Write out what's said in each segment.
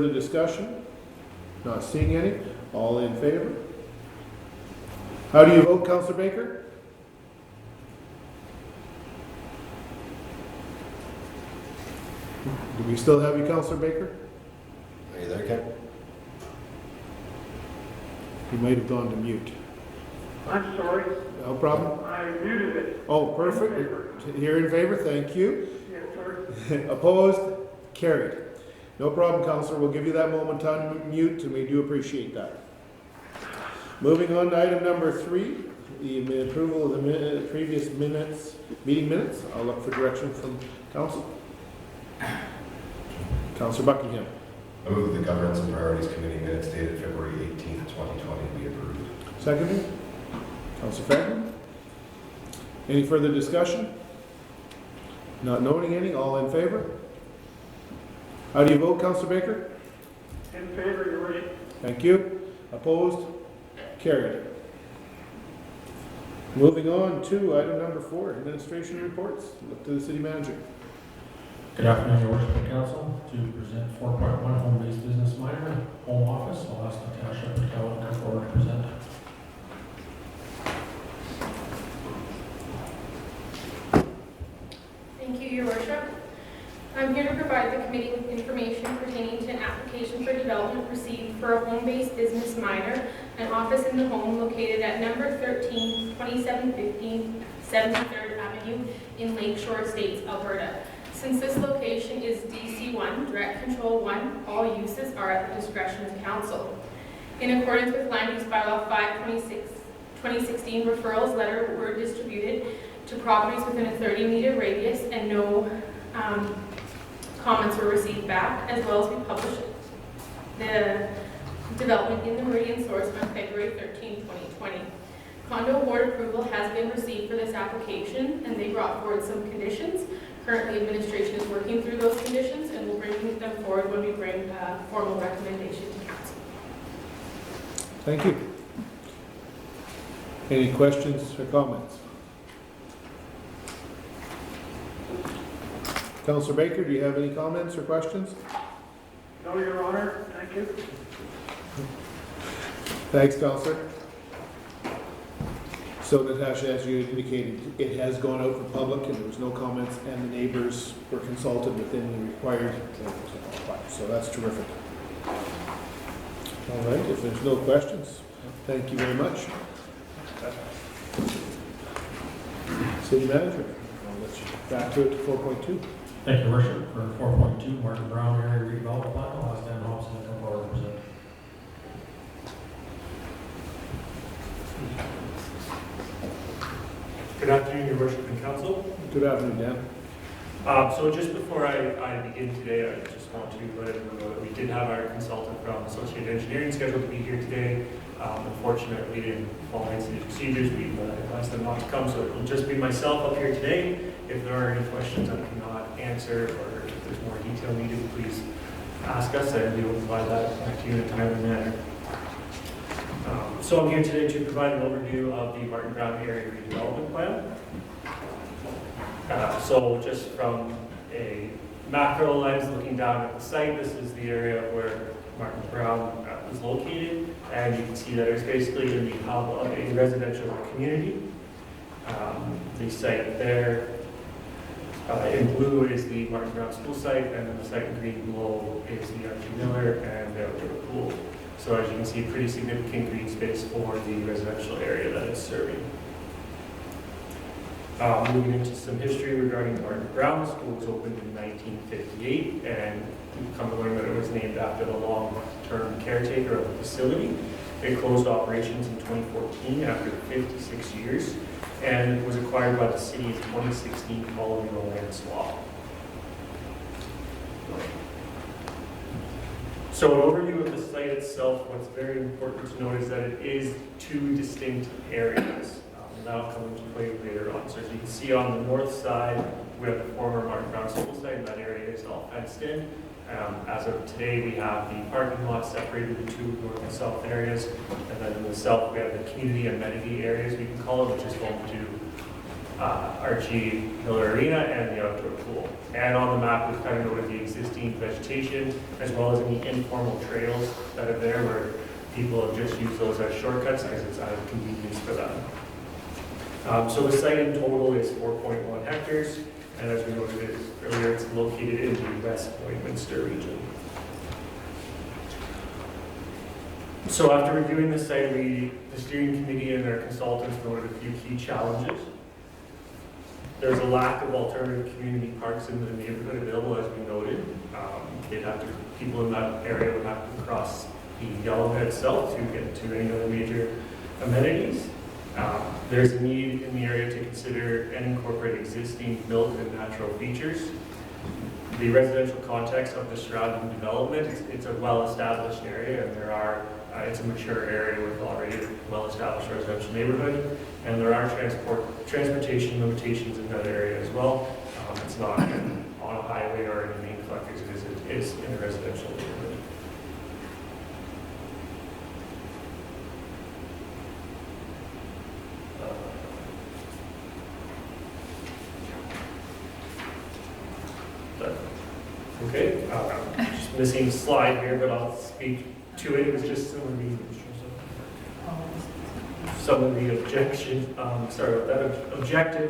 further discussion? Not seeing any. All in favor? How do you vote, Councillor Baker? Do we still have you, Councillor Baker? Are you there, Ken? You might have gone to mute. I'm sorry, No problem. I muted it. Oh, perfect. Here in favor, thank you. Yes, sir. Opposed? Carried. No problem, Councillor. We'll give you that moment to unmute, and we do appreciate that. Moving on to item number 3, the approval of the previous meeting minutes. I'll look for direction from Council. Councillor Buckingham. I move the Governance and Priorities Committee minutes dated February 18th, 2020 be approved. Seconded. Councillor Franklin. Any further discussion? Not knowing any. All in favor? How do you vote, Councillor Baker? In favor, Your Worship. Thank you. Opposed? Carried. Moving on to item number 4, administration reports. Look to the city manager. Good afternoon, Your Worship and Council. To present 4.1 home-based business minor, home office, I'll ask Natasha Patel to come forward to present. Thank you, Your Worship. I'm here to provide the committee with information pertaining to an application for development received for a home-based business minor, an office in the home located at number 13, 2715 73rd Avenue in Lakeshore Estates, Alberta. Since this location is DC1, Direct Control 1, all uses are at the discretion of council. In accordance with Land Use Bylaw 5/2016, referrals letters were distributed to properties within a 30-meter radius, and no comments were received back, as well as we published the development in the Meridian Source on February 13, 2020. Condo board approval has been received for this application, and they brought forward some conditions. Currently, administration is working through those conditions, and we'll bring them forward when we bring a formal recommendation to council. Thank you. Any questions or comments? Councillor Baker, do you have any comments or questions? No, Your Honor, thank you. Thanks, Councillor. So Natasha, as you indicated, it has gone out for public and there was no comments, and the neighbors were consulted within the required, so that's terrific. All right, if there's no questions, thank you very much. City Manager, I'll let you back to it to 4.2. Thank you, Your Worship. For 4.2, Martin Brown Area Redevelopment Plan, I'll ask Dan Hobson to come forward to present. Good afternoon, Your Worship and Council. Good afternoon, Dan. So just before I begin today, I just want to let everyone know that we did have our consultant from Associated Engineering scheduled to be here today. Unfortunately, in following city procedures, we advised them not to come, so it will just be myself up here today. If there are any questions I cannot answer, or if there's more detail needed, please ask us, and we will provide that back to you in a timely manner. So I'm here today to provide an overview of the Martin Brown Area Redevelopment Plan. So just from a macro lens, looking down at the site, this is the area where Martin Brown is located, and you can see that it's basically in the hub of a residential community. The site there in blue is the Martin Brown School site, and then the site in green below is the Archie Miller and the outdoor pool. So as you can see, pretty significant green space for the residential area that it's serving. Moving into some history regarding Martin Brown, the school was opened in 1958, and we've come to learn that it was named after the long-term caretaker of the facility. It closed operations in 2014 after 56 years, and was acquired by the city in 2016 following the land swap. So an overview of the site itself, what's very important to note is that it is two distinct areas. And that'll come into play later on. So as you can see on the north side, we have the former Martin Brown School site, and that area is all fenced in. As of today, we have the parking lot separated into north and south areas. And then in the south, we have the community amenity areas, we can call it, which is home to Archie Miller Arena and the outdoor pool. And on the map, we've kind of noted the existing vegetation as well as any informal trails that are there where people have just used those as shortcuts because it's out of convenience for them. So the site in total is 4.1 hectares, and as we noted earlier, it's located in the West Lloydminster region. So after reviewing the site, the steering committee and our consultants noted a few key challenges. There's a lack of alternative community parks in the neighborhood available, as we noted. People in that area would have to cross the Yellowhead itself to get to any other major amenities. There's a need in the area to consider and incorporate existing built and natural features. The residential context of the surrounding development, it's a well-established area, and it's a mature area with already a well-established residential neighborhood, and there are transportation limitations in that area as well. It's not on a highway or in a main collectors, it is in a residential neighborhood. Okay, just missing a slide here, but I'll speak to it. It was just some of the objectives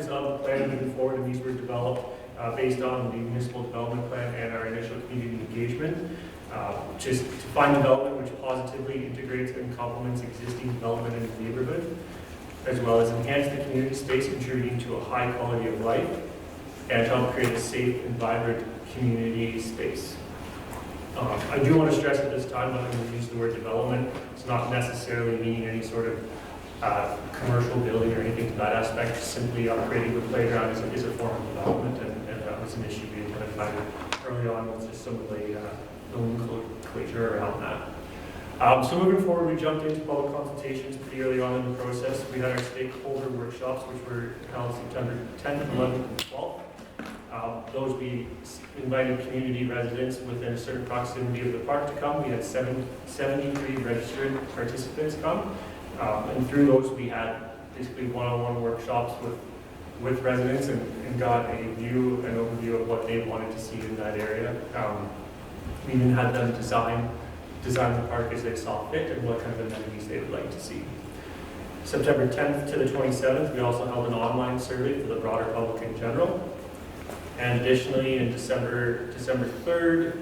of the plan moving forward, and these were developed based on the municipal development plan and our initial community engagement. Just to find development which positively integrates and complements existing development in the neighborhood, as well as enhance the community space, contributing to a high quality of life, and help create a safe and vibrant community space. I do want to stress at this time, when we use the word development, it's not necessarily meaning any sort of commercial building or anything to that aspect. Simply upgrading the playground is a form of development, and that was an issue we identified early on with just some of the nomenclature around that. So moving forward, we jumped into public consultations pretty early on in the process. We had our stakeholder workshops, which were held September 10th, 11th, and 12th. Those we invited community residents within a certain proximity of the park to come. We had 73 registered participants come. And through those we had basically one-on-one workshops with residents and got an overview of what they wanted to see in that area. We even had them design the park as they saw fit and what kind of amenities they would like to see. September 10th to the 27th, we also held an online survey for the broader public in general. And additionally, in December 3rd,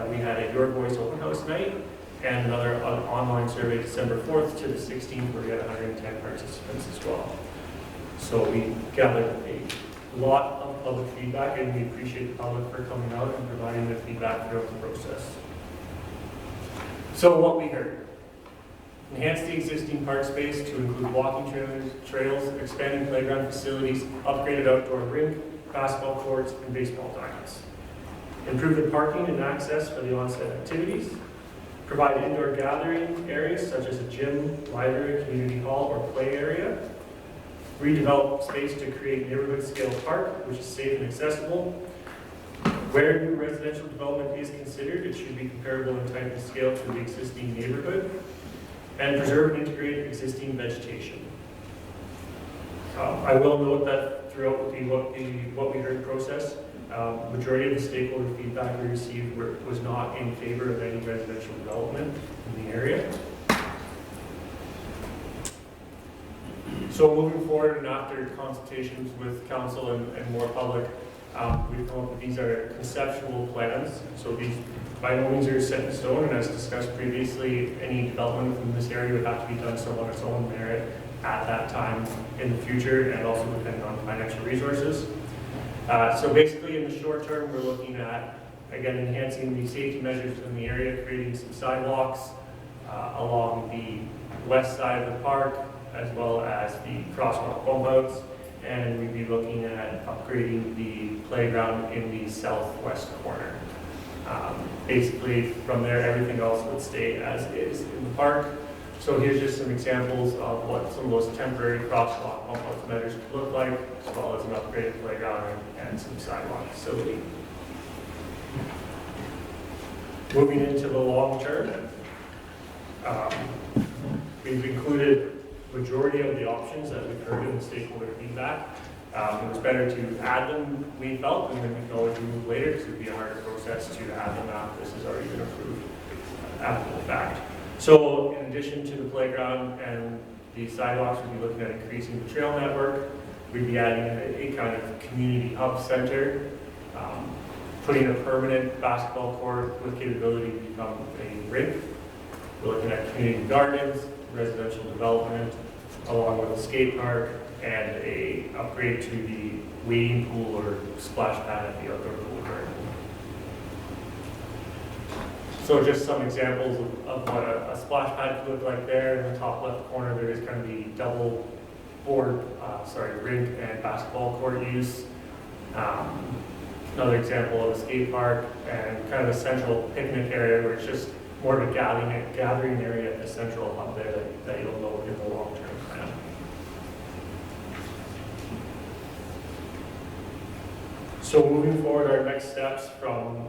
we had a Your Voice open house night and another online survey December 4th to the 16th, where we had 110 participants as well. So we gathered a lot of public feedback, and we appreciate the public for coming out and providing their feedback throughout the process. So what we heard: enhance the existing park space to include walking trails, expanding playground facilities, upgraded outdoor rink, basketball courts, and baseball diamonds. Improve the parking and access for the on-site activities. Provide indoor gathering areas such as a gym, library, community hall, or play area. Redevelop space to create neighborhood-scale park, which is safe and accessible. Where new residential development is considered, it should be comparable in type and scale to the existing neighborhood. And preserve and integrate existing vegetation. I will note that throughout what we heard process, majority of the stakeholder feedback we received was not in favor of any residential development in the area. So moving forward, and after consultations with council and more public, we've come up with these are conceptual plans. So these by no means are set in stone, and as discussed previously, any development within this area would have to be done so on its own merit at that time in the future, and also depending on financial resources. So basically in the short term, we're looking at, again, enhancing the safety measures in the area, creating some sidewalks along the west side of the park, as well as the crosswalk bump outs, and we'd be looking at upgrading the playground in the southwest corner. Basically from there, everything else would stay as is in the park. So here's just some examples of what some of those temporary crosswalk bump out measures could look like, as well as an upgraded playground and some sidewalk facility. Moving into the long term, we've included majority of the options that we've heard in the stakeholder feedback. It was better to add them, we felt, and then we can always remove later, because it would be a harder process to add them after this has already been approved after the fact. So in addition to the playground and the sidewalks, we'd be looking at increasing the trail network. We'd be adding a kind of community hub center, putting a permanent basketball court with capability to become a rink. We're looking at community gardens, residential development, along with a skate park, and a upgrade to the wading pool or splash pad at the outdoor pool garden. So just some examples of what a splash pad could look like there. In the top left corner, there is kind of the double board, rink and basketball court use. Another example of a skate park and kind of a central picnic area where it's just more of a gathering area at the central hub there that you'll know in the long-term plan. So moving forward, our next steps from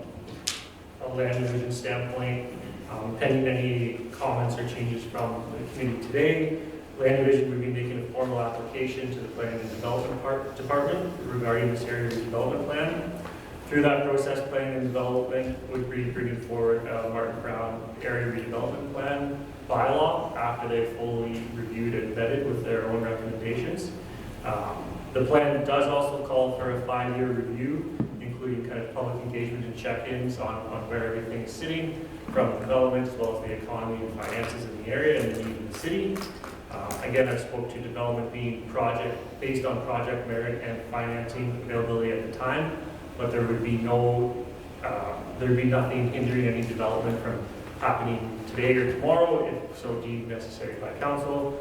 a land division standpoint, pending any comments or changes from the committee today, land division would be making a formal application to the Planning and Development Department regarding this area redevelopment plan. Through that process, Planning and Development would be bringing forward a Martin Brown Area Redevelopment Plan bylaw after they've fully reviewed and vetted with their own recommendations. The plan does also call for a 5-year review, including kind of public engagement and check-ins on where everything is sitting, from development as well as the economy and finances in the area and in the city. Again, I spoke to development being based on project merit and financing availability at the time, but there would be nothing hindering any development from happening today or tomorrow, if so deemed necessary by council,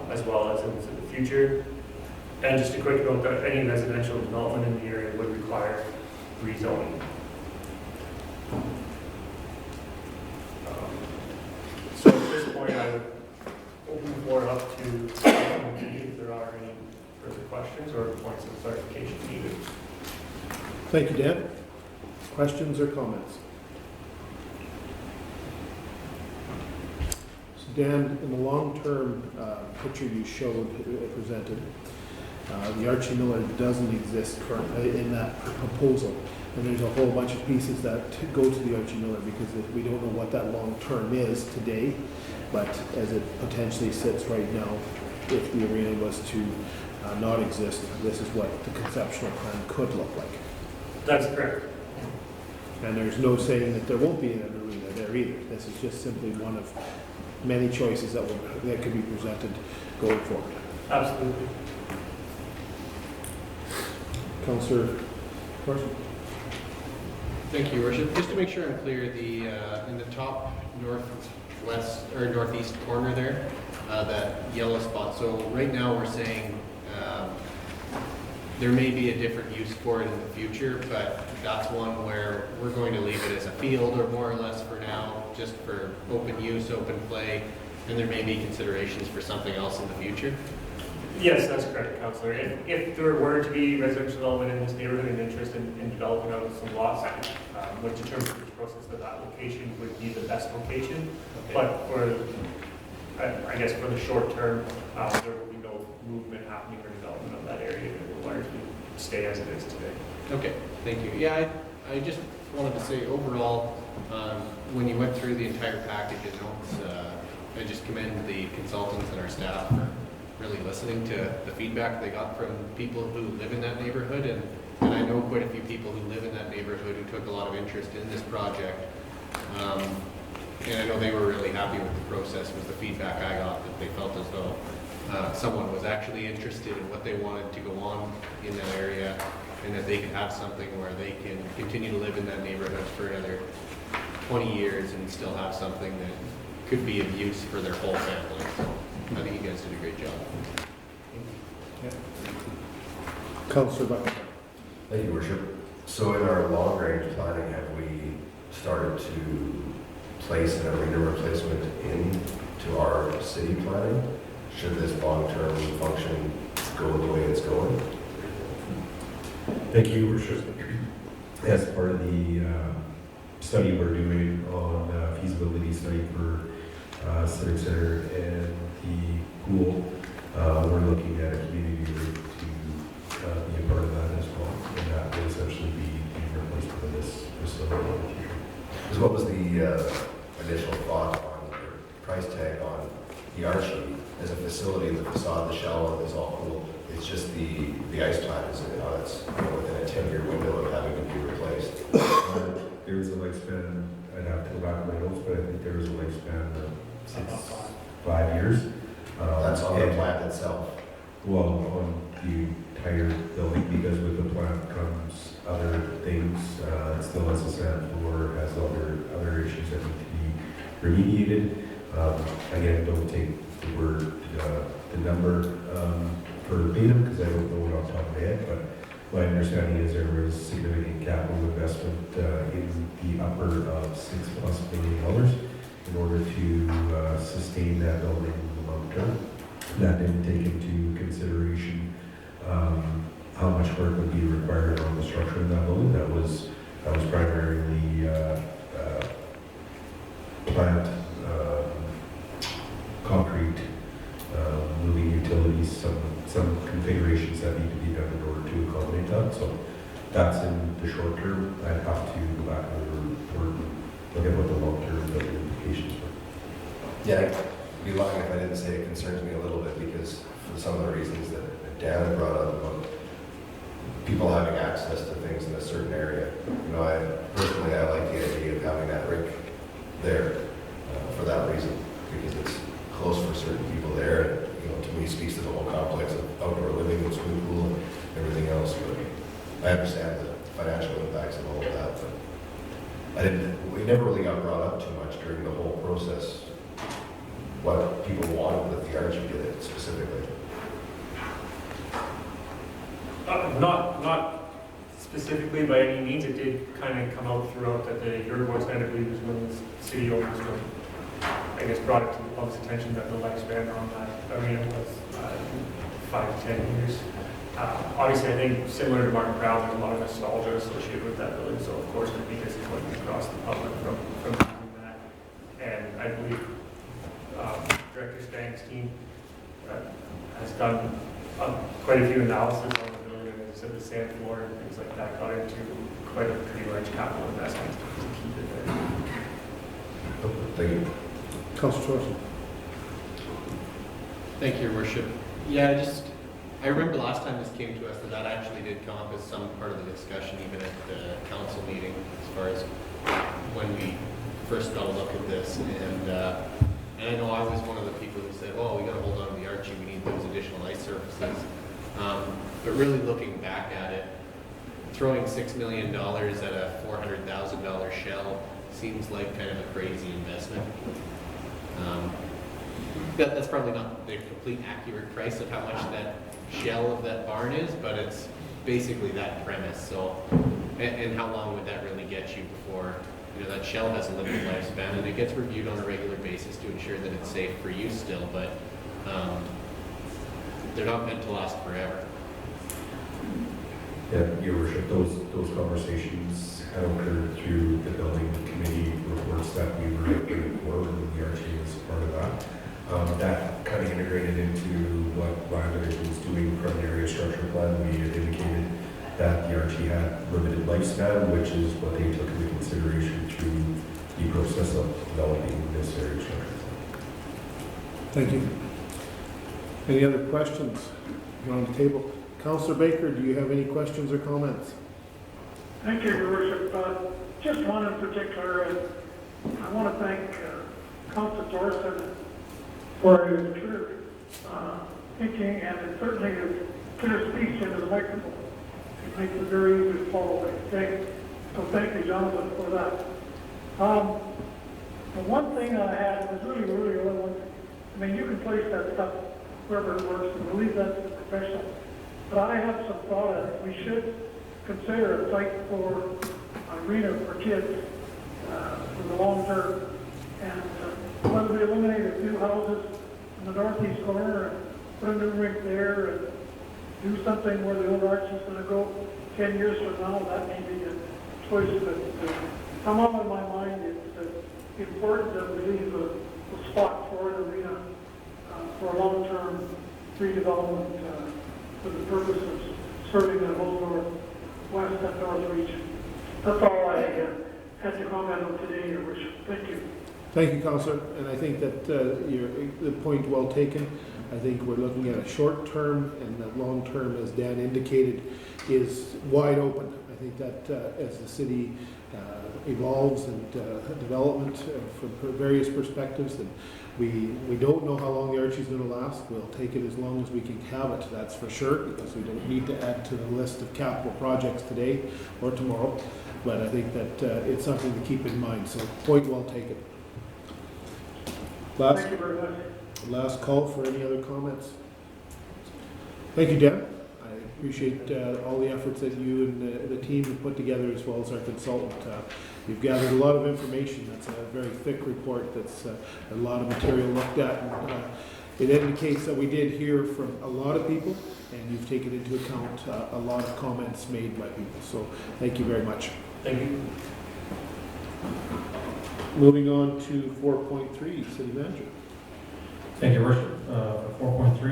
as well as into the future. And just a quick note that any residential development in the area would require rezoning. So at this point, I would open the floor up to if there are any further questions or points of clarification needed. Thank you, Dan. Questions or comments? So Dan, in the long-term picture you showed, presented, the Archie Miller doesn't exist currently in that proposal. And there's a whole bunch of pieces that go to the Archie Miller because we don't know what that long-term is today. But as it potentially sits right now, if the arena was to not exist, this is what the conceptual plan could look like. That's correct. And there's no saying that there won't be an arena there either. This is just simply one of many choices that could be presented going forward. Absolutely. Councillor Carson? Thank you, Your Worship. Just to make sure I'm clear, in the top northwest or northeast corner there, that yellow spot. So right now we're saying there may be a different use for it in the future, but that's one where we're going to leave it as a field or more or less for now, just for open use, open play, and there may be considerations for something else in the future. Yes, that's correct, Councillor. If there were to be residential development in this neighborhood and interest in developing out some lots, would determine which process that location would be the best location. Okay. But for, I guess for the short term, there will be no movement happening or development of that area. It will largely stay as it is today. Okay, thank you. Yeah, I just wanted to say overall, when you went through the entire package of notes, I just commend the consultants and our staff for really listening to the feedback they got from people who live in that neighborhood, and I know quite a few people who live in that neighborhood who took a lot of interest in this project. And I know they were really happy with the process, was the feedback I got, that they felt as though someone was actually interested in what they wanted to go on in that area, and that they could have something where they can continue to live in that neighborhood for another 20 years and still have something that could be of use for their whole family. So I think you guys did a great job. Councillor Buckingham? Thank you, Worship. So in our long-range planning, have we started to place an arena replacement into our city planning? Should this long-term function go the way it's going? Thank you, Worship. As part of the study we're doing on feasibility study for Civic Center and the pool, we're looking at a community rate to Because what was the initial thought on, or price tag on the Archie as a facility? The facade, the shell is all cool. It's just the ice plant is it's within a 10-year window of having to be replaced. There was a lifespan, I'd have to go back to my notes, but I think there was a lifespan of About 5 years. That's on the And- plant itself. Well, on the entire building, because with the plant comes other things, it still has a sand floor, has other issues that need to be remediated. Again, don't take the number verbatim, because I don't know it off the top of my head, but my understanding is there was significant capital investment in the upper of $6+ million in order to sustain that building in the long term. That didn't take into consideration how much work would be required on the structure of that building. That was primarily plant, concrete, moving utilities, some configurations that need to be done in order to accommodate that. So that's in the short term. I'd have to go back over the report and look at what the long-term building implications were. Yeah, I'd be lying if I didn't say it concerns me a little bit, because for some of the reasons that Dan had brought up about people having access to things in a certain area. You know, I personally like the idea of having that rink there for that reason, because it's close for certain people there. And, you know, to me, speaks to the whole complex of outdoor living and swimming pool and everything else. But I understand the financial impacts of all of that, but we never really got brought up too much during the whole process what people wanted with the Archie did it specifically. Not specifically by any means. It did kind of come out throughout that the Uruguay stand, I believe, was when the city owners were, I guess, brought it to the public's attention that the lifespan on that arena was 5 to 10 years. Obviously, I think similar to Martin Brown, there's a lot of nostalgia associated with that building, so of course it'd be disappointing across the public from doing that. And I believe Director Stang's team has done quite a few analysis on the building, and as I said, the sand floor and things like that got into quite a pretty large capital investment to keep it there. Thank you. Councilor Thorson. Thank you, Your Worship. Yeah, I remember last time this came to us that actually did come up as some part of the discussion, even at the council meeting, as far as when we first got a look at this. And I know I was one of the people who said, "Oh, we got to hold on to the Archie. We need those additional ice surfaces." But really looking back at it, throwing $6 million at a $400,000 shell seems like kind of a crazy investment. That's probably not the complete accurate price of how much that shell of that barn is, but it's basically that premise. So, and how long would that really get you before, you know, that shell has a limited lifespan, and it gets reviewed on a regular basis to ensure that it's safe for use still, but they're not meant to last forever. Yeah, Your Worship, those conversations had occurred through the building committee reports that we were putting forward, and the Archie was part of that. That kind of integrated into what Land Division was doing from the area structure plan. We had indicated that the Archie had limited lifespan, which is what they took into consideration through the process of developing this area structure plan. Thank you. Any other questions around the table? Councilor Baker, do you have any questions or comments? Thank you, Your Worship. Just one in particular, I want to thank Councilor Thorson for his clear thinking and certainly his clear speech into the microphone. It makes it very easy to follow. So thank you, Jonathan, for that. The one thing I had was really one. I mean, you can place that stuff wherever it works, and believe that's the professional. But I have some thought that we should consider a site for an arena for kids for the long term. And whether we eliminate a few houses in the northeast corner and put a new rink there and do something where the old Archie's going to go 10 years from now, that may be a choice. But come up in my mind, it's important that we leave a spot for an arena for a long-term redevelopment for the purpose of serving the whole northwest and north region. That's all I have. had to comment on today, Your Worship. Thank you. Thank you, Councillor, and I think that the point well taken. I think we're looking at a short term, and the long term, as Dan indicated, is wide open. I think that as the city evolves and development from various perspectives, and we don't know how long the Archie's going to last. We'll take it as long as we can have it, that's for sure, because we don't need to add to the list of capital projects today or tomorrow. But I think that it's something to keep in mind, so point well taken. Thank you very much. Last call for any other comments. Thank you, Dan. I appreciate all the efforts that you and the team have put together, as well as our consultant. You've gathered a lot of information. That's a very thick report. That's a lot of material looked at. And, it indicates that we did hear from a lot of people, and you've taken into account a lot of comments made by people. So thank you very much. Thank you. Moving on to 4.3, City Manager. Thank you, Your Worship. For 4.3,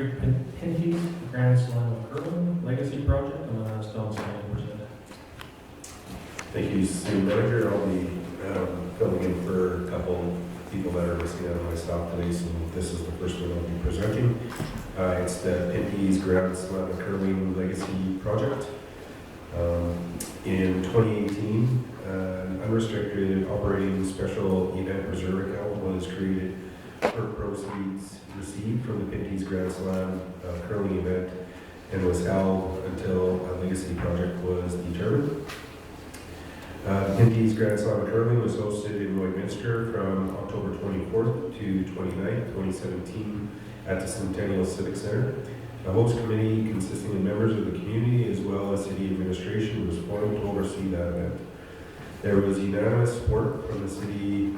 Pinty's Grand Slam of Curling Legacy Project, I'm going to ask Don Stanley to present it. Thank you, City Manager. I'll be filling in for a couple people that are missing out of my stop today, so this is the first one I'll be presenting. It's the Pinty's Grand Slam of Curling Legacy Project. In 2018, an unrestricted operating special event reserve account was created for proceeds received from the Pinty's Grand Slam curling event, and was held until a legacy project was determined. Pinty's Grand Slam of Curling was hosted in Lloydminster from October 24th to 29th, 2017 at the Centennial Civic Center. A host committee consisting of members of the community as well as city administration was formed to oversee that event. There was unanimous support from the city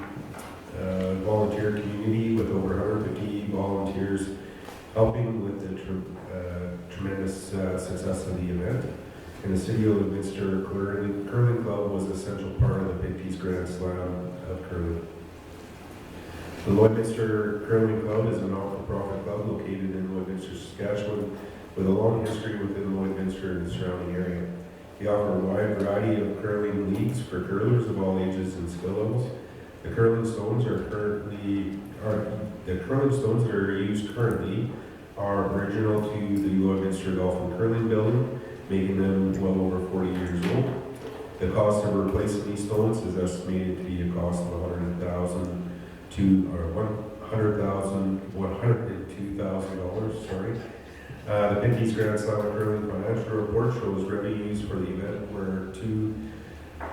volunteer community, with over 150 volunteers helping with the tremendous success of the event. And the City of Lloydminster Curling Club was an essential part of the Pinty's Grand Slam of Curling. The Lloydminster Curling Club is a not-for-profit club located in Lloydminster, Saskatchewan, with a long history within Lloydminster and the surrounding area. We offer a wide variety of curling leagues for curlers of all ages and skill levels. The curling stones that are used currently are original to the Lloydminster Golf and Curling Building, making them well over 40 years old. The cost of replacing these stones is estimated to be a cost of $102,000. The Pinty's Grand Slam of Curling financial report shows revenues for the event were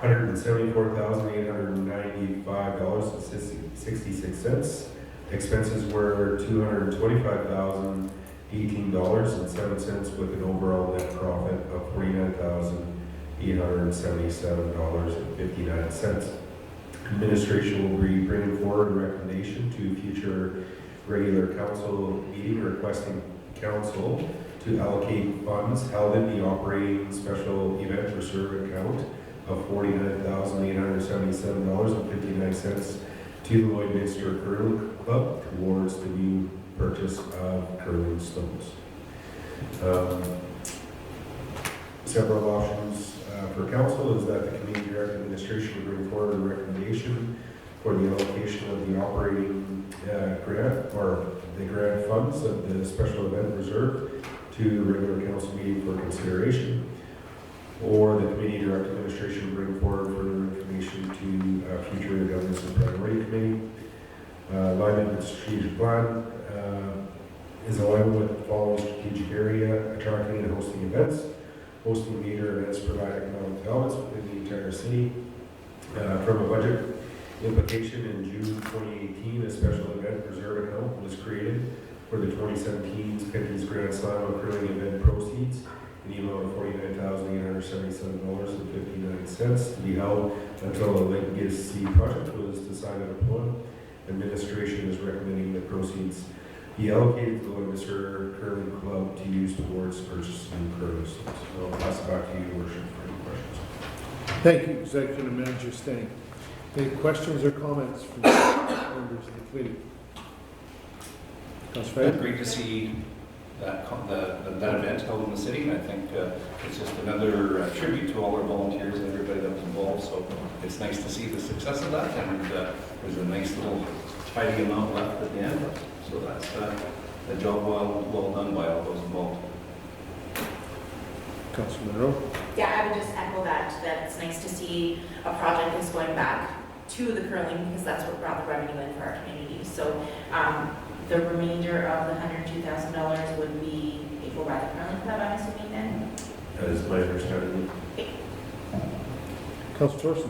$274,895.66. Expenses were $225,018.07, with an overall net profit of $49,877.59. Administration will be bringing forward a recommendation to future regular council meeting requesting council to allocate funds held in the operating special event reserve account of $49,877.59 to the Lloydminster Curling Club towards the new purchase of curling stones. Several options for council is that the community direct administration will bring forward a recommendation for the allocation of the operating grant or the grant funds of the special event reserve to regular council meeting for consideration, or the committee direct administration will bring forward further information to future governance and priority committee. Alignment with strategic plan is alignment with the following strategic area: attracting and hosting events, hosting major events, provide economic developments within the entire city. From a budget implication, in June 2018, a special event reserve account was created for the 2017 Pinty's Grand Slam of Curling event proceeds in the amount of $49,877.59 to be held until a legacy project was decided upon. Administration is recommending that proceeds be allocated to the Lloydminster Curling Club to use towards purchasing curling stones. So I'll pass it back to you, Your Worship, for any questions. Thank you, Executive Manager Stang. Any questions or comments from members of the committee? Councilor Great to see that event held in the city. I think it's just another tribute to all our volunteers and everybody that was involved. So it's nice to see the success of that, and there's a nice little tidy amount left at the end. So that's a job well done by all those involved. Councilor Monroe? Yeah, I would just echo that it's nice to see a project is going back to the curling because that's what brought the revenue in for our community. So the remainder of the $102,000 would be paid for by the curling club, I'm assuming then? That is my understanding. Councilor Thorson?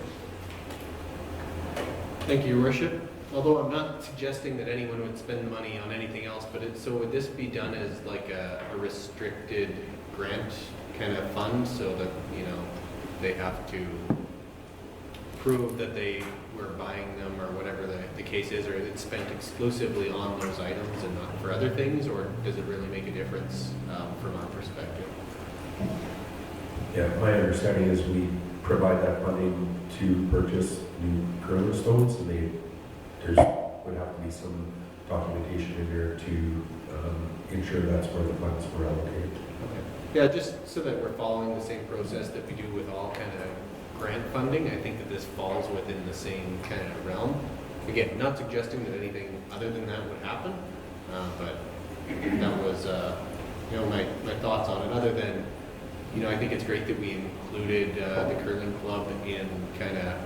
Thank you, Your Worship. Although I'm not suggesting that anyone would spend money on anything else, but so would this be done as like a restricted grant kind of fund so that, you know, they have to prove that they were buying them or whatever the case is, or it's spent exclusively on those items and not for other things, or does it really make a difference from our perspective? Yeah, my understanding is we provide that funding to purchase new curling stones, and there would have to be some documentation in there to ensure that's where the funds were allocated. Okay. Yeah, just so that we're following the same process that we do with all kind of grant funding, I think that this falls within the same kind of realm. Again, not suggesting that anything other than that would happen, but that was, you know, my thoughts on it. Other than, you know, I think it's great that we included the curling club in kind of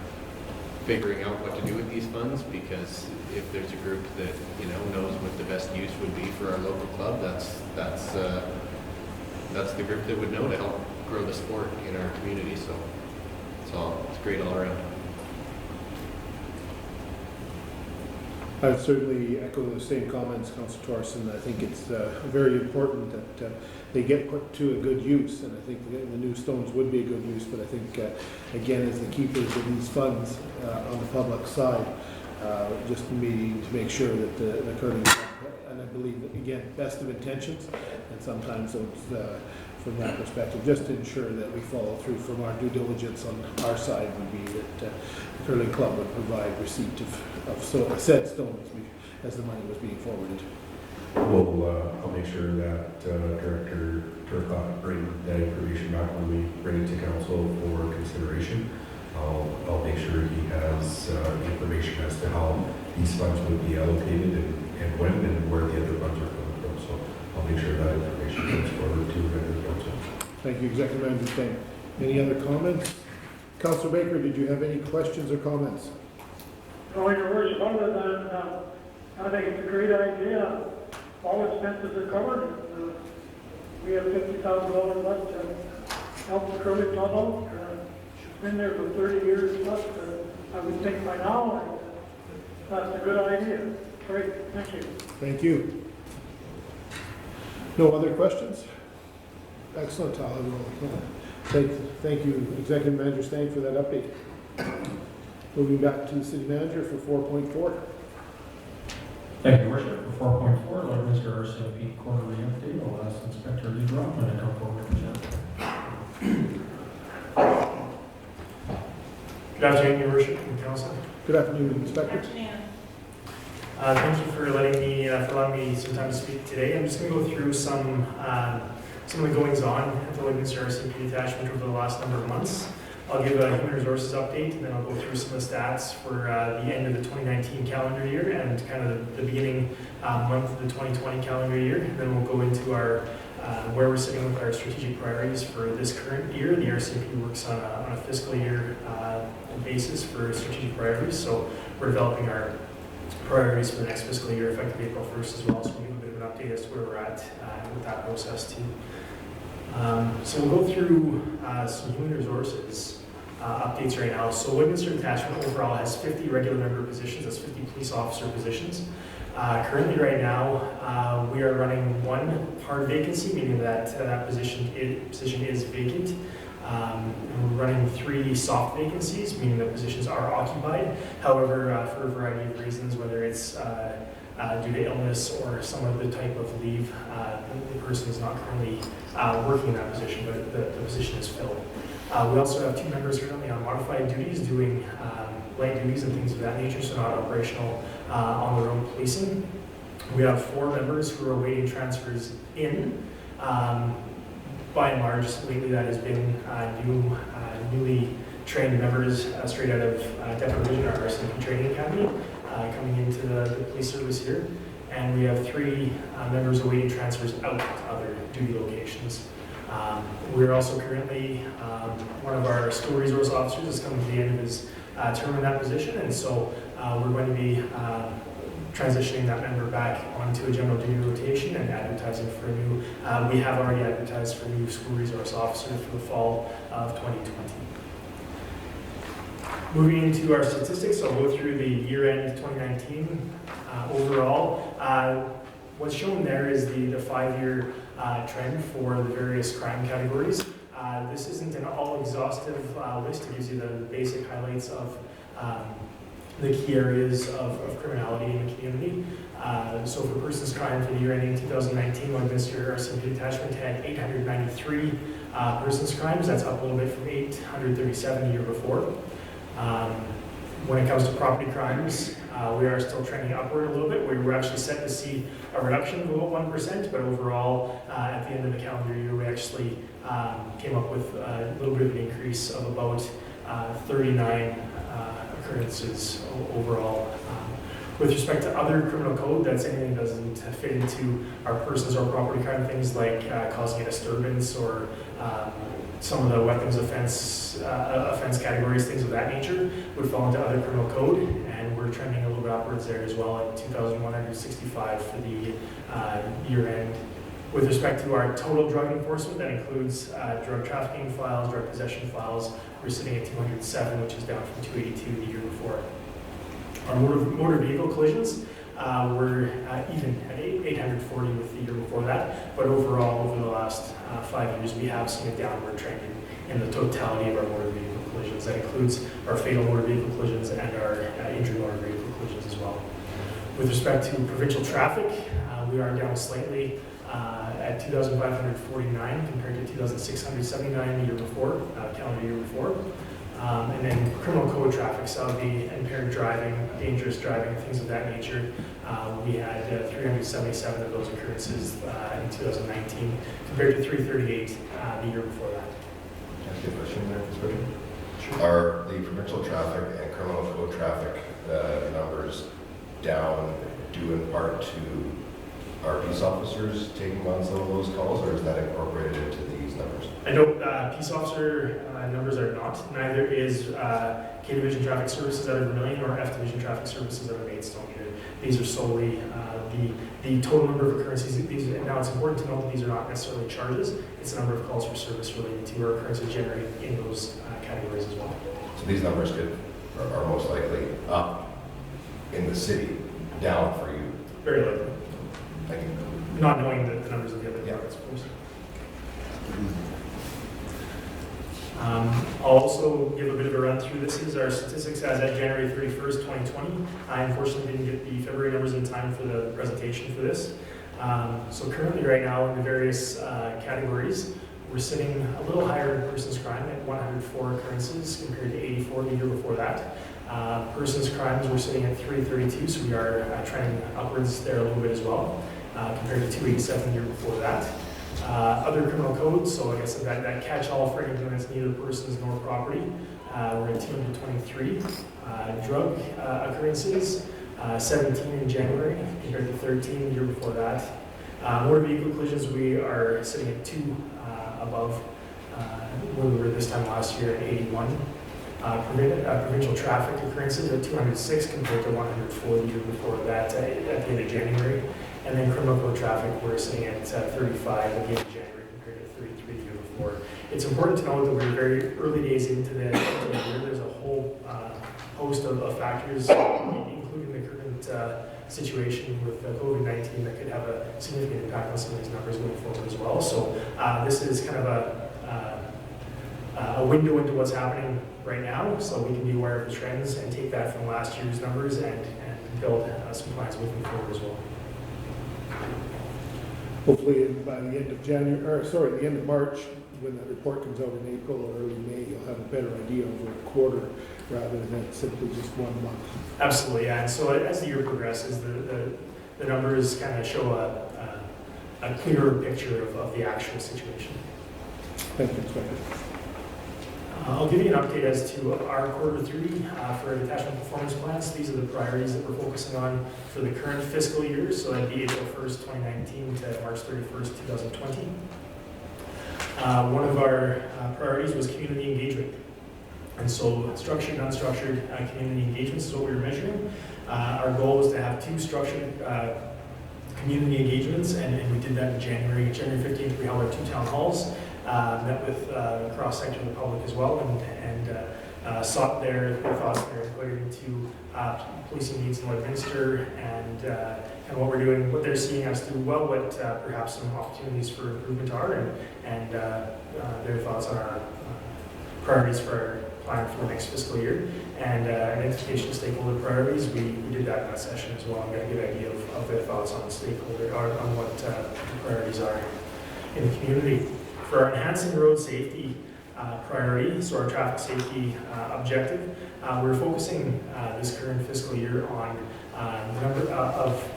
figuring out what to do with these funds, because if there's a group that, you know, knows what the best use would be for our local club, that's the group that would know to help grow the sport in our community. So it's great all around. I would certainly echo the same comments, Councilor Thorson. I think it's very important that they get put to a good use, and I think the new stones would be a good use, but I think, again, as the keepers of these funds on the public side, just needing to make sure that the curling, and I believe, that, again, best of intentions, and sometimes those, from that perspective, just to ensure that we follow through from our due diligence on our side would be that the curling club would provide receipt of said stones as the money was being forwarded. I'll make sure that Director Turcotte bring that information back when we bring it to council for consideration. I'll make sure he has information as to how these funds would be allocated and when and where the other funds are coming from. So I'll make sure that information comes forward to the council. Thank you, Executive Manager Stein. Any other comments? Councilor Baker, did you have any questions or comments? No, Your Worship, other than, I think it's a great idea. All expenses are covered. We have $50,000 left to help the curling club out. It's been there for 30 years plus. I would think by now, that's a good idea. Great, thank you. Thank you. No other questions? Excellent. Thank you, Executive Manager Stein, for that update. Moving back to the City Manager for 4.4. Thank you, Your Worship. For 4.4, Lloydminster RCMP quarterly update, I'll ask Inspector Lee Droppman to come forward and present. Good afternoon, Your Worship and Council. Good afternoon, Inspector. Good afternoon. Thank you for allowing me some time to speak today. I'm just going to go through some of the goings on at the Lloydminster RCMP detachment over the last number of months. I'll give a human resources update, and then I'll go through some of the stats for the end of the 2019 calendar year and kind of the beginning month of the 2020 calendar year. And then we'll go into our where we're sitting with our strategic priorities for this current year. The RCMP works on a fiscal year basis for strategic priorities, so we're developing our priorities for the next fiscal year effective April 1st as well. So we'll give a bit of an update as to where we're at with that process too. So we'll go through some human resources updates right now. So Lloydminster Detachment overall has 50 regular member positions, that's 50 police officer positions. Currently right now, we are running one hard vacancy, meaning that that position is vacant. We're running 3 soft vacancies, meaning that positions are occupied. However, for a variety of reasons, whether it's due to illness or some other type of leave, the person is not currently working in that position, but the position is filled. We also have 2 members currently on modified duties, doing light duties and things of that nature, so not operational on the road policing. We have 4 members who are awaiting transfers in. By and large, lately that has been newly trained members straight out of Denver Vision, our RCMP Training Academy, coming into the police service here. And we have 3 members awaiting transfers out to other duty locations. We're also currently, one of our school resource officers is coming to the end of his term in that position, and so we're going to be transitioning that member back onto a general duty rotation and advertising for a new, we have already advertised for a new school resource officer for the fall of 2020. Moving into our statistics, I'll go through the year-end 2019 overall. What's shown there is the 5-year trend for the various crime categories. This isn't an all-exhaustive list. It gives you the basic highlights of the key areas of criminality in the community. So for persons crime for the year ending 2019, Lloydminster RCMP Detachment had 893 persons crimes. That's up a little bit from 837 the year before. When it comes to property crimes, we are still trending upward a little bit. We were actually set to see a reduction of about 1%, but overall, at the end of the calendar year, we actually came up with a little bit of an increase of about 39 occurrences overall. With respect to other criminal code, that's anything that doesn't fit into our persons or property crime, things like causing a disturbance or some of the weapons offense categories, things of that nature, would fall into other criminal code, and we're trending a little bit upwards there as well at 2,165 for the year end. With respect to our total drug enforcement, that includes drug trafficking files, drug possession files, we're sitting at 207, which is down from 282 the year before. Our motor vehicle collisions were even at 840 with the year before that, but overall, over the last 5 years, we have seen a downward trend in the totality of our motor vehicle collisions. That includes our fatal motor vehicle collisions and our injury motor vehicle collisions as well. With respect to provincial traffic, we are down slightly at 2,549 compared to 2,679 the year before, calendar year before. And then criminal code traffic, so that would be impaired driving, dangerous driving, things of that nature. We had 377 of those occurrences in 2019 compared to 338 the year before that. Can I ask you a question there, Mr. Richard? Sure. Are the provincial traffic and criminal code traffic numbers down due in part to our peace officers taking on some of those calls, or is that incorporated into these numbers? I know peace officer numbers are not. Neither is K Division Traffic Services out of Vermilion or F Division Traffic Services out of Maidstone either. These are solely the total number of occurrences. Now it's important to note that these are not necessarily charges. It's the number of calls for service related to or occurrences generated in those categories as well. So these numbers are most likely up in the city, down for you. Very likely. Thank you. Not knowing the numbers of the other departments, of course. I'll also give a bit of a run through. This is our statistics as at January 31st, 2020. I unfortunately didn't get the February numbers in time for the presentation for this. So currently right now in the various categories, we're sitting a little higher in persons crime at 104 occurrences compared to 84 the year before that. Persons crimes, we're sitting at 332, so we are trending upwards there a little bit as well, compared to 287 the year before that. Other criminal codes, so like I said, that catch-all for anything that's neither persons nor property, we're at 223. Drug occurrences, 17 in January compared to 13 the year before that. Motor vehicle collisions, we are sitting at 2 above where we were this time last year at 81. Provincial traffic occurrences at 206 compared to 104 the year before that at the end of January. And then criminal code traffic, we're sitting at 35 at the end of January compared to 33 the year before. It's important to note that we're very early days into the year. There's a whole host of factors, including the current situation with COVID-19 that could have a significant impact on some of these numbers going forward as well. So this is kind of a window into what's happening right now, so we can be aware of the trends and take that from last year's numbers and build some plans moving forward as well. Hopefully by the end of the end of March, when that report comes out in April or early May, you'll have a better idea over a quarter rather than simply just 1 month. Absolutely, yeah. And so as the year progresses, the numbers kind of show a clearer picture of the actual situation. Thank you, Inspector. I'll give you an update as to our quarter 3 for detachment performance plans. These are the priorities that we're focusing on for the current fiscal year, so that'd be April 1st, 2019 to March 31st, 2020. One of our priorities was community engagement. And so structured and unstructured community engagements is what we were measuring. Our goal was to have 2 structured community engagements, and we did that in January. January 15th, we held our 2 town halls, met with cross-section of the public as well, and sought their thoughts, their input into policing needs in Lloydminster and what we're doing, what they're seeing us do well, what perhaps some opportunities for improvement are, and their thoughts on our priorities for our plan for the next fiscal year. And identification of stakeholder priorities, we did that in that session as well, and got a good idea of their thoughts on stakeholder, or on what the priorities are in the community. For our enhancing road safety priority, so our traffic safety objective, we're focusing this current fiscal year on the number of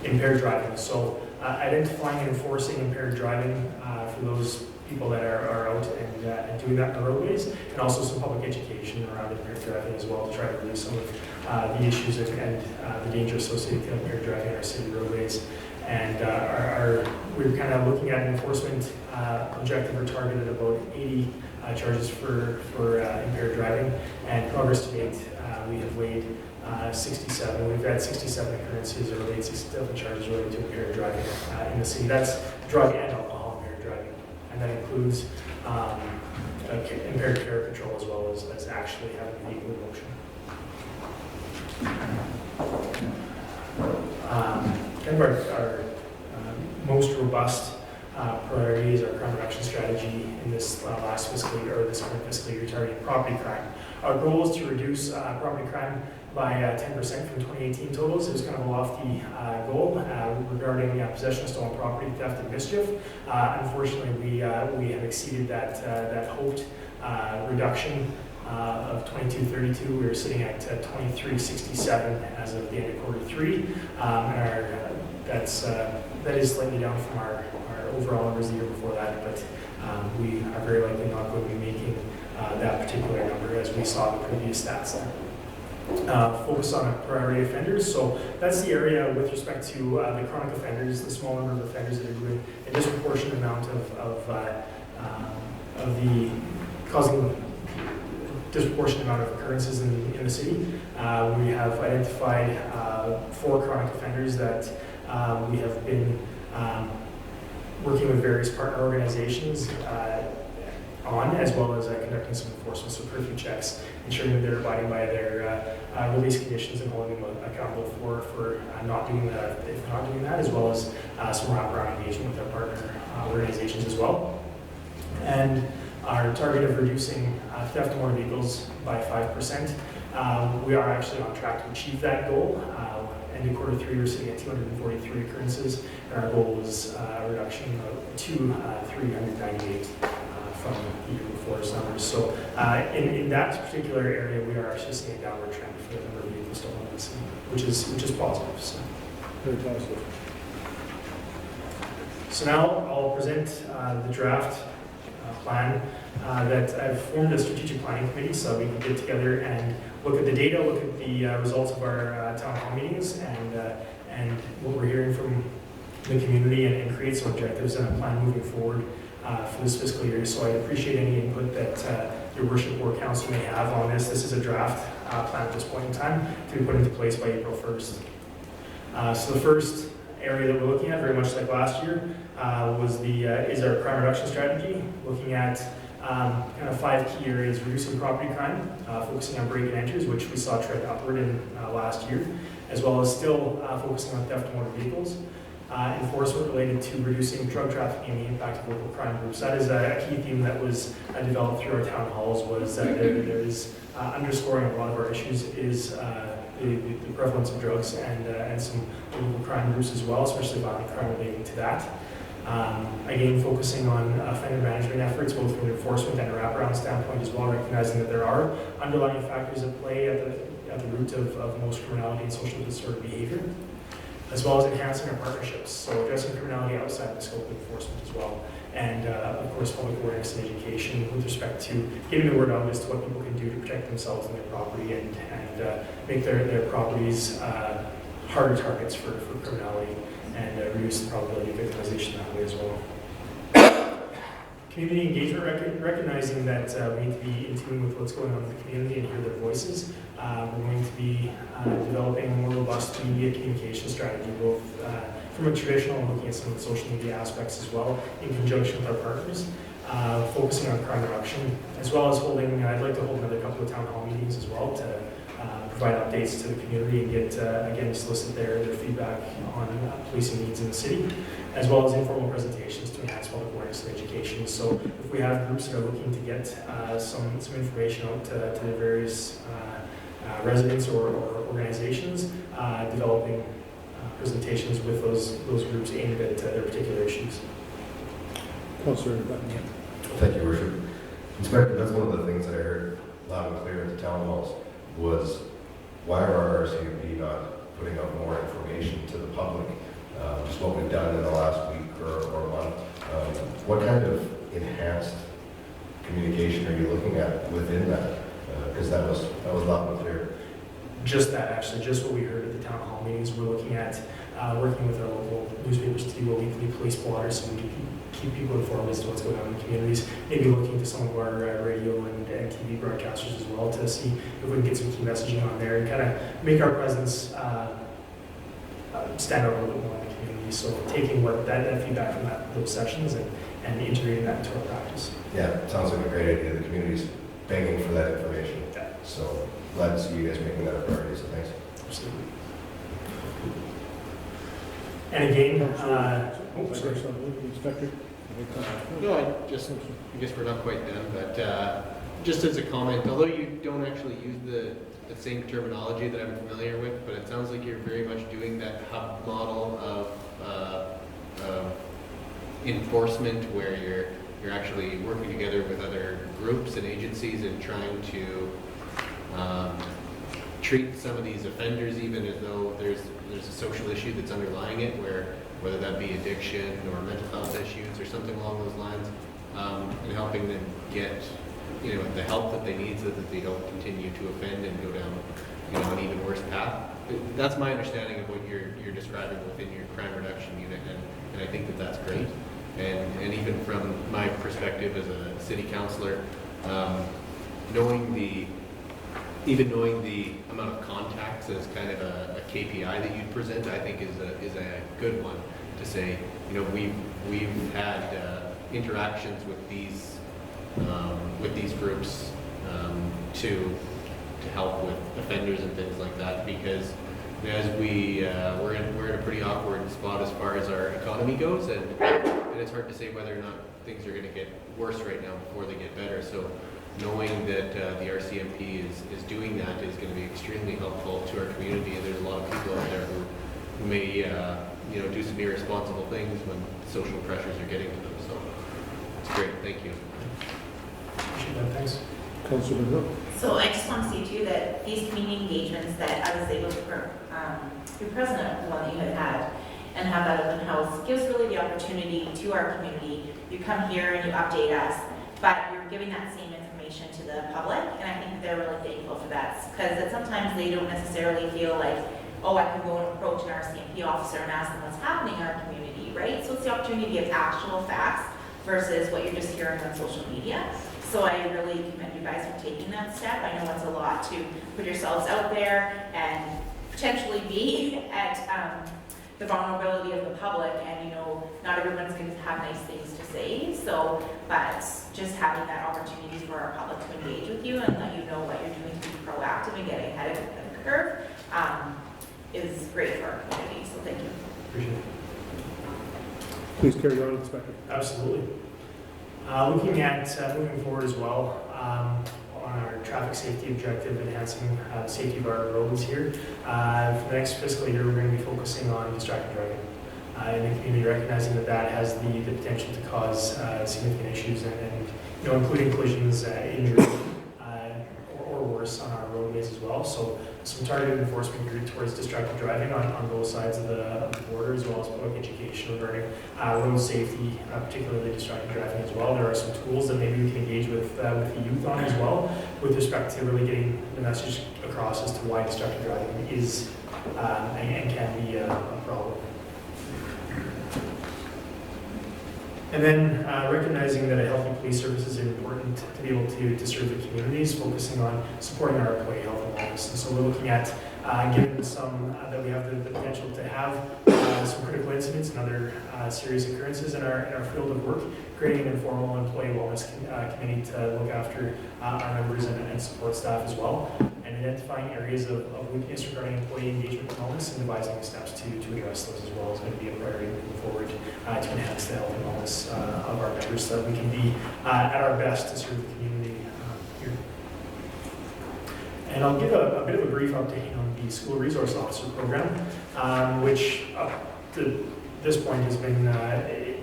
impaired driving. So identifying and enforcing impaired driving for those people that are out and doing that in the roadways, and also some public education around impaired driving as well, to try to reduce some of the issues and the danger associated with impaired driving on our city roadways. And we're kind of looking at an enforcement objective or target at about 80 charges for impaired driving, and progress to date, we have weighed 67. We've had 67 occurrences or weighed 67 charges related to impaired driving in the city. That's drug and alcohol impaired driving, and that includes impaired care control as well as actually having a vehicle in motion. Kind of our most robust priorities, our crime reduction strategy in this last fiscal year, or this current fiscal year, targeting property crime. Our goal is to reduce property crime by 10% from 2018 totals. It was kind of a lofty goal regarding possession of stolen property, theft, and mischief. Unfortunately, we have exceeded that hoped reduction of 2232. We were sitting at 2367 as of the end of quarter 3, and that is slightly down from our overall numbers the year before that, but we are very likely not going to be making that particular number as we saw the previous stats there. Focus on priority offenders. So that's the area with respect to the chronic offenders, the small number of offenders that are doing a disproportionate amount of the causing disproportionate amount of occurrences in the city. We have identified 4 chronic offenders that we have been working with various partner organizations on, as well as conducting some enforcement, so curfew checks, ensuring that they're abiding by their release conditions and holding them accountable for not doing that, if they're not doing that, as well as some wraparound engagement with our partner organizations as well. And our target of reducing theft of motor vehicles by 5%, we are actually on track to achieve that goal. Ending quarter 3, we're sitting at 243 occurrences, and our goal was a reduction to 398 from the year before's numbers. So in that particular area, we are actually seeing a downward trend for the number of vehicles stolen in the city, which is positive. So. Very positive. So now I'll present the draft plan that I've formed a strategic planning committee so we can get together and look at the data, look at the results of our town hall meetings, and what we're hearing from the community, and create some objectives and a plan moving forward for this fiscal year. So I'd appreciate any input that your worship or council may have on this. This is a draft plan at this point in time to be put into place by April 1st. So the first area that we're looking at, very much like last year, is our crime reduction strategy, looking at kind of 5 key areas: reducing property crime, focusing on break and enters, which we saw trend upward in last year, as well as still focusing on theft of motor vehicles. Enforcement related to reducing drug trafficking and the impact of local crime groups. That is a key theme that was developed through our town halls, was that there is underscoring a lot of our issues is the prevalence of drugs and some local crime groups as well, especially violent crime relating to that. Again, focusing on offender management efforts, both from an enforcement and a wraparound standpoint as well, recognizing that there are underlying factors at play at at the root of most criminality and social disorder behavior, as well as enhancing our partnerships, so addressing criminality outside the scope of enforcement as well. And of course, public awareness and education with respect to getting the word out as to what people can do to protect themselves and their property and make their properties harder targets for criminality and reduce the probability of victimization that way as well. Community engagement, recognizing that we need to be in tune with what's going on in the community and hear their voices. We're going to be developing a more robust media communication strategy, both from a traditional and looking at some of the social media aspects as well, in conjunction with our partners, focusing on crime reduction, as well as I'd like to hold another couple of town hall meetings as well to provide updates to the community and get, again, solicit their feedback on policing needs in the city, as well as informal presentations to enhance public awareness and education. So if we have groups that are looking to get some information out to the various residents or organizations, developing presentations with those groups aimed at their particular issues. Councillor Buckingham. Thank you, Worship. Inspector, that's one of the things that I heard loud and clear at the town halls was, why are our RCMP not putting out more information to the public? Just what we've done in the last week or month. What kind of enhanced communication are you looking at within that? Because that was loud and clear. Just that, actually, just what we heard at the town hall meetings. We're looking at working with our local newspapers to do a weekly police blotter so we can keep people informed as to what's going on in the communities. Maybe looking to some of our radio and TV broadcasters as well to see if we can get some key messaging on there and kind of make our presence stand out a little bit more in the community. So taking that feedback from those sessions and integrating that into our practice. Yeah, it sounds like a great idea. The community's begging for that information. Yeah. So glad to see you guys making that a priority, so thanks. Absolutely. And again, Inspector. No, I guess we're not quite done, but just as a comment, although you don't actually use the same terminology that I'm familiar with, but it sounds like you're very much doing that hub model of enforcement where you're actually working together with other groups and agencies and trying to treat some of these offenders even as though there's a social issue that's underlying it, whether that be addiction or mental health issues or something along those lines, and helping them get the help that they need so that they don't continue to offend and go down an even worse path. That's my understanding of what you're describing within your crime reduction unit, and I think that that's great. And even from my perspective as a city councillor, knowing the amount of contacts as kind of a KPI that you'd present, I think is a good one to say. We've had interactions with these groups to help with offenders and things like that, because as we're in a pretty awkward spot as far as our economy goes, and it's hard to say whether or not things are going to get worse right now before they get better. So knowing that the RCMP is doing that is going to be extremely helpful to our community. And there's a lot of people out there who may do some irresponsible things when social pressures are getting to them. So it's great. Thank you. appreciate that. Thanks. Councillor Hill. So I just want to say too that these community engagements that I was able to be present at, the one that you had and have that open house, gives really the opportunity to our community. You come here and you update us, but you're giving that same information to the public, and I think they're really thankful for that, because sometimes they don't necessarily feel like, oh, I can go and approach an RCMP officer and ask them what's happening in our community, right? So it's the opportunity to give actual facts versus what you're just hearing on social media. So I really commend you guys for taking that step. I know it's a lot to put yourselves out there and potentially be at the vulnerability of the public, and not everyone's going to have nice things to say. So, but just having that opportunity for our public to engage with you and let you know what you're doing to be proactive and getting ahead of the curve is great for our community. So thank you. Appreciate it. Please carry on, Inspector. Absolutely. Looking at moving forward as well on our traffic safety objective, enhancing the safety of our roads here. For the next fiscal year, we're going to be focusing on distracted driving in the community, recognizing that has the potential to cause significant issues and including collisions, injury, or worse on our roadways as well. So some targeted enforcement geared towards distracted driving on both sides of the border, as well as public education regarding road safety, particularly distracted driving as well. There are some tools that maybe we can engage with the youth on as well, with respect to really getting the message across as to why distracted driving is and can be a problem. And then recognizing that a healthy police service is important to be able to serve the communities, focusing on supporting our employee health and wellness. And so we're looking at, given some, that we have the potential to have some critical incidents and other serious occurrences in our field of work, creating an informal employee wellness committee to look after our members and support staff as well, and identifying areas of weakness regarding employee engagement and wellness and devising steps to address those as well is going to be a priority moving forward to enhance the health and wellness of our members so that we can be at our best to serve the community here. And I'll give a bit of a brief update on the School Resource Officer Program, which up to this point has been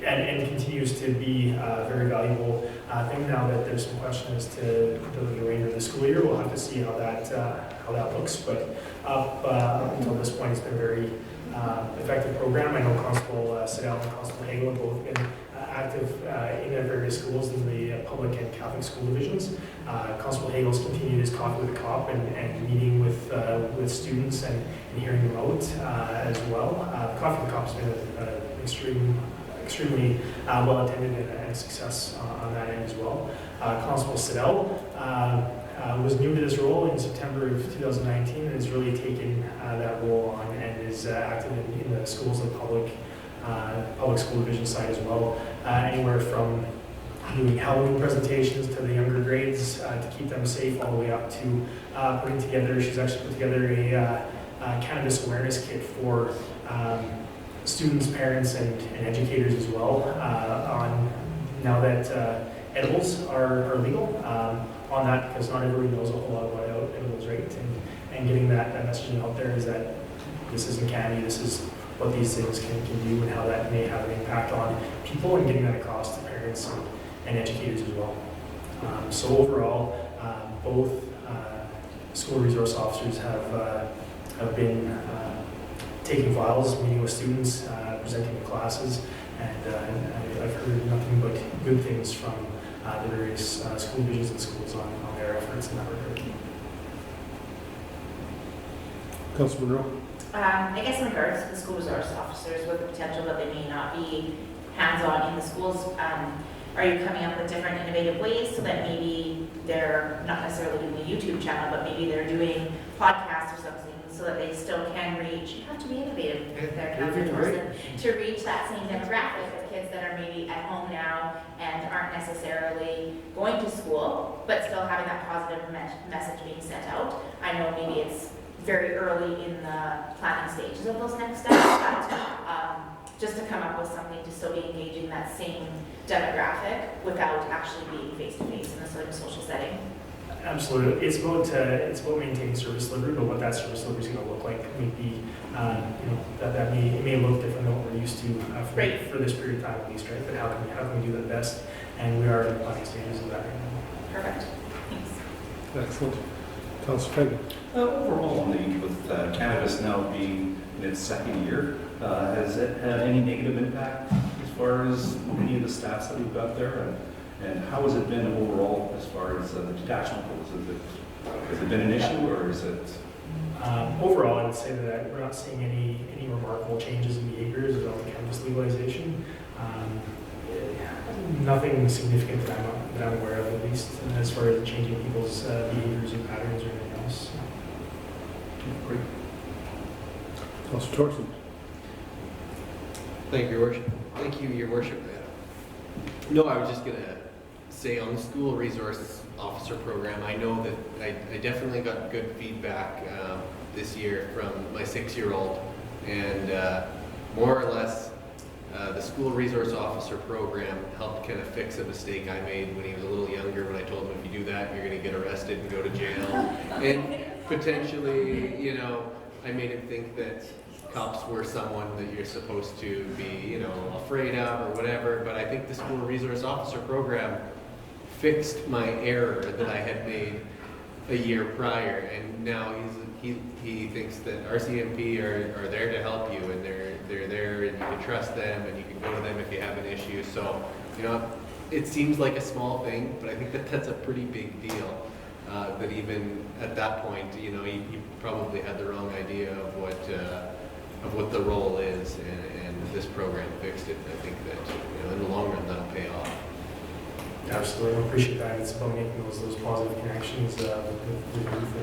and continues to be a very valuable thing. Now that there's some question as to the remainder of the school year, we'll have to see how that looks. But up until this point, it's been a very effective program. I know Constable Siddell and Constable Hagel have both been active in their various schools in the public and Catholic school divisions. Constable Hagel's continued his Coffee with the Cop and meeting with students and hearing them out as well. Coffee with the Cop has been an extremely well attended and a success on that end as well. Constable Siddell was new to this role in September of 2019 and has really taken that role on and is active in the schools and public school division side as well. Anywhere from doing Halloween presentations to the younger grades to keep them safe, all the way up to putting together, she's actually put together a cannabis awareness kit for students, parents, and educators as well on now that edibles are legal on that, because not everybody knows a whole lot about edibles, right? And getting that messaging out there is that this isn't candy, this is what these things can do and how that may have an impact on people, and getting that across to parents and educators as well. So overall, both school resource officers have been taking files, meeting with students, presenting to classes, and I've heard nothing but good things from the various school divisions and schools on their efforts in that regard. Councilor Monroe? I guess in regards to the school resource officers, with the potential that they may not be hands-on in the schools, are you coming up with different innovative ways so that maybe they're not necessarily doing a YouTube channel, but maybe they're doing podcasts or something so that they still can reach, you have to be innovative with their counterparts to reach that same demographic of kids that are maybe at home now and aren't necessarily going to school, but still having that positive message being sent out. I know maybe it's very early in the planning stages of those next steps, but just to come up with something to still be engaging that same demographic without actually being face-to-face in a sort of social setting. Absolutely, it's about maintaining service delivery, but what that service delivery is going to look like may be, that may look different than what we're used to for this period of time at least, right? But how can we do that best? And we are in the planning stages of that right now. Perfect. Thanks. Excellent. Councilor Fagan? Overall, with cannabis now being in its second year, has it had any negative impact as far as any of the stats that we've got there? And how has it been overall as far as the detachment goes? Has it been an issue, or is it? Overall, I would say that we're not seeing any remarkable changes in behaviors about the cannabis legalization. Nothing significant that I'm aware of, at least, as far as changing people's behaviors or patterns or anything else. Great. Councilor Thorson? Thank you, Your Worship. Thank you, Your Worship. No, I was just going to say on the School Resource Officer Program, I know that I definitely got good feedback this year from my 6-year-old, and more or less the School Resource Officer Program helped kind of fix a mistake I made when he was a little younger, when I told him if you do that, you're going to get arrested and go to jail. And potentially, I made him think that cops were someone that you're supposed to be, afraid of or whatever. But I think the School Resource Officer Program fixed my error that I had made a year prior, and now he thinks that RCMP are there to help you, and they're there, and you can trust them, and you can go to them if you have an issue. So, it seems like a small thing, but I think that that's a pretty big deal. That even at that point, he probably had the wrong idea of what the role is, and this program fixed it. And I think that in the long run that'll pay off. Absolutely, I appreciate that. It's about making those positive connections with youth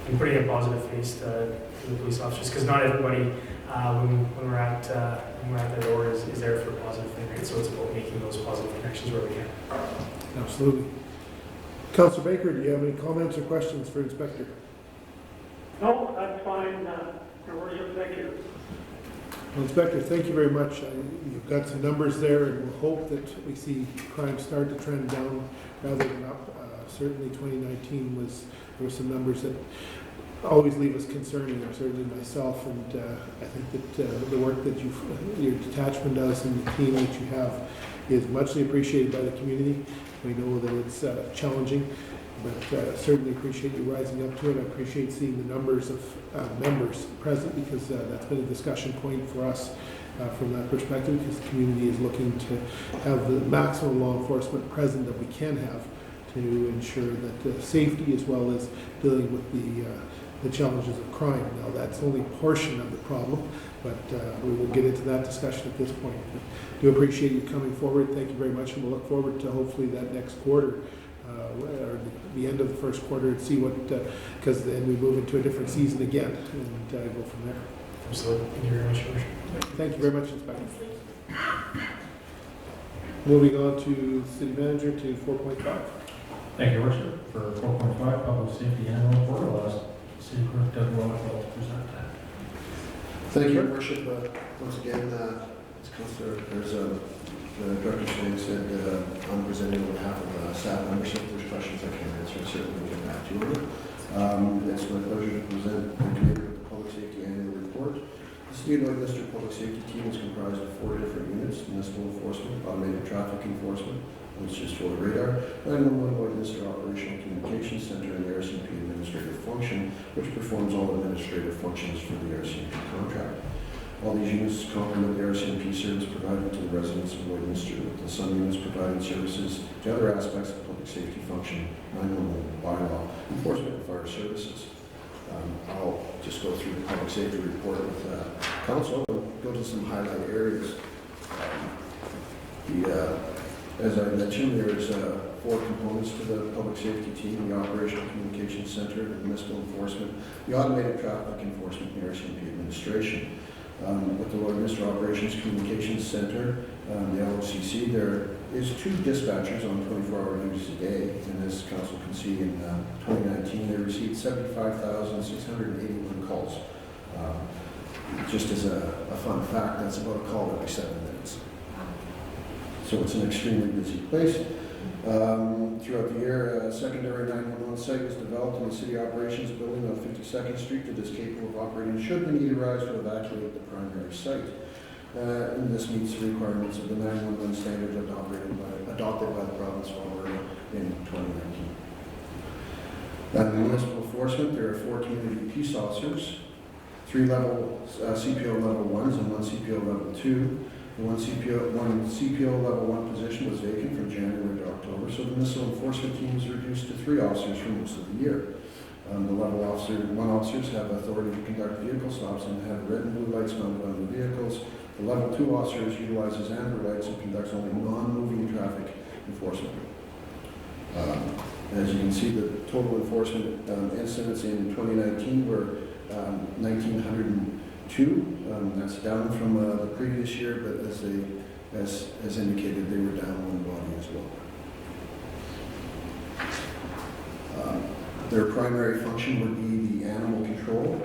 and putting a positive face to the police officers, because not everybody, when we're at the door, is there for a positive thing, right? So it's about making those positive connections where we can. Absolutely. Councillor Baker, do you have any comments or questions for Inspector? No, that's fine, Your Worship, thank you. Well, Inspector, thank you very much. You've got some numbers there, and we'll hope that we see crime start to trend down rather than up. Certainly 2019 there were some numbers that always leave us concerning, or certainly myself, and I think that the work that your detachment does and the team that you have is muchly appreciated by the community. We know that it's challenging, but certainly appreciate you rising up to it. I appreciate seeing the numbers of members present, because that's been a discussion point for us from that perspective, because the community is looking to have the maximum law enforcement present that we can have to ensure that safety, as well as dealing with the challenges of crime. Now, that's only a portion of the problem, but we will get into that discussion at this point. But do appreciate you coming forward. Thank you very much, and we'll look forward to hopefully that next quarter, or the end of the first quarter, and see what, because then we move into a different season again, and go from there. Absolutely. Thank you very much, Your Worship. Thank you very much, Inspector. Moving on to City Manager to 4.5. Thank you, Your Worship. For 4.5, Public Safety Annual Report, I'll ask City Clerk Doug Rockwell to present that. Thank you, Your Worship. Once again, as Councillor, Director Schwing said, I'm presenting on behalf of staff membership. If there's questions I can answer, certainly get back to you. It's my pleasure to present the Committee with the Public Safety Annual Report. The City of Lloydminster Public Safety Team is comprised of 4 different units: municipal enforcement, automated traffic enforcement, which is for the radar, 911 Lloydminster Operational Communications Center, and the RCMP Administrative Function, which performs all administrative functions for the RCMP contract. All these units complement the RCMP service provided to the residents of Lloydminster, with some units providing services to other aspects of public safety function, 911 bylaw, enforcement, and fire services. I'll just go through the public safety report with Council and go to some highlight areas. As I mentioned, there's 4 components to the public safety team: the Operational Communications Center, the municipal enforcement, the automated traffic enforcement, and the RCMP administration. With the Lloydminster Operations Communications Center, the LOCC, there is 2 dispatchers on 24-hour duties a day, and as Council can see, in 2019 they received 75,681 calls. Just as a fun fact, that's about a call every 7 minutes. So it's an extremely busy place. Throughout the year, a secondary 911 site was developed in the City Operations Building on 52nd Street that is capable of operating should the need arise to evacuate the primary site. And this meets the requirements of the 911 standards adopted by the province of Alberta in 2019. In municipal enforcement, there are 4 community peace officers, 3 CPO level 1s and 1 CPO level 2. The 1 CPO level 1 position was vacant from January to October, so the municipal enforcement team was reduced to 3 officers for most of the year. The level 1 officers have authority to conduct vehicle stops and have red and blue lights mounted on the vehicles. The level 2 officers utilizes amber lights and conducts only non-moving traffic enforcement. As you can see, the total enforcement incidents in 2019 were 1,902. That's down from the previous year, but as indicated, they were down 1 body as well. Their primary function would be the animal control,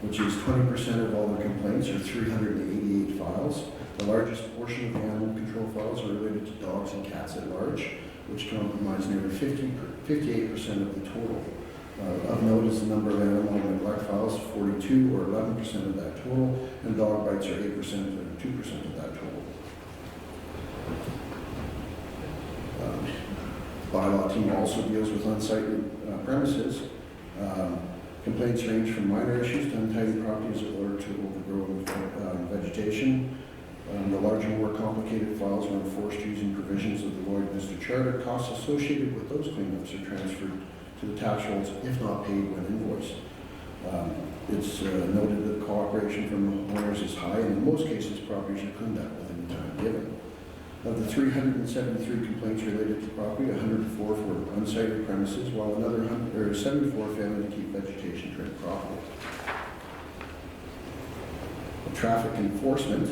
which is 20% of all the complaints, or 388 files. The largest portion of the animal control files are related to dogs and cats at large, which comprise nearly 58% of the total. Of note is the number of animal neglect files, 42 or 11% of that total, and dog bites are 8% or 2% of that total. bylaw team also deals with unsightly premises. Complaints range from minor issues to untidy properties or to overgrown vegetation. The larger, more complicated files are enforced using provisions of the Lloydminster Charter. Costs associated with those cleanups are transferred to the tax rolls if not paid when invoiced. It's noted that cooperation from owners is high, and in most cases, properties are cleaned up within the time given. Of the 373 complaints related to property, 104 for unsightly premises, while another 74 failing to keep vegetation trimmed properly. Traffic enforcement.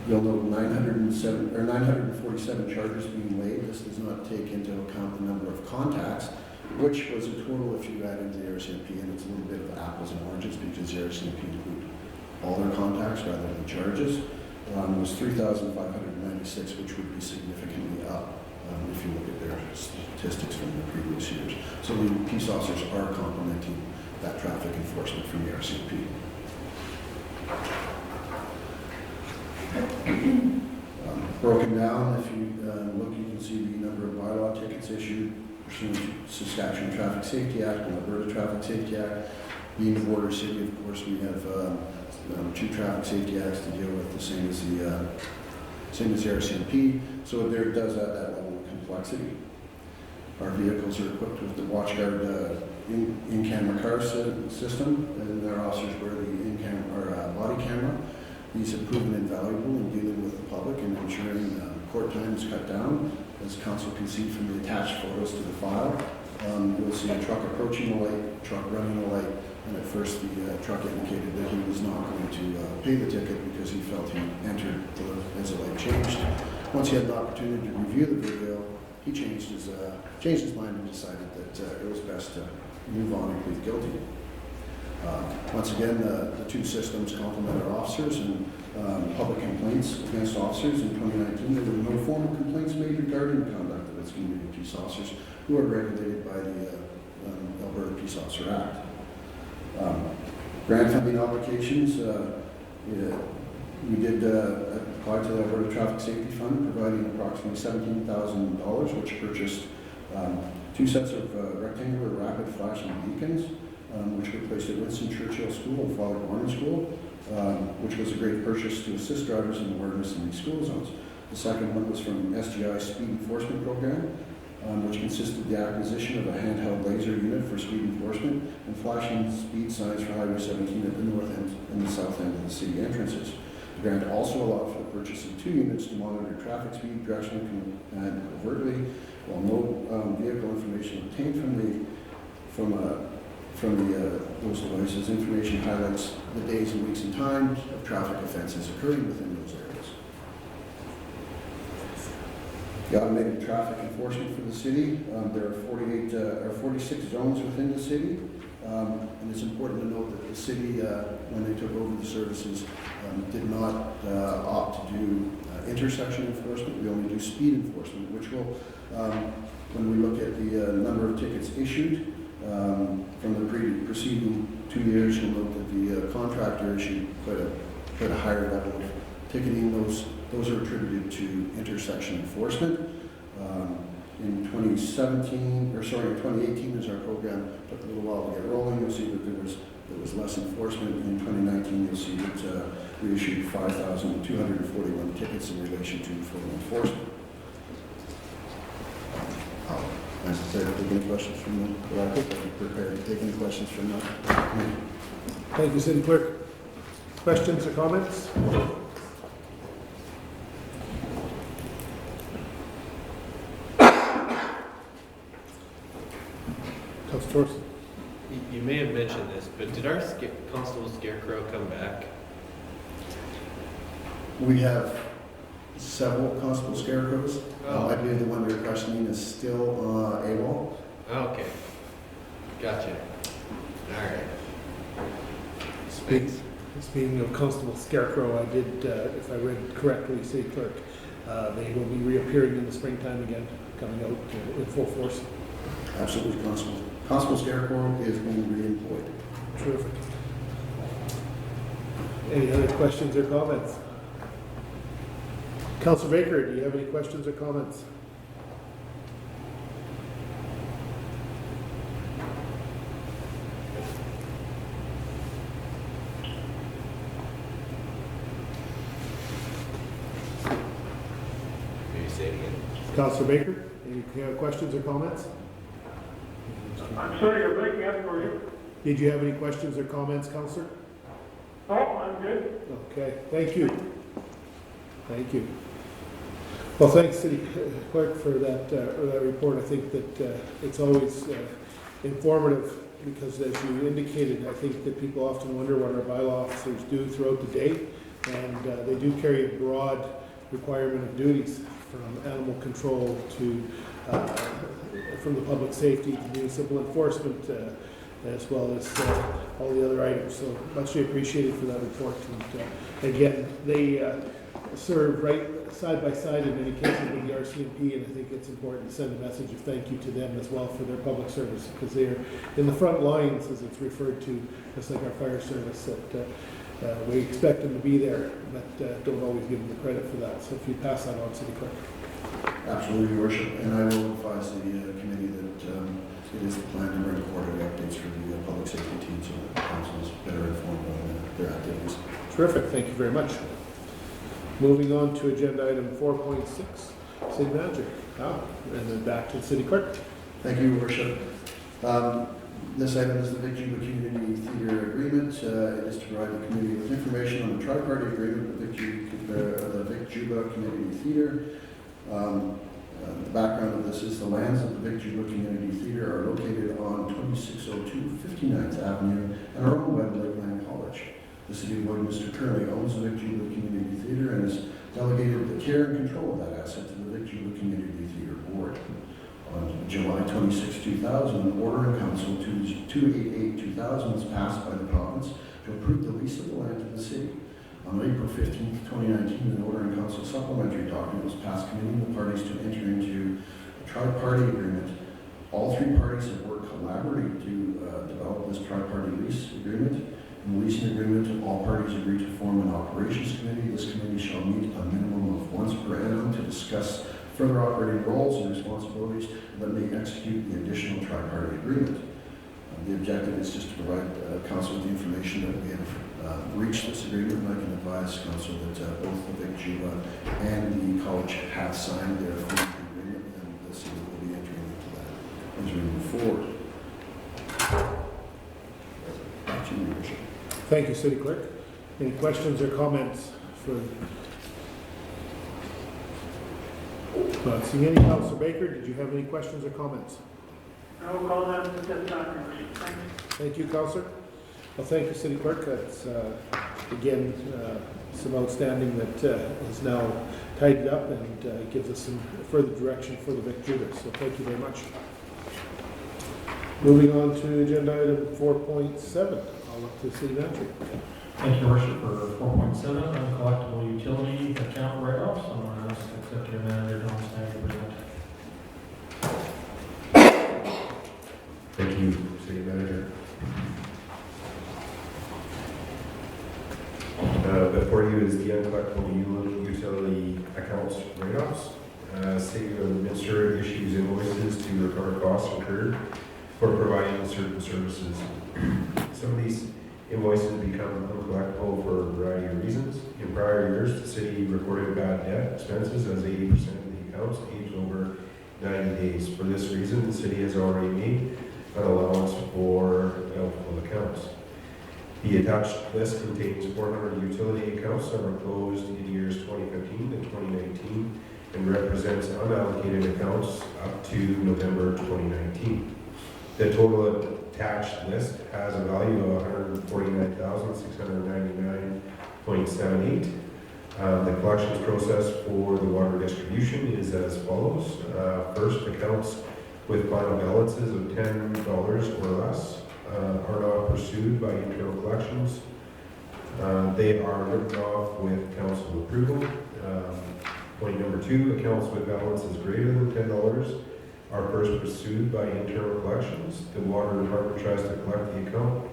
You'll note 947 charges being laid. This does not take into account the number of contacts, which was a total, if you add into the RCMP, and it's a little bit of apples and oranges because the RCMP include all their contacts rather than charges, was 3,596, which would be significantly up if you look at their statistics from the previous years. So the peace officers are complementing that traffic enforcement from the RCMP. Broken down, if you look, you can see the number of bylaw tickets issued pursuant to Saskatchewan Traffic Safety Act and Alberta Traffic Safety Act. Being a border city, of course, we have 2 traffic safety acts to deal with, the same as the RCMP. So there does add that level of complexity. Our vehicles are equipped with the WatchGuard in-camera car system, and our officers wear the in-camera body camera. These have proven invaluable in dealing with the public and ensuring court time is cut down. As council can see from the attached photos to the file, you'll see a truck approaching the light, truck running the light, and at first the truck indicated that he was not going to pay the ticket because he felt he entered as the light changed. Once he had the opportunity to review the video, he changed his mind and decided that it was best to move on and plead guilty. Once again, the 2 systems complement our officers, and public complaints against officers. In 2019, there were no formal complaints made regarding the conduct of its community peace officers, who are regulated by the Alberta Peace Officer Act. Grant funding applications, we did apply to the Alberta Traffic Safety Fund, providing approximately $17,000, which purchased 2 sets of rectangular rapid flashing beacons, which were placed at Winston Churchill School and Father Gorman School, which was a great purchase to assist drivers in awareness in these school zones. The second one was from SGI Speed Enforcement Program, which consisted of the acquisition of a handheld laser unit for speed enforcement and flashing speed signs for Highway 17 at the north end and the south end of the city entrances. The grant also allowed for the purchase of 2 units to monitor traffic speed, directionally and covertly, while no vehicle information obtained from those devices. Information highlights the days and weeks and times of traffic offenses occurring within those areas. The automated traffic enforcement for the city, there are 46 zones within the city, and it's important to note that the city, when they took over the services, did not opt to do intersection enforcement. We only do speed enforcement, which will, when we look at the number of tickets issued from the preceding 2 years, you'll note that the contractor issued quite a higher level of ticketing. Those are attributed to intersection enforcement. In 2018, as our program took a little while to get rolling, you'll see that there was less enforcement. In 2019, you'll see that we issued 5,241 tickets in relation to full enforcement. As I said, take any questions from the I'm prepared to take any questions from the committee. Thank you, City Clerk. Questions or comments? Councilor Thorson. You may have mentioned this, but did our Constable Scarecrow come back? We have several constable scarecrows. I believe the one you're questioning is still AWOL. Okay. Gotcha. All right. Speaking of Constable Scarecrow, I did, if I read correctly, City Clerk, they will be reappearing in the springtime again, coming out in full force. Absolutely, Constable Scarecrow is being re-employed. Terrific. Any other questions or comments? Councilor Baker, do you have any questions or comments? Councillor Baker, any questions or comments? I'm sorry, you're breaking up for you. Did you have any questions or comments, Councillor? Oh, I'm good. Okay, thank you. Thank you. Well, thanks, City Clerk, for that report. I think that it's always informative because, as you indicated, I think that people often wonder what our bylaw officers do throughout the day, and they do carry a broad requirement of duties, from animal control to from the public safety to municipal enforcement, as well as all the other items. So muchly appreciated for that report. And again, they serve right side by side in many cases with the RCMP, and I think it's important to send a message of thank you to them as well for their public service, because they are in the front lines, as it's referred to, just like our fire service. That we expect them to be there, but don't always give them the credit for that. So if you pass that on, City Clerk. Absolutely, Your Worship, and I will advise the committee that it is the plan to bring quarterly updates for the public safety team so that the council is better informed on their activities. Terrific, thank you very much. Moving on to agenda item 4.6, City Manager. And then back to the City Clerk. Thank you, Your Worship. This item is the Vic Juba Community Theatre Agreement. It is to provide the community with information on the tri-party agreement with the Vic Juba Community Theatre. The background of this is the lands of the Vic Juba Community Theatre are located on 2602 59th Avenue and are owned by the Lakeland College. The City of Lloydminster currently owns the Vic Juba Community Theatre and has delegated the care and control of that asset to the Vic Juba Community Theatre Board. On July 26, 2000, an order in Council 288-2000 was passed by the province to approve the lease of the land to the city. On April 15, 2019, an order in Council supplementary document was passed committing the parties to enter into a tri-party agreement. All three parties have worked collaboratively to develop this tri-party lease agreement. In the leasing agreement, all parties agreed to form an operations committee. This committee shall meet a minimum of once per annum to discuss further operating roles and responsibilities that may execute the additional tri-party agreement. The objective is just to provide Council with the information that we have reached this agreement, and I can advise Council that both the Vic Juba and the college have signed their formal agreement, and the city will be entering into that as we move forward. Back to you, Your Worship. Thank you, City Clerk. Any questions or comments for? Not seeing any. Councillor Baker, did you have any questions or comments? No comment at this time, Your Worship. Thank you. Thank you, Councillor. Well, thank you, City Clerk. That's, again, some outstanding that is now tidied up and gives us some further direction for the Vic Juba. So thank you very much. Moving on to agenda item 4.7. I'll look to the City Manager. Thank you, Your Worship, for 4.7, uncollectible utility account write-offs. I'm going to ask Executive Manager Don Snag to present. Thank you, City Manager. Before you is the uncollectible utility accounts write-offs. City of Lloydminster issues invoices to recover costs incurred for providing certain services. Some of these invoices become uncollectible for a variety of reasons. In prior years, the city recorded bad debt expenses as 80% of the accounts aged over 90 days. For this reason, the city has already made an allowance for doubtful accounts. The attached list contains 400 utility accounts that were closed in years 2015 and 2019 and represents unallocated accounts up to November 2019. The total attached list has a value of $149,699.78. The collections process for the water distribution is as follows. First, accounts with final balances of $10 or less are not pursued by internal collections. They are written off with council approval. Point number two, accounts with balances greater than $10 are first pursued by internal collections. The water department tries to collect the account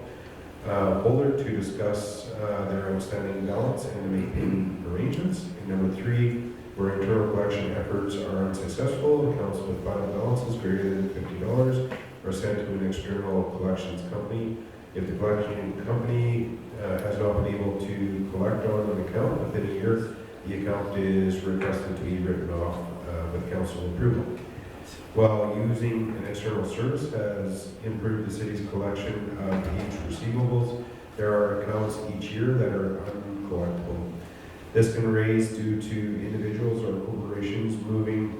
holder to discuss their outstanding balance and to make payment arrangements. And number three, where internal collection efforts are unsuccessful, accounts with final balances greater than $50 are sent to an external collections company. If the collection company has not been able to collect on an account within a year, the account is requested to be written off with council approval. While using an external service has improved the city's collection of aged receivables, there are accounts each year that are uncollectible. This can raise due to individuals or corporations moving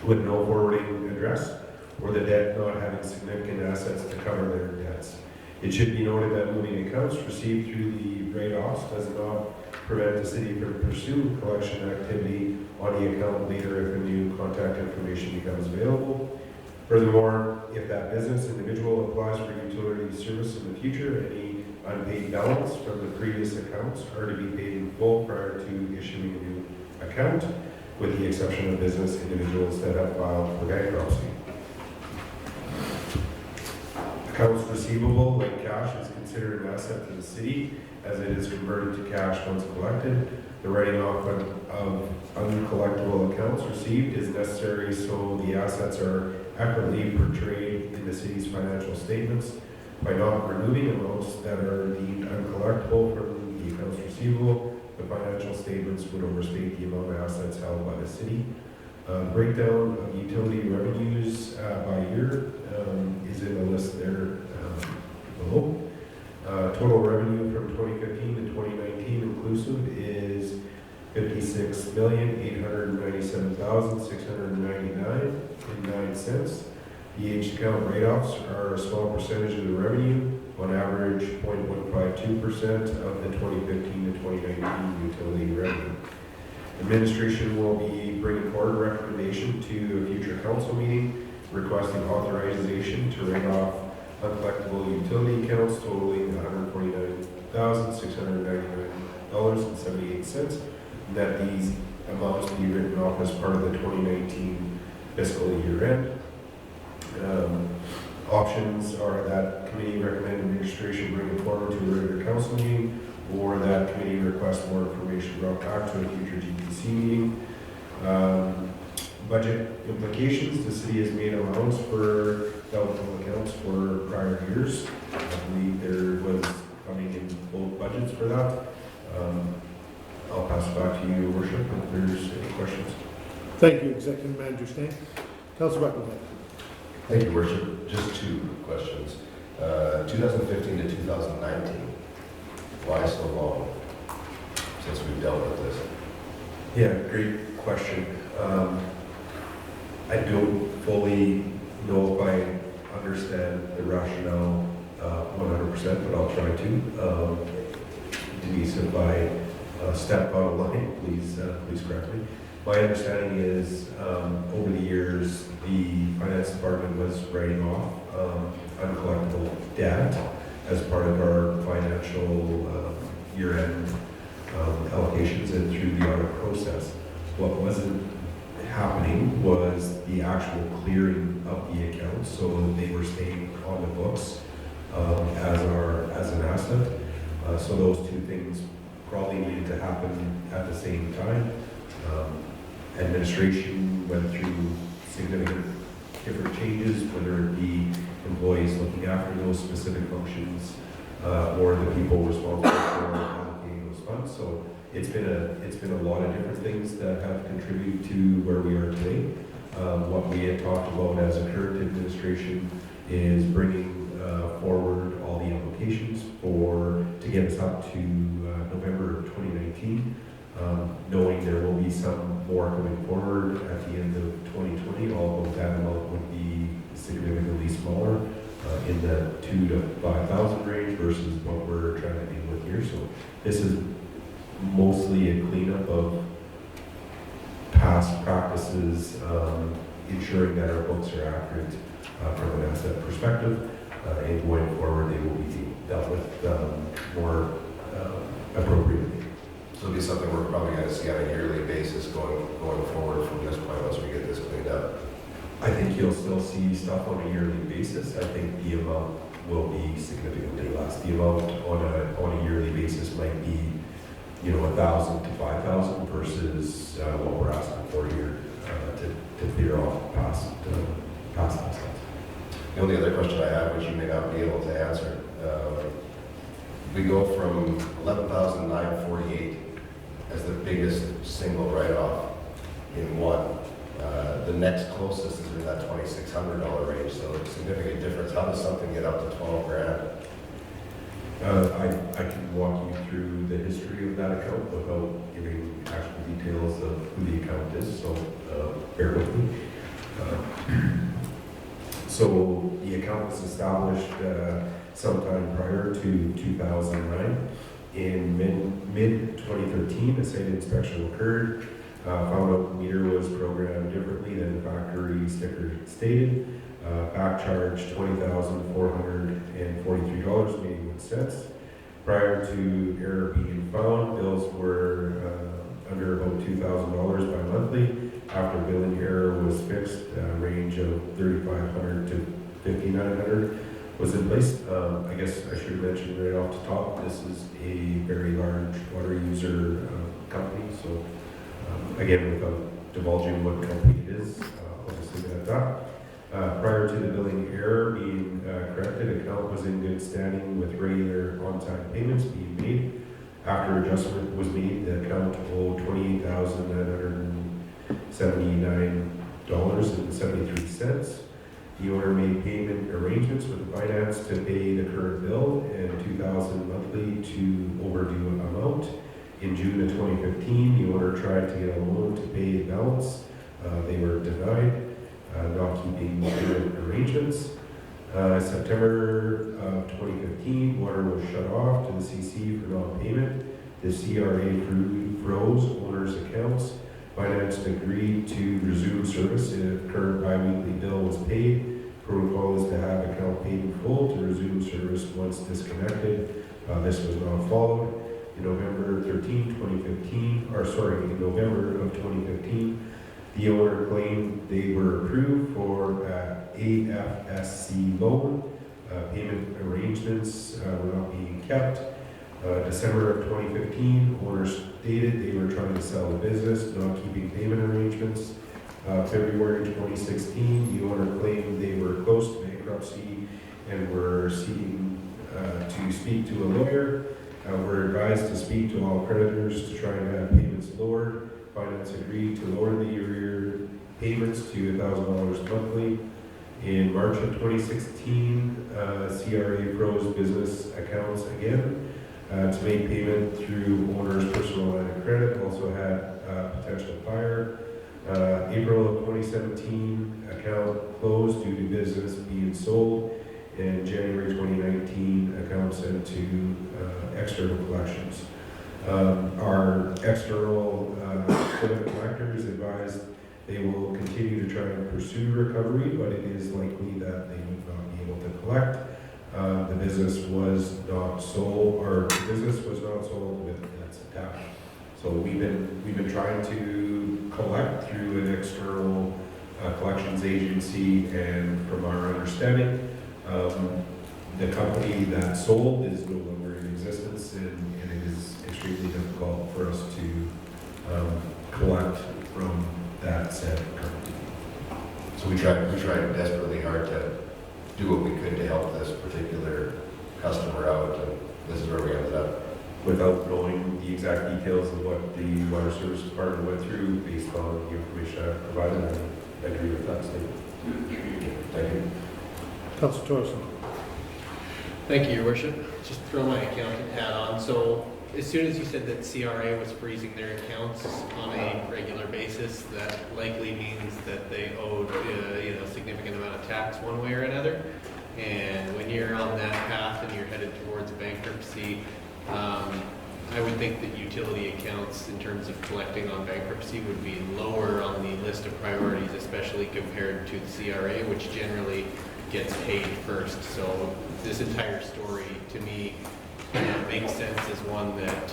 with no forwarding address, or the debt not having significant assets to cover their debts. It should be noted that moving accounts received through the write-offs does not prevent the city from pursuing collection activity on the account later if a new contact information becomes available. Furthermore, if that business individual applies for utility service in the future, any unpaid balance from the previous accounts are to be paid in full prior to issuing a new account, with the exception of business individuals that have filed for bankruptcy. Accounts receivable, like cash, is considered an asset to the city as it is converted to cash once collected. The writing off of uncollectible accounts received is necessary so the assets are accurately portrayed in the city's financial statements. By not removing amounts that are deemed uncollectible from the accounts receivable, the financial statements would overstate the amount of assets held by the city. Breakdown of utility revenues by year is in the list there below. Total revenue from 2015 to 2019 inclusive is $56,897,699.09. The aged account write-offs are a small percentage of the revenue, on average 0.152% of the 2015 to 2019 utility revenue. Administration will be bringing forward a recommendation to a future council meeting requesting authorization to write off uncollectible utility accounts totaling $149,699.78, that these amounts be written off as part of the 2019 fiscal year end. Options are that committee recommend administration bring it forward to a regular council meeting, or that committee request more information brought back to a future GPC meeting. Budget implications: the city has made allowance for doubtful accounts for prior years. I believe there was funding in both budgets for that. I'll pass it back to you, Your Worship, if there's any questions. Thank you, Executive Manager Stain. Councilor Buckingham. Thank you, Worship. Just two questions. 2015 to 2019, why so long since we've dealt with this? Yeah, great question. I don't fully know if I understand the rationale 100%, but I'll try to. Denise, if I step out of line, please correct me. My understanding is over the years, the finance department was writing off uncollectible debt as part of our financial year-end allocations and through the audit process. What wasn't happening was the actual clearing of the accounts, so they were staying on the books as an asset. So those two things probably needed to happen at the same time. Administration went through significant different changes, whether it be employees looking after those specific functions or the people responsible for allocating those funds. So it's been a lot of different things that have contributed to where we are today. What we had talked about as a current administration is bringing forward all the applications to get us up to November of 2019, knowing there will be some more coming forward at the end of 2020, although that amount would be significantly smaller in the 2,000 to 5,000 range versus what we're trying to deal with here. So this is mostly a cleanup of past practices, ensuring that our books are accurate from an asset perspective, and going forward they will be dealt with more appropriately. So it'll be something we're probably going to see on a yearly basis going forward from this point once we get this cleaned up. I think you'll still see stuff on a yearly basis. I think the amount will be significantly less. The amount on a yearly basis might be, 1,000 to 5,000 versus what we're asking for here to clear off past assets. The only other question I have, which you may not be able to answer, we go from 11,948 as the biggest single write-off in one. The next closest is in that $2,600 range, so it's a significant difference. How does something get up to 12 grand? I can walk you through the history of that account without giving actual details of who the account is, so bear with me. So the account was established sometime prior to 2009. In mid-2013, a site inspection occurred. Found out the meter was programmed differently than the factory sticker stated. Back charge $20,443.81. Prior to error being found, bills were under about $2,000 bi-monthly. After billing error was fixed, a range of $3,500 to $5,900 was in place. I guess I should mention right off the top, this is a very large water user company, so again, without divulging what company it is, I'll just leave it at that. Prior to the billing error being corrected, account was in good standing with regular on-time payments being made. After adjustment was made, the account owed $28,979.73. The owner made payment arrangements with the finance to pay the current bill and $2,000 monthly to overdue amount. In June of 2015, the owner tried to get a loan to pay the balance. They were denied, not keeping payment arrangements. September of 2015, water was shut off to the CC for non-payment. The CRA froze owner's accounts. Finance agreed to resume service if current bi-weekly bill was paid. Protocol is to have account paid in full to resume service once disconnected. This was not followed. In November of 2015, the owner claimed they were approved for AFSC loan. Payment arrangements were not being kept. December of 2015, owners stated they were trying to sell the business, not keeping payment arrangements. February 2016, the owner claimed they were close to bankruptcy and were seeking to speak to a lawyer. Were advised to speak to all creditors to try and have payments lowered. Finance agreed to lower the arrear payments to $1,000 monthly. In March of 2016, CRA froze business accounts again to make payment through owner's personal line of credit. Also had potential fire. April of 2017, account closed due to business being sold. In January 2019, account sent to external collections. Our external collectors advised they will continue to try and pursue recovery, but it is likely that they would not be able to collect. The business was not sold with debts attached. So we've been trying to collect through an external collections agency, and from our understanding, the company that sold is no longer in existence, and it is extremely difficult for us to collect from that said company. So we tried desperately hard to do what we could to help this particular customer out, and this is where we ended up. Without knowing the exact details of what the water service department went through based on the information I provided, I agree with that statement. Thank you. Councilor Torson. Thank you, Your Worship. Just throw my accountant hat on. So as soon as you said that CRA was freezing their accounts on a regular basis, that likely means that they owed a significant amount of tax one way or another. And when you're on that path and you're headed towards bankruptcy, I would think that utility accounts in terms of collecting on bankruptcy would be lower on the list of priorities, especially compared to the CRA, which generally gets paid first. So this entire story to me makes sense as one that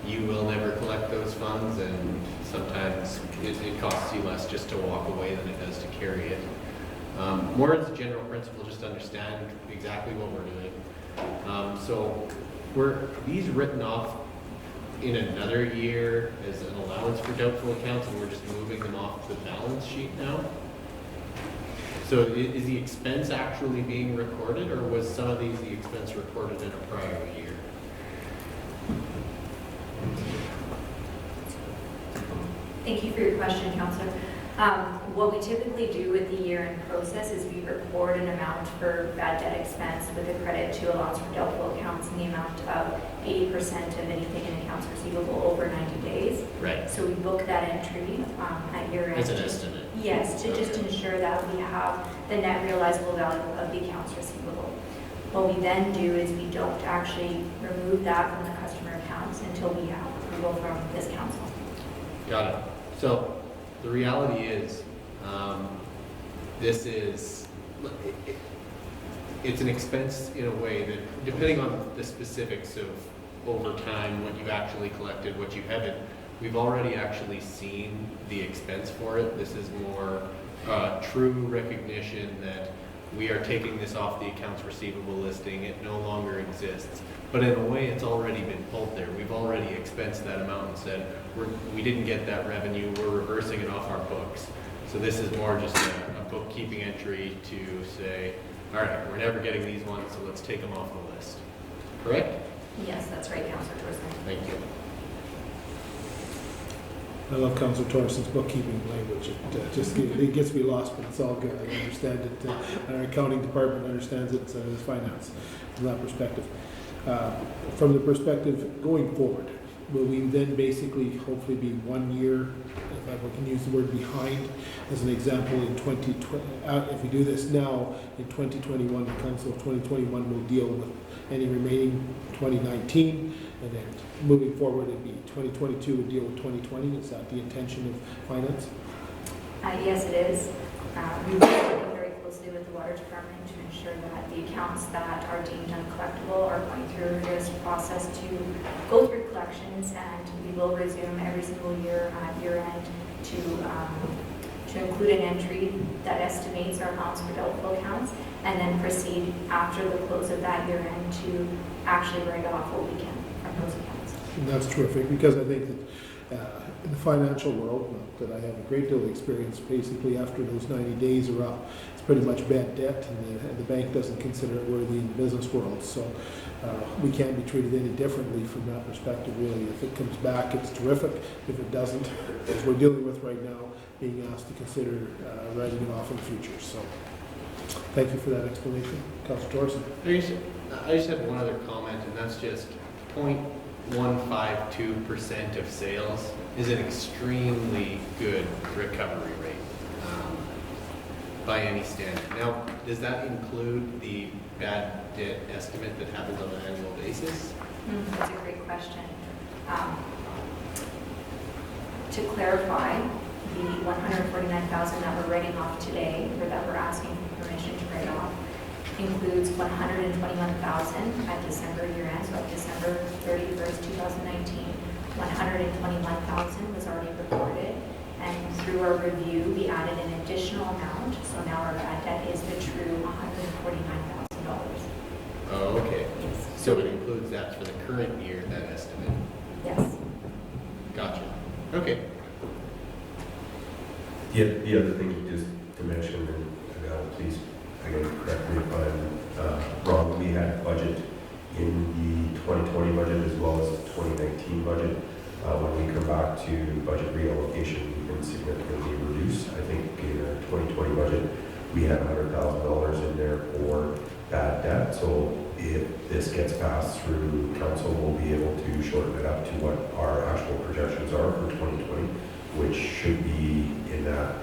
you will never collect those funds, and sometimes it costs you less just to walk away than it does to carry it. More as a general principle, just to understand exactly what we're doing. So were these written off in another year as an allowance for doubtful accounts, and we're just moving them off the balance sheet now? So is the expense actually being recorded, or was some of these the expense recorded in a prior year? Thank you for your question, Councillor. What we typically do with the year-end process is we record an amount for bad debt expense with a credit to allowance for doubtful accounts in the amount of 80% of anything in accounts receivable over 90 days. Right. So we book that entry at year-end. As an estimate. Yes, to just ensure that we have the net realizable value of the accounts receivable. What we then do is we don't actually remove that from the customer accounts until we have approval from this council. Got it. So the reality is, this is, it's an expense in a way that, depending on the specifics of over time, what you've actually collected, what you haven't, we've already actually seen the expense for it. This is more true recognition that we are taking this off the accounts receivable listing. It no longer exists. But in a way, it's already been pulled there. We've already expensed that amount and said, we didn't get that revenue, we're reversing it off our books. So this is more just a bookkeeping entry to say, all right, we're never getting these ones, so let's take them off the list. Correct? Yes, that's right, Councillor Torsten. Thank you. I love Councillor Torsten's bookkeeping language. It gets me lost, but it's all good. I understand it. Our accounting department understands it as finance from that perspective. From the perspective going forward, will we then basically hopefully be 1 year, if I can use the word behind, as an example, in 2020, if we do this now, in 2021, the Council of 2021 will deal with any remaining 2019, and then moving forward, it'd be 2022 would deal with 2020. Is that the intention of finance? Yes, it is. We work very closely with the Water Department to ensure that the accounts that are deemed uncollectible are going through this process to go through collections, and we will resume every single year at year-end to include an entry that estimates our amounts for doubtful accounts, and then proceed after the close of that year-end to actually write off what we can from those accounts. And that's terrific, because I think that in the financial world, not that I have a great deal of experience, basically after those 90 days are up, it's pretty much bad debt, and the bank doesn't consider it worthy in the business world. So we can't be treated any differently from that perspective, really. If it comes back, it's terrific. If it doesn't, as we're dealing with right now, being asked to consider writing it off in the future. So thank you for that explanation. Councillor Torsten. I just have one other comment, and that's just 0.152% of sales is an extremely good recovery rate by any standard. Now, does that include the bad debt estimate that happens on an annual basis? That's a great question. To clarify, the $149,000 that we're writing off today, or that we're asking for permission to write off, includes $121,000 at December year-end, so at December 31st, 2019, $121,000 was already recorded, and through our review, we added an additional amount, so now our bad debt is the true $149,000. Oh, okay. Yes. So it includes that for the current year, that estimate? Yes. Gotcha. Okay. The other thing just to mention, and Al, please, again, correct me if I'm wrong, we had budget in the 2020 budget as well as the 2019 budget. When we come back to budget reallocation, we can significantly reduce. I think in our 2020 budget, we had $100,000 in there for bad debt. So if this gets passed through council, we'll be able to shorten it up to what our actual projections are for 2020, which should be in that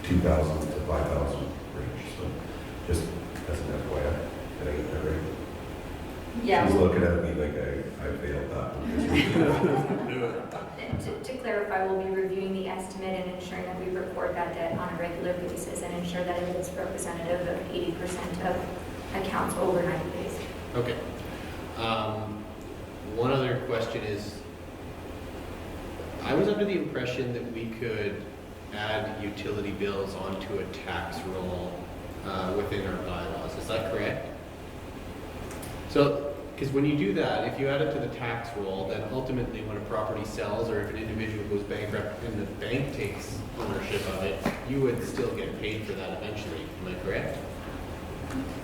2,000 to 5,000 range. So just as an FYI, did I get that right? Yeah. She's looking at me like I failed that one. To clarify, we'll be reviewing the estimate and ensuring that we report that debt on a regular basis and ensure that it is representative of 80% of accounts over 90 days. Okay. One other question is, I was under the impression that we could add utility bills onto a tax roll within our bylaws. Is that correct? So, because when you do that, if you add it to the tax roll, then ultimately when a property sells or if an individual goes bankrupt and the bank takes ownership of it, you would still get paid for that eventually. Am I correct?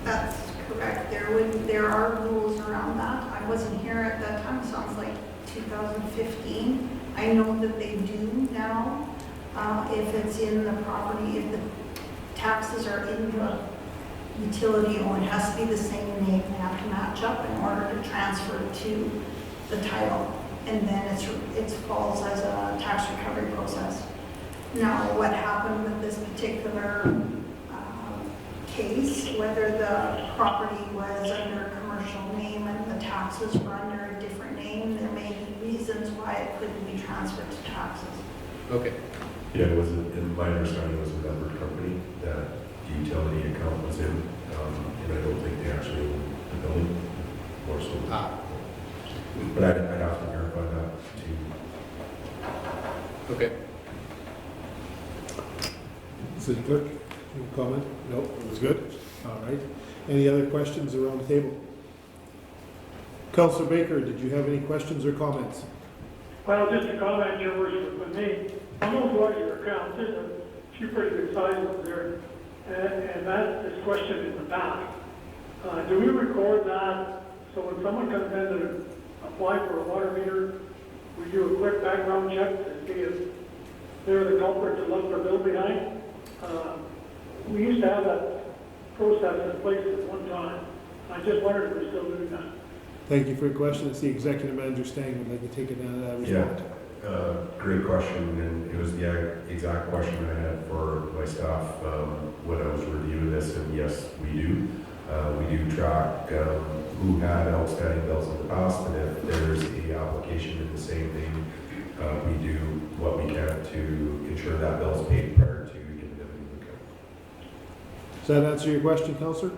That's correct. There are rules around that. I wasn't here at that time, sounds like 2015. I know that they do now. If it's in the property, if the taxes are in the utility owned, it has to be the same name. They have to match up in order to transfer to the title. And then it falls as a tax recovery process. Now, what happened with this particular case, whether the property was under a commercial name and the taxes were under a different name, there may be reasons why it couldn't be transferred to taxes. Okay. Yeah, it was, in my understanding, it was a member company that the utility account was in, and I don't think they actually own the building, or so. But I'd have to verify that too. Okay. City Clerk, any comment? No, it was good. All right. Any other questions around the table? Councillor Baker, did you have any questions or comments? Well, just a comment, Your Worship, with me. I'm going to watch your account. There's a few pretty good sizes there. And that is questioned in the past. Do we record that so when someone comes in to apply for a water meter, we do a quick background check to see if they're the culprit to left their bill behind? We used to have that process in place at one time. I just wondered if we're still doing that. Thank you for your question. It's the Executive Manager Stang would like to take it and respond. Great question, and it was the exact question I had for my staff when I was reviewing this, and yes, we do. We do track who had outstanding bills in the past, and if there's a application in the same name, we do what we can to ensure that bill's paid prior to giving them a new account. Does that answer your question, Councillor?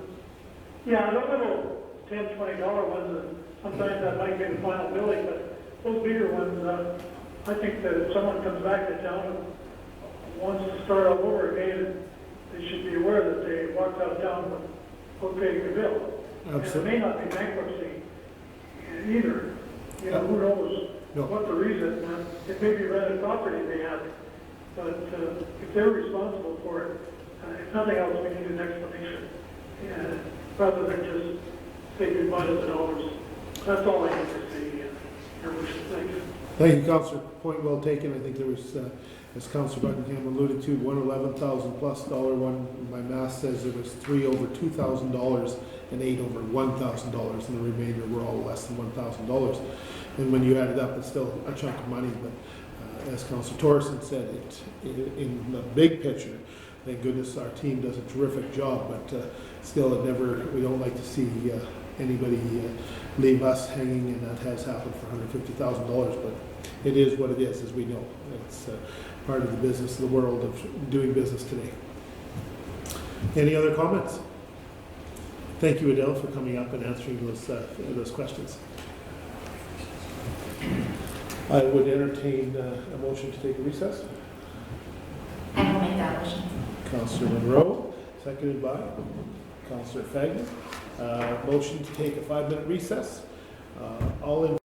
Yeah, the little $10, $20 ones, sometimes that might be the final billing, but those bigger ones, I think that if someone comes back to town and wants to start all over again, they should be aware that they walked out of town without paying the bill. Absolutely. And it may not be bankruptcy either. You know, who knows what the reason. It may be rented property they have. But if they're responsible for it, if nothing else, we need an explanation. Rather than just say goodbye to the dollars. That's all I have to say. Your Worship. Thanks. Thank you, Councillor. Point well taken. I think there was, as Councillor Buckingham alluded to, one $11,000 plus one. My math says there was 3 over $2,000 and 8 over $1,000, and the remainder were all less than $1,000. And when you add it up, it's still a chunk of money. But as Councillor Torreson said, in the big picture, thank goodness our team does a terrific job. But still, we don't like to see anybody leave us hanging, and that has happened for $150,000. But it is what it is, as we know. It's part of the business of the world of doing business today. Any other comments? Thank you, Adele, for coming up and answering those questions. I would entertain a motion to take a recess. I will make that motion. Councillor Monroe, seconded by Councillor Fagin. Motion to take a 5-minute recess. All in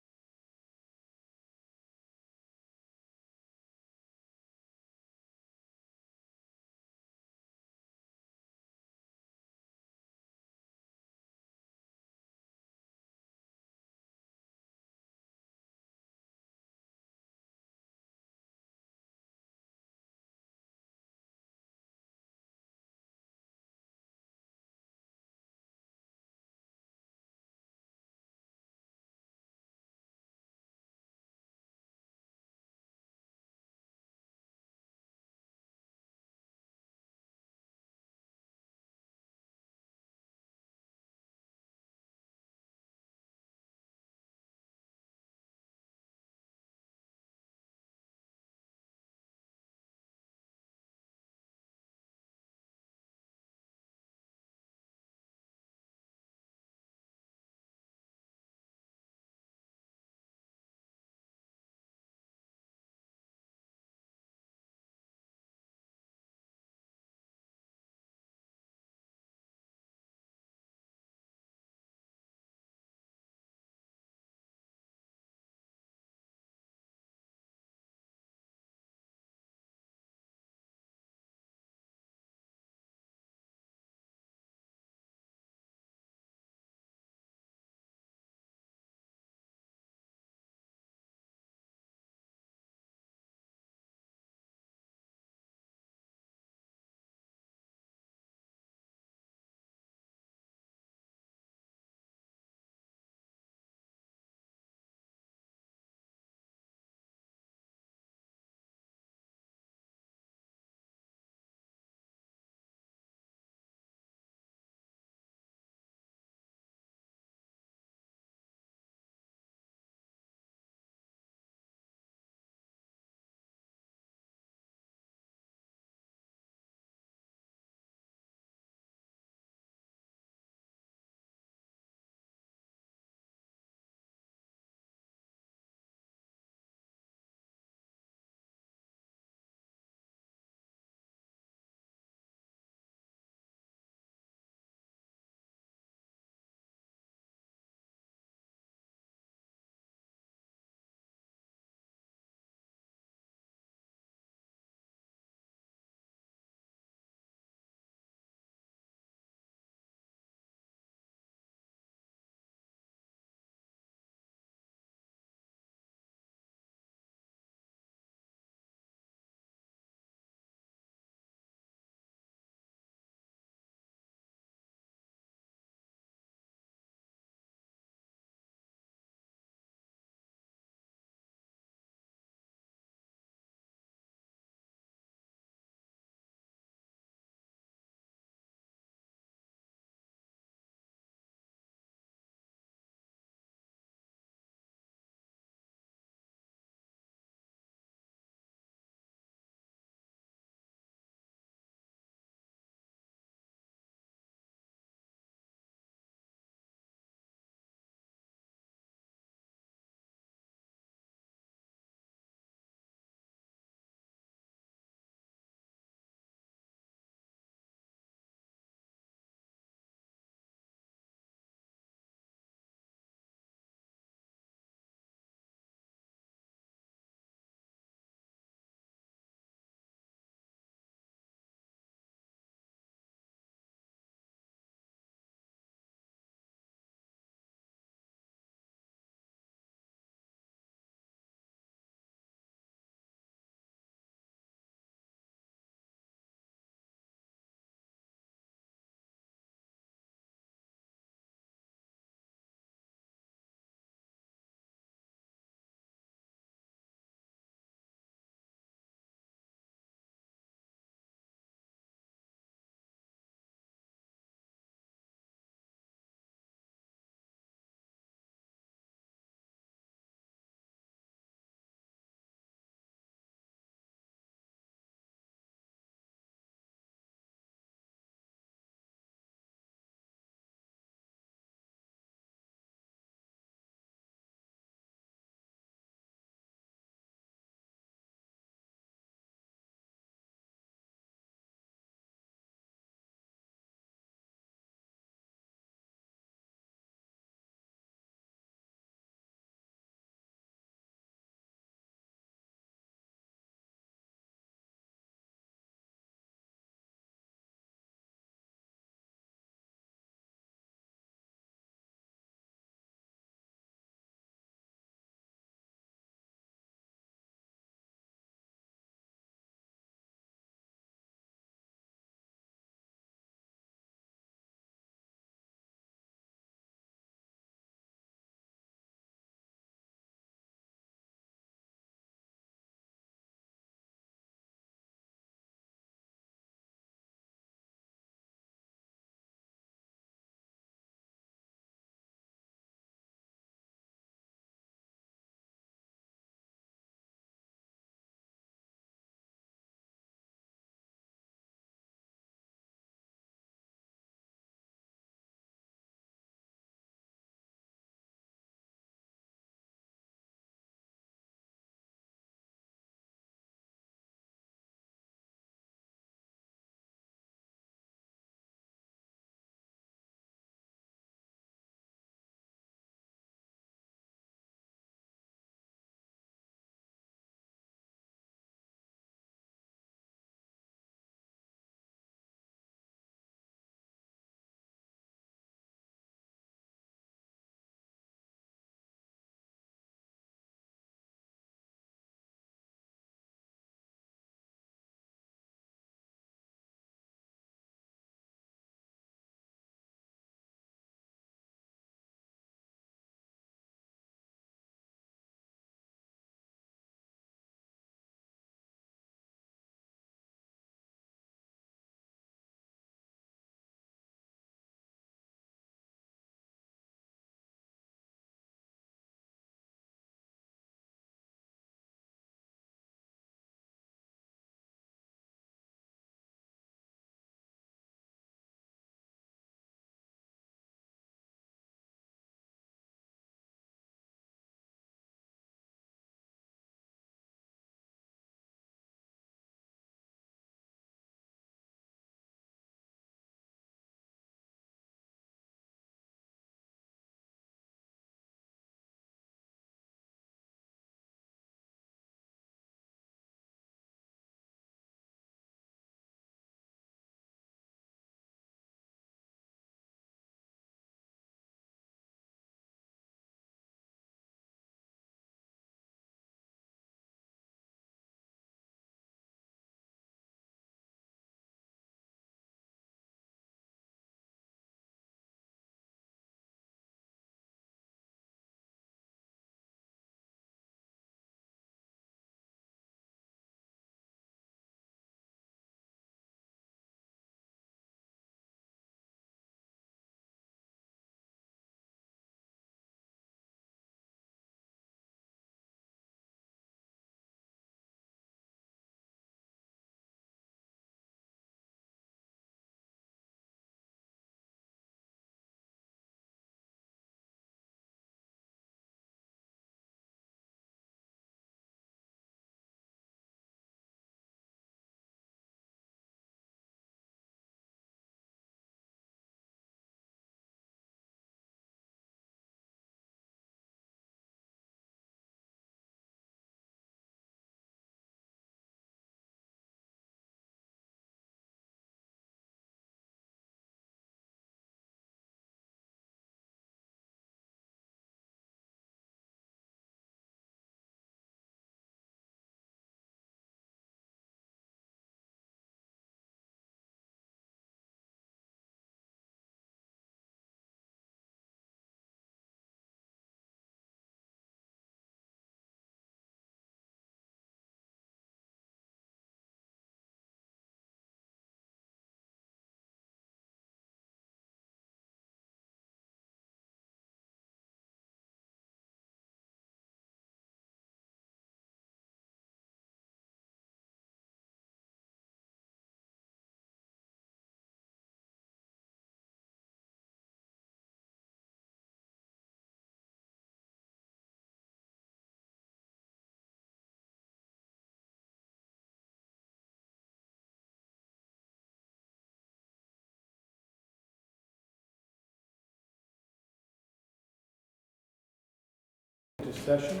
session.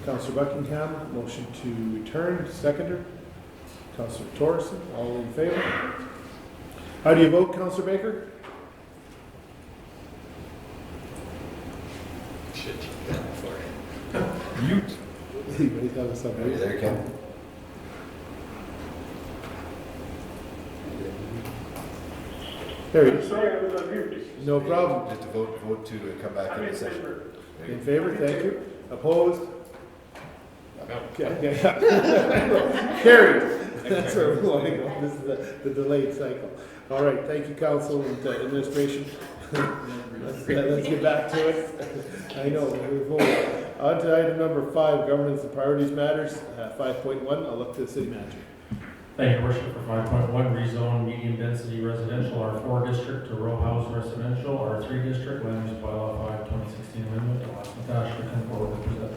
Councillor Buckingham, motion to return, seconder. Councillor Torreson, all in favor? How do you vote, Councillor Baker? Mute. Anybody have something? Are you there, Ken? There he is. Sorry, I was on mute. No problem. Just to vote to come back I'm in in session. favor. In favor, thank you. Opposed? Okay. Carried. That's where we're going to go. This is the delayed cycle. All right, thank you, council and administration. Let's get back to it. I know, we're voting. On to item number 5, governance and priorities matters. 5.1, I'll look to the city manager. Thank you, Your Worship. For 5.1, rezone medium density residential R4 district to row house residential R3 district, land use bylaw 5, 2016 amendment. I'll ask Natasha to come forward and present.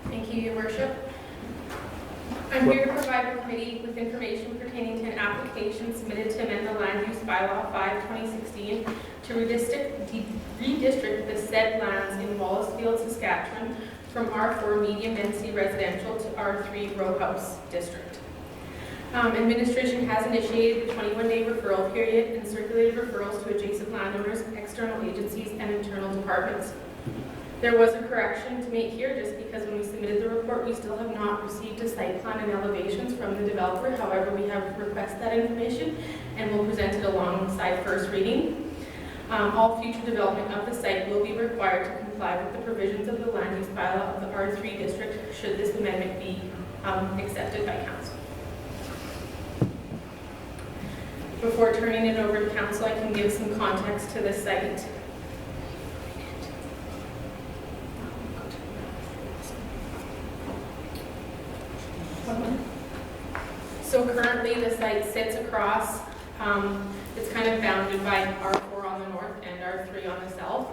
Thank you, Your Worship. I'm here to provide the committee with information pertaining to an application submitted to amend the land use bylaw 5, 2016 to redistrict the said lands in Wallacefield, Saskatchewan from R4 medium density residential to R3 row house district. Administration has initiated the 21-day referral period and circulated referrals to adjacent landowners, external agencies, and internal departments. There was a correction to make here, just because when we submitted the report, we still have not received a site plan and elevations from the developer. However, we have requested that information and will present it alongside first reading. All future development of the site will be required to comply with the provisions of the land use bylaw of the R3 district should this amendment be accepted by council. Before turning it over to council, I can give some context to the site. So currently the site sits across, it's kind of bounded by R4 on the north and R3 on the south.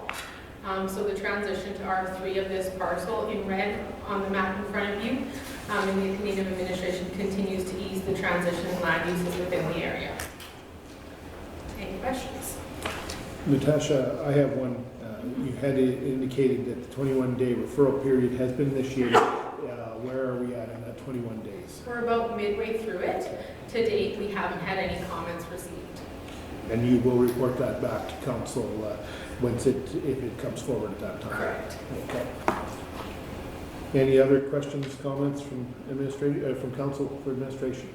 So the transition to R3 of this parcel in red on the map in front of you, and the Canadian administration continues to ease the transition in land uses within the area. Any questions? Natasha, I have one. You had indicated that the 21-day referral period has been initiated. Where are we at in that 21 days? We're about midway through it. To date, we haven't had any comments received. And you will report that back to council if it comes forward at that time? Correct. Okay. Any other questions, comments from from council for administration?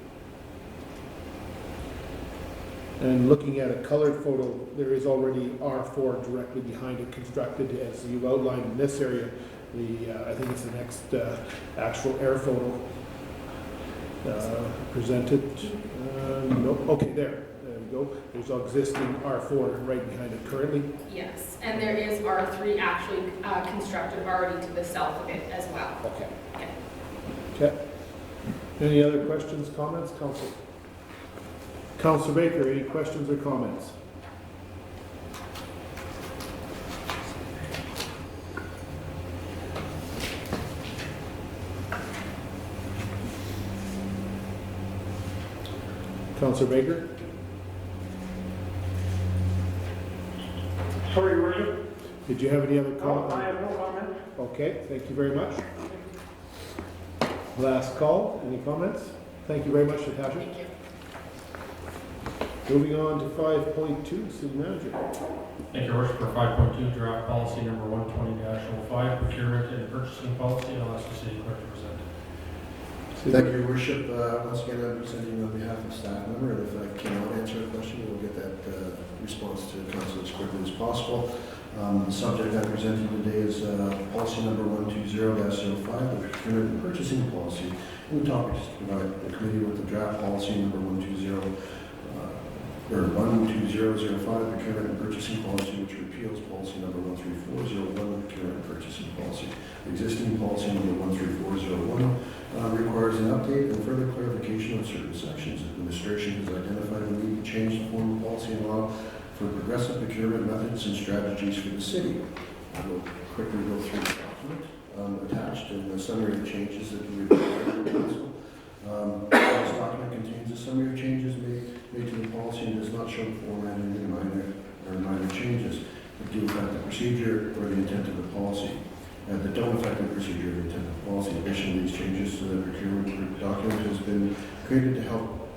And looking at a colored photo, there is already R4 directly behind it constructed, as you've outlined in this area. I think it's the next actual air photo presented. Nope. Okay, there we go. There's existing R4 right behind it currently. Yes, and there is R3 actually constructed already to the south of it as well. Okay. Okay. Okay. Any other questions, comments, council? Councilor Baker, any questions or comments? Councilor Baker? Sorry, Your Worship. Did you have any other No, comments? I have no comments. Okay, thank you very much. Last call, any comments? Thank you very much, Natasha. Thank you. Moving on to 5.2, City Manager. Thank you, Your Worship. For 5.2, draft policy number 120-05, procurement and purchasing policy. I'll ask the city clerk to present. Thank you, Your Worship. Once again, I'm presenting on behalf of staff member, and if I cannot answer a question, we'll get that response to council as quickly as possible. The subject I'm presenting today is policy number 120-05, the procurement and purchasing policy. And the topic is to provide the committee with the draft policy number 12005, procurement and purchasing policy, which repeals policy number 13401, procurement and purchasing policy. The existing policy number 13401 requires an update and further clarification of certain sections. Administration has identified the need to change the form of policy and law for progressive procurement methods and strategies for the city. I will quickly go through the document attached and the summary of changes that we require of the council. This document contains a summary of changes made to the policy and does not show the format and that don't affect the procedure of the intent of policy. Additionally, these changes to the procurement document has been created to help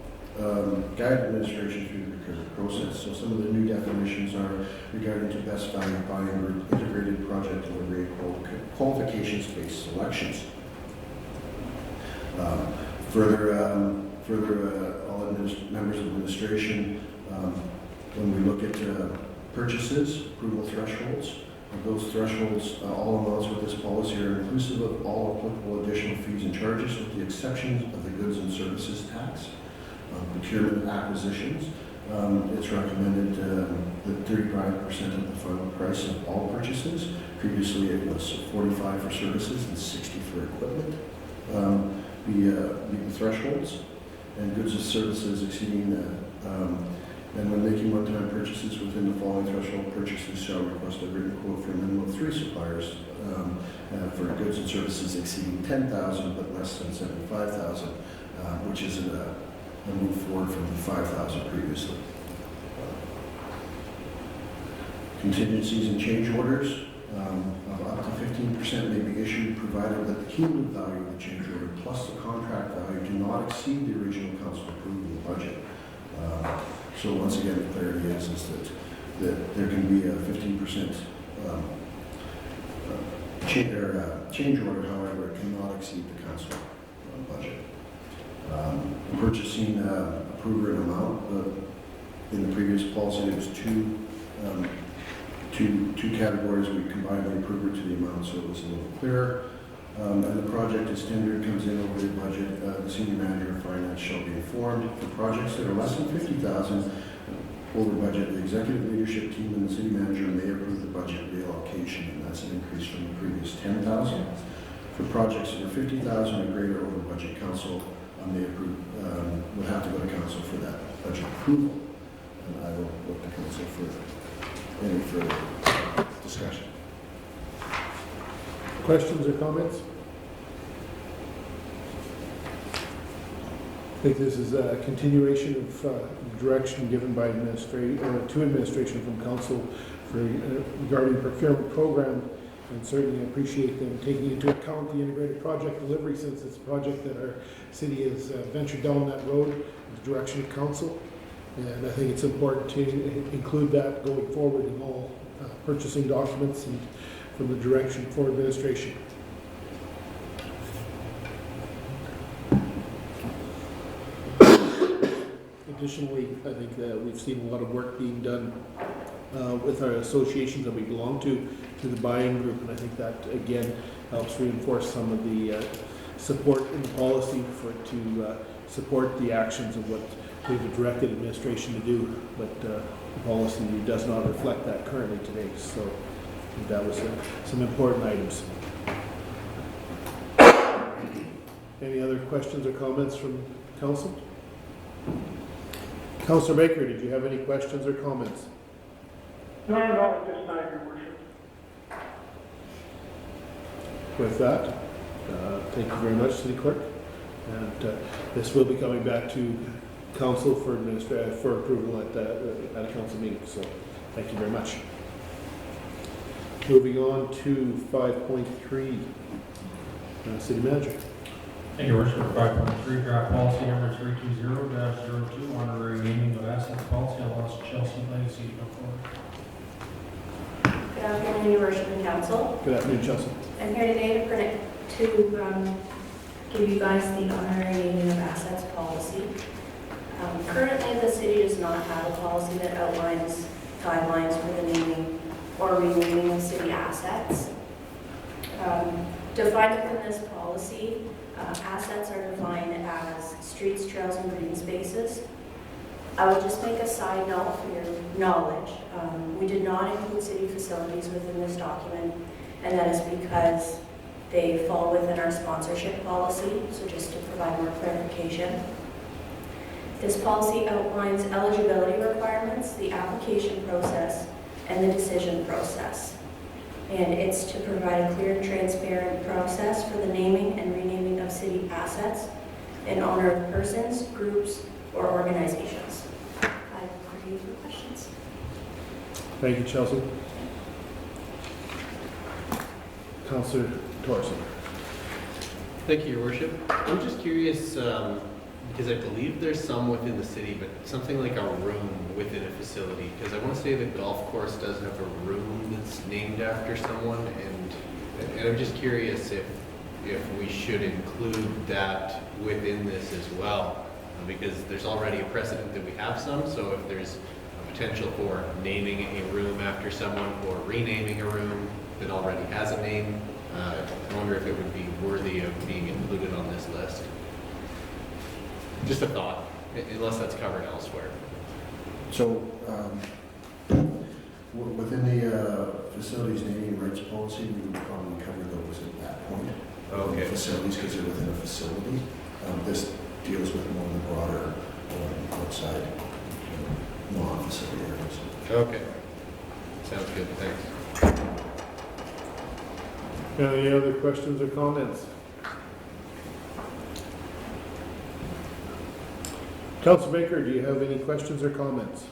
guide administration through the procurement process. So some of the new definitions are regarding to best value buying or integrated project delivery and qualifications-based selections. All members of administration, when we look at purchases, approval thresholds, those thresholds, all amounts with this policy are inclusive of all applicable additional fees and charges with the exception of the goods and services tax. Procurement acquisitions, it's recommended that 35% of the final price of all purchases. Previously it was 45 for services and 60 for equipment. Be the thresholds, and goods and services exceeding and when making one-time purchases within the following threshold, purchasers shall request a written quote from a minimum of 3 suppliers for goods and services exceeding 10,000 but less than 75,000, which is a move forward from the 5,000 previously. Contingencies and change orders of up to 15% may be issued provided that the cumulative value of the change order plus the contract value do not exceed the original council approval budget. So once again, the clarity is that there can be a 15% change order, however, it cannot exceed the council budget. Purchasing approver and amount. In the previous policy, there was two categories. We combined the approver to the amount, so it was a little clearer. And the project is tendered, comes in over the budget. The senior manager of finance shall be informed. For projects that are less than 50,000 over budget, the executive leadership team and the city manager may approve the budget reallocation, and that's an increase from the previous 10,000. For projects that are 50,000 or greater over budget, council may approve, would have to go to council for that budget approval. And I will look to council for any further discussion. Questions or comments? I think this is a continuation of direction given by to administration from council regarding the procurement program, and certainly appreciate them taking into account the integrated project delivery, since it's a project that our city has ventured down that road with the direction of council. And I think it's important to include that going forward in all purchasing documents and from the direction for administration. Additionally, I think that we've seen a lot of work being done with our associations that we belong to the buying group, and I think that again helps reinforce some of the support in the policy to support the actions of what we've directed administration to do, but the policy does not reflect that currently today. So I think that was some important items. Any other questions or comments from council? Councilor Baker, did you have any questions or comments? No, at this time, Your Worship. With that, thank you very much, City Clerk. And this will be coming back to council for approval at a council meeting. So thank you very much. Moving on to 5.3, City Manager. Thank you, Your Worship. 5.3, draft policy number 320-02, honorary naming of assets policy. I'll ask Chelsea Legacy to come forward. Good afternoon, Your Worship and Council. Good afternoon, Chelsea. I'm here today to give you guys the honorary naming of assets policy. Currently, the city does not have a policy that outlines guidelines for the naming or renaming of city assets. Defined within this policy, assets are defined as streets, trails, and green spaces. I will just make a side note for your knowledge. We did not include city facilities within this document, and that is because they fall within our sponsorship policy, so just to provide more clarification. This policy outlines eligibility requirements, the application process, and the decision process. And it's to provide a clear and transparent process for the naming and renaming of city assets in honor of persons, groups, or organizations. I agree for questions. Thank you, Chelsea. Councillor Thorson. Thank you, Your Worship. I'm just curious, because I believe there's some within the city, but something like a room within a facility, because I want to say the golf course does have a room that's named after someone, and I'm just curious if we should include that within this as well, because there's already a precedent that we have some, so if there's a potential for naming a room after someone or renaming a room that already has a name, I wonder if it would be worthy of being included on this list. Just a thought, unless that's covered elsewhere. So, within the facilities naming rights policy, we would probably cover those at that point. Okay. Facilities, because they're within a facility. This deals with more of the broader outside non-facility areas. Okay. Sounds good, thanks. Any other questions or comments? Councillor Baker, do you have any questions or comments?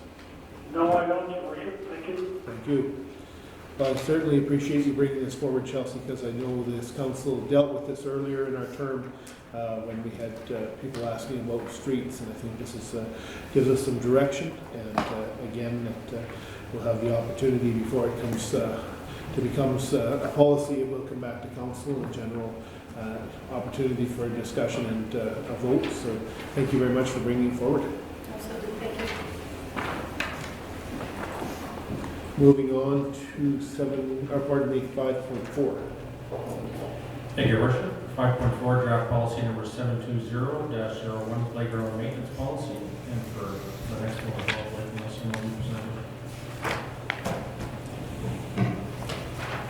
No, I don't, Your Worship, thank you. Thank you. I certainly appreciate you bringing this forward, Chelsea, because I know this council dealt with this earlier in our term when we had people asking about streets, and I think this is gives us some direction. And again, that we'll have the opportunity before it comes becomes a policy. It will come back to council in general. Opportunity for a discussion and a vote. So thank you very much for bringing it forward. Absolutely, thank you. Moving on to 5.4. Thank you, Your Worship. 5.4, draft policy number 720-01, playground maintenance policy. And for the next one, I'll let Nelson know who's presenting.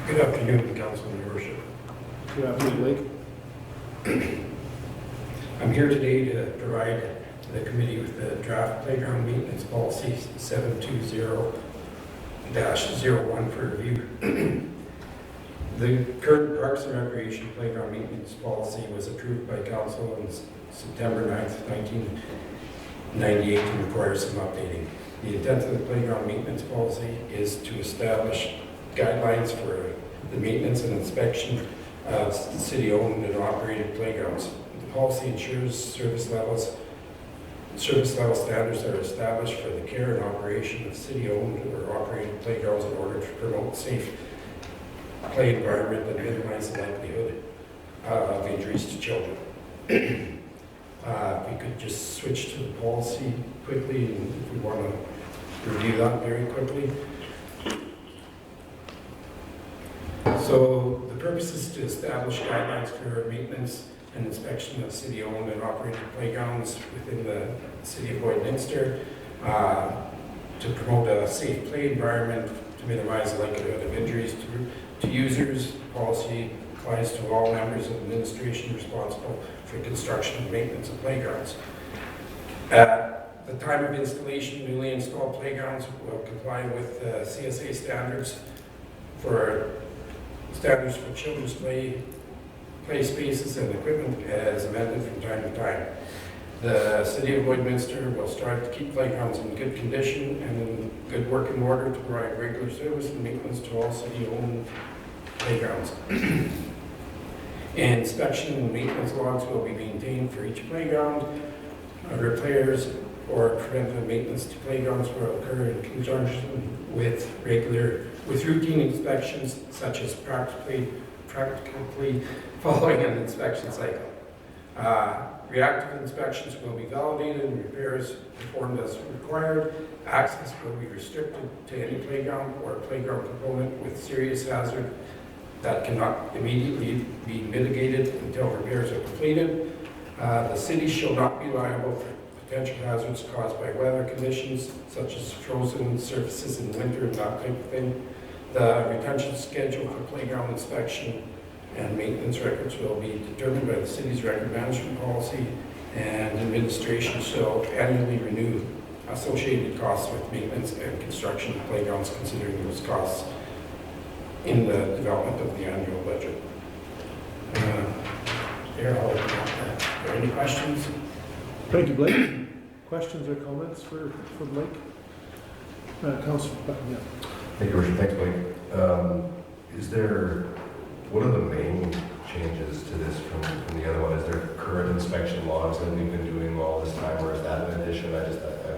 Good afternoon, Council and Your Worship. Good afternoon, Blake. I'm here today to provide the committee with the draft playground maintenance policy 720-01 for review. The current Parks and Recreation playground maintenance policy was approved by Council on September 9th, 1998 and requires some updating. The intent of the playground maintenance policy is to establish guidelines for the maintenance and inspection of city-owned and operated playgrounds. The policy ensures service level standards are established for the care and operation of city-owned or operated playgrounds in order to promote safe play environment and minimize the likelihood of injuries to children. If we could just switch to the policy quickly, and if we want to review that very quickly. So the purpose is to establish guidelines for maintenance and inspection of city-owned and operated playgrounds within the city of Lloydminster, to promote a safe play environment, to minimize the likelihood of injuries to users. The policy applies to all members of administration responsible for construction and maintenance of playgrounds. At the time of installation, newly installed playgrounds will comply with CSA standards for children's play spaces and equipment as amended from time to time. The City of Lloydminster will strive to keep playgrounds in good condition and in good working order to provide regular service and maintenance to all city-owned playgrounds. Inspection and maintenance logs will be maintained for each playground. Repairs or preventive maintenance to playgrounds will occur in conjunction with routine inspections, such as practically following an inspection cycle. Reactive inspections will be validated and repairs performed as required. Access will be restricted to any playground or playground component with serious hazard that cannot immediately be mitigated until repairs are completed. The city shall not be liable for potential hazards caused by weather conditions, such as frozen surfaces in winter and that type of thing. The retention schedule for playground inspection and maintenance records will be determined by the city's record management policy, and administration shall annually renew associated costs with maintenance and construction of playgrounds, considering those costs in the development of the annual budget. Are there any questions? Thank you, Blake. Questions or comments for Blake? Councillor, yeah. Thank you, Worship. Thanks, Blake. Is there what are the main changes to this from the other one? Is there current inspection logs that we've been doing all this time, or is that an addition?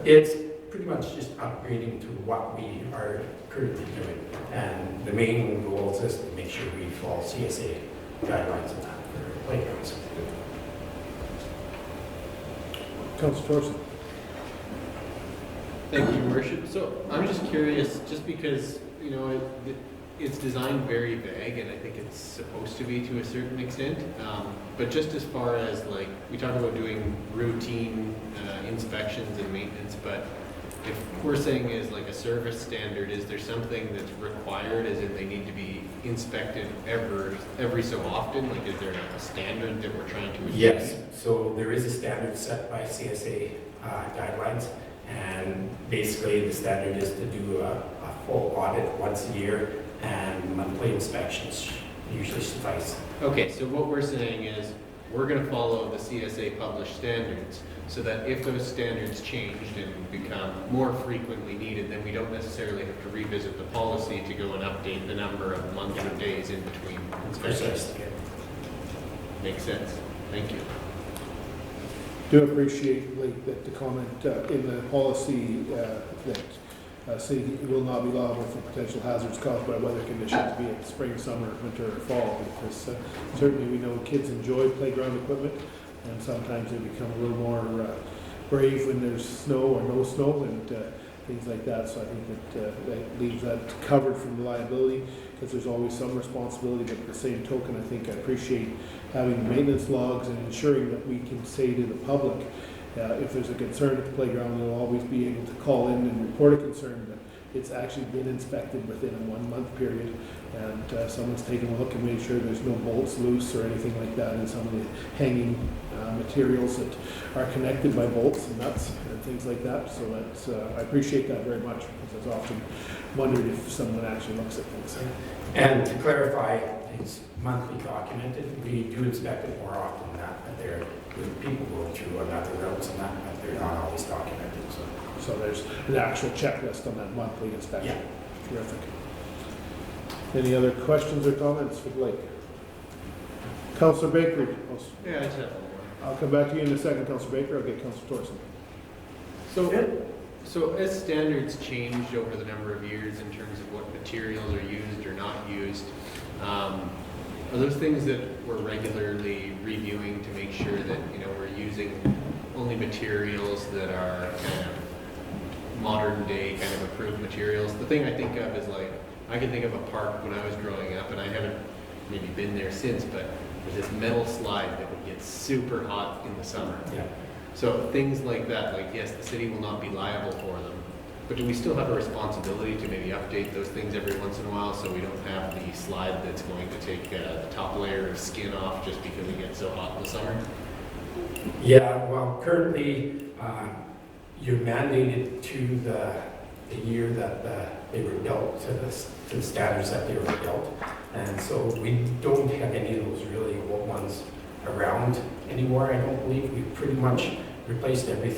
It's pretty much just upgrading to what we are currently doing. And the main goal is to make sure we follow CSA guidelines and that for playgrounds. Councillor Thorson. Thank you, Your Worship. So I'm just curious, just because, you know, it's designed very vague, and I think it's supposed to be to a certain extent. But just as far as like, we talk about doing routine inspections and maintenance, but if we're saying is like a service standard, is there something that's required, as in they need to be inspected every so often? Like, is there a standard that we're trying to achieve? Yes, so there is a standard set by CSA guidelines, and basically the standard is to do a full audit once a year, and monthly inspections usually suffice. Okay, so what we're saying is, we're gonna follow the CSA published standards, so that if those standards changed and become more frequently needed, then we don't necessarily have to revisit the policy to go and update the number of months or days in between inspections. Makes sense. Thank you. Do appreciate like that the comment in the policy that city will not be liable for potential hazards caused by weather conditions, be it spring, summer, winter, or fall, because certainly we know kids enjoy playground equipment, and sometimes they become a little more brave when there's snow or no snow and things like that. So I think that that leaves that covered from liability, because there's always some responsibility. But at the same token, I think I appreciate having the maintenance logs and ensuring that we can say to the public, if there's a concern at the playground, they'll always be able to call in and report a concern that it's actually been inspected within a 1 month period, and someone's taken a look and made sure there's no bolts loose or anything like that in some of the hanging materials that are connected by bolts and nuts and things like that. So that's, I appreciate that very much, because I've often wondered if someone actually looks at things. And to clarify, it's monthly documented. We do inspect it more often than that, but there are people going through on other roads and that, but they're not always documented. So there's an actual checklist on that monthly inspection. Yeah. Terrific. Any other questions or comments for Blake? Councillor Baker. Yeah, I just have one more. I'll come back to you in a second, Councillor Baker. I'll get Councillor Thorson. So as standards change over the number of years in terms of what materials are used or not used, are those things that we're regularly reviewing to make sure that, you know, we're using only materials that are kind of modern day kind of approved materials? The thing I think of is like, I can think of a park when I was growing up, and I haven't maybe been there since, but there's this metal slide that would get super hot in the summer. Yeah. So things like that, like, yes, the city will not be liable for them, but do we still have a responsibility to maybe update those things every once in a while, so we don't have the slide that's going to take the top layer of skin off just because it gets so hot in the summer? Yeah, well, currently, you're mandated to the year that they were built, to the standards that they were built. And so we don't have any of those really old ones around anymore, I don't believe. We've pretty much replaced every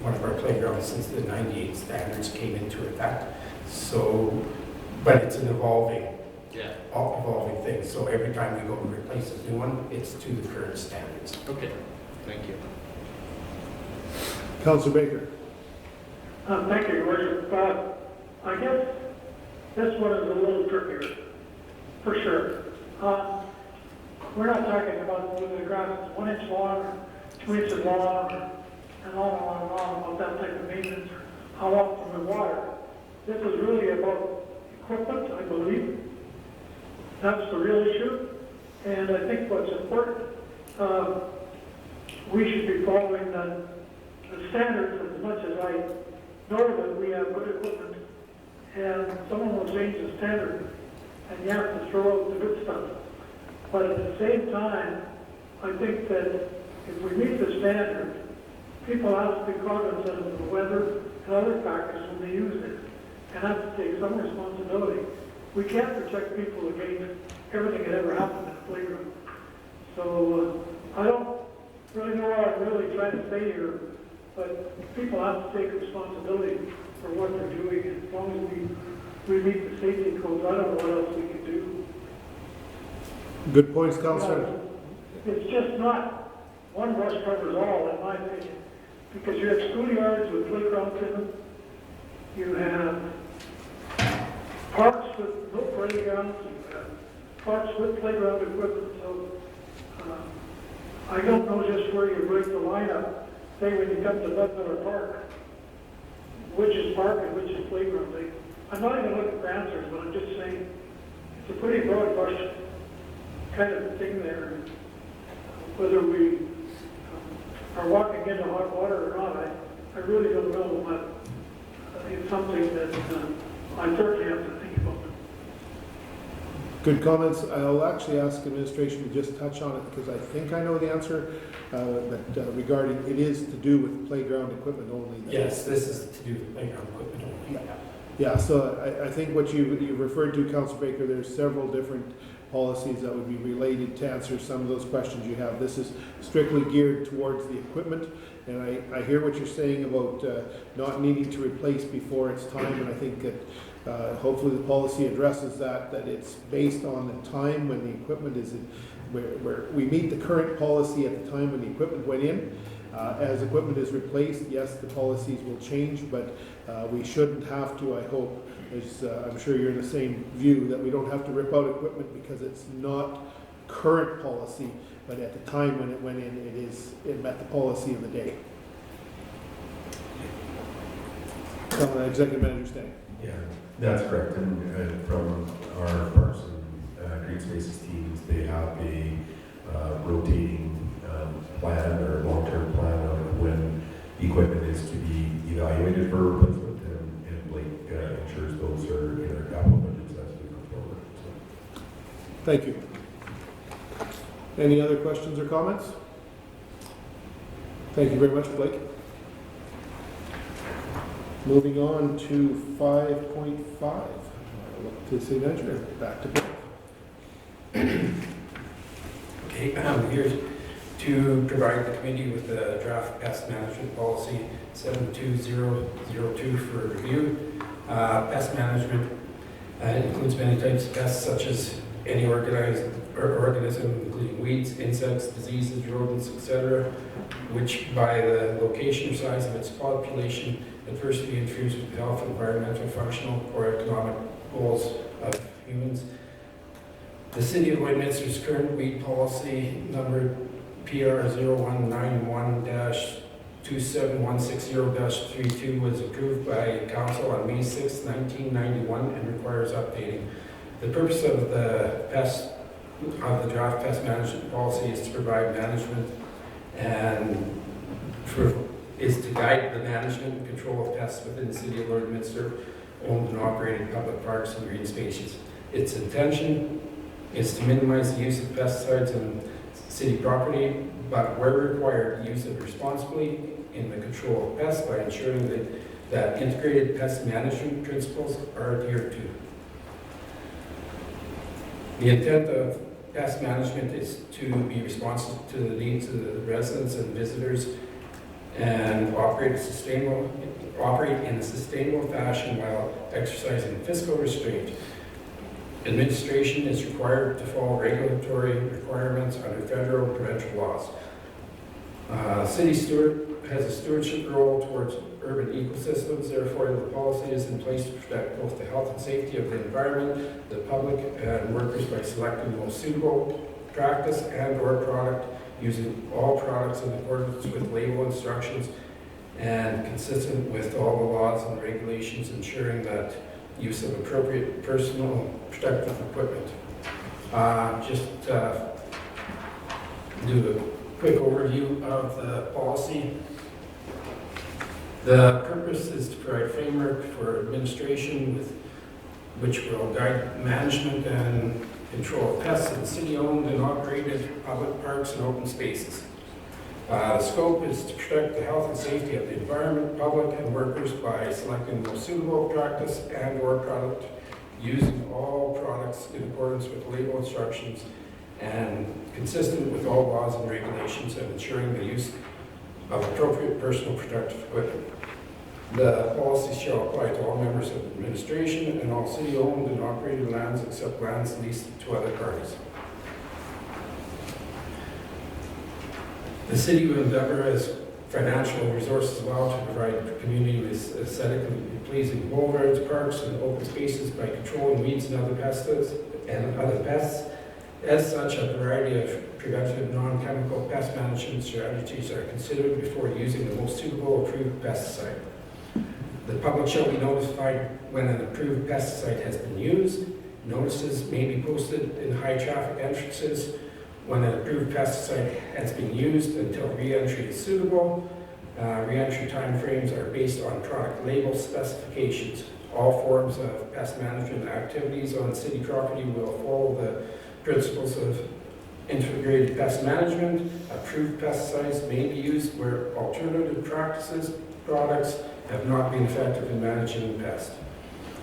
one of our playgrounds since the 98 standards came into effect. So, but it's an evolving thing. So every time we go to replace a new one, it's to the current standards. Okay, thank you. Councillor Baker. Thank you, Your Worship. I guess this one is a little trickier, for sure. We're not talking about whether the grass is 1 inch long, 2 inches long, and on about that type of maintenance, or how often we water. This is really about equipment, I believe. That's the real issue. And I think what's important, we should be following the standards as much as I know that we have good equipment, and someone will change the standard, and you have to throw out the good stuff. But at the same time, I think that if we meet the standard, people have to be cognizant of the weather and other factors when they use it, and have to take some responsibility. We can't protect people against everything that ever happened in the playground. So I don't really know what I'm really trying to say here, but people have to take responsibility for what they're doing. And as long as we meet the safety codes, I don't know what else we can do. Good points, Councillor. It's just not, one brush covers all, in my opinion, because you have schoolyards with playgrounds in them, you have parks with no playgrounds, you have parks with playground equipment, so, I don't know just where you break the line up, say when you come to Bud Miller Park, which is park and which is playground. I'm not even looking for answers, but I'm just saying, it's a pretty broad brush kind of thing there. Whether we are walking into hot water or not, I really don't know, but it's something that I certainly have to think about. Good comments. I'll actually ask administration to just touch on it because I think I know the answer, but regarding, it is to do with playground equipment only. Yes, this is to do with playground equipment only. Yeah, so I think what you referred to, Councillor Baker, there's several different policies that would be related to answer some of those questions you have. This is strictly geared towards the equipment, and I hear what you're saying about not needing to replace before it's time, and I think that hopefully the policy addresses that it's based on the time when the equipment is in, where we meet the current policy at the time when the equipment went in. As equipment is replaced, yes, the policies will change, but we shouldn't have to, I hope, as I'm sure you're in the same view, that we don't have to rip out equipment because it's not current policy, but at the time when it went in, it met the policy of the day. Executive Manager Stang. Yeah, that's correct. And from our Parks and Green Spaces teams, they have a rotating plan or long-term plan on when equipment is to be evaluated for replacement, and Blake ensures those are in our capital budgets as we go forward. So. Thank you. Any other questions or comments? Thank you very much, Blake. Moving on to 5.5. I'll look to City Manager. Back to Blake. Okay, I'm here to provide the committee with the draft pest management policy 72002 for review. Pest management includes many types of pests such as any organism, including weeds, insects, diseases, rodents, etc., which by the location or size of its population adversely interferes with the health, environmental, functional, or economic goals of humans. The City of Lloydminster's current weed policy, number PR 0191-27160-32, was approved by Council on May 6, 1991, and requires updating. The purpose of the draft pest management policy is to provide management and is to guide the management and control of pests within the City of Lloydminster owned and operated public parks and green spaces. Its intention is to minimize the use of pesticides on city property, but where required, use it responsibly in the control of pests by ensuring that integrated pest management principles are adhered to. The intent of pest management is to be responsive to the needs of the residents and visitors and operate in a sustainable fashion while exercising fiscal restraint. Administration is required to follow regulatory requirements under federal and provincial laws. City steward has a stewardship role towards urban ecosystems, therefore the policy is in place to protect both the health and safety of the environment, the public, and workers by selecting the most suitable practice and/or product, using all products in accordance with label instructions and consistent with all the laws and regulations, ensuring that use of appropriate personal protective equipment. Just do a quick overview of the policy. The purpose is to provide framework for administration which will guide management and control of pests in city-owned and operated public parks and open spaces. The scope is to protect the health and safety of the environment, public, and workers by selecting the most suitable practice and/or product, using all products in accordance with label instructions and consistent with all laws and regulations, and ensuring the use of appropriate personal protective equipment. The policy shall apply to all members of administration and all city-owned and operated lands except lands leased to other parties. The city will endeavor as financial resources well to provide the community with aesthetically pleasing boulevards, parks, and open spaces by controlling weeds and other pests. As such, a variety of preventive non-chemical pest management strategies are considered before using the most suitable approved pesticide. The public shall be notified when an approved pesticide has been used. Notices may be posted in high-traffic entrances when an approved pesticide has been used until re-entry is suitable. Re-entry timeframes are based on product label specifications. All forms of pest management activities on city property will follow the principles of integrated pest management. Approved pesticides may be used where alternative products have not been effective in managing pests.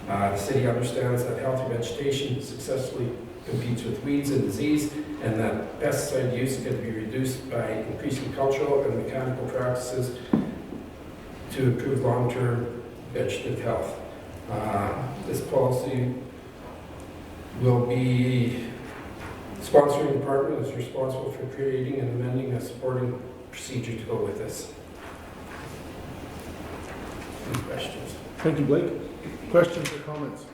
The city understands that healthy vegetation successfully competes with weeds and disease, and that pesticide use can be reduced by increasing cultural and mechanical practices to improve long-term vegetative health. This policy will be sponsoring department is responsible for creating and amending a supporting procedure to go with this. Any questions? Thank you, Blake. Questions or comments?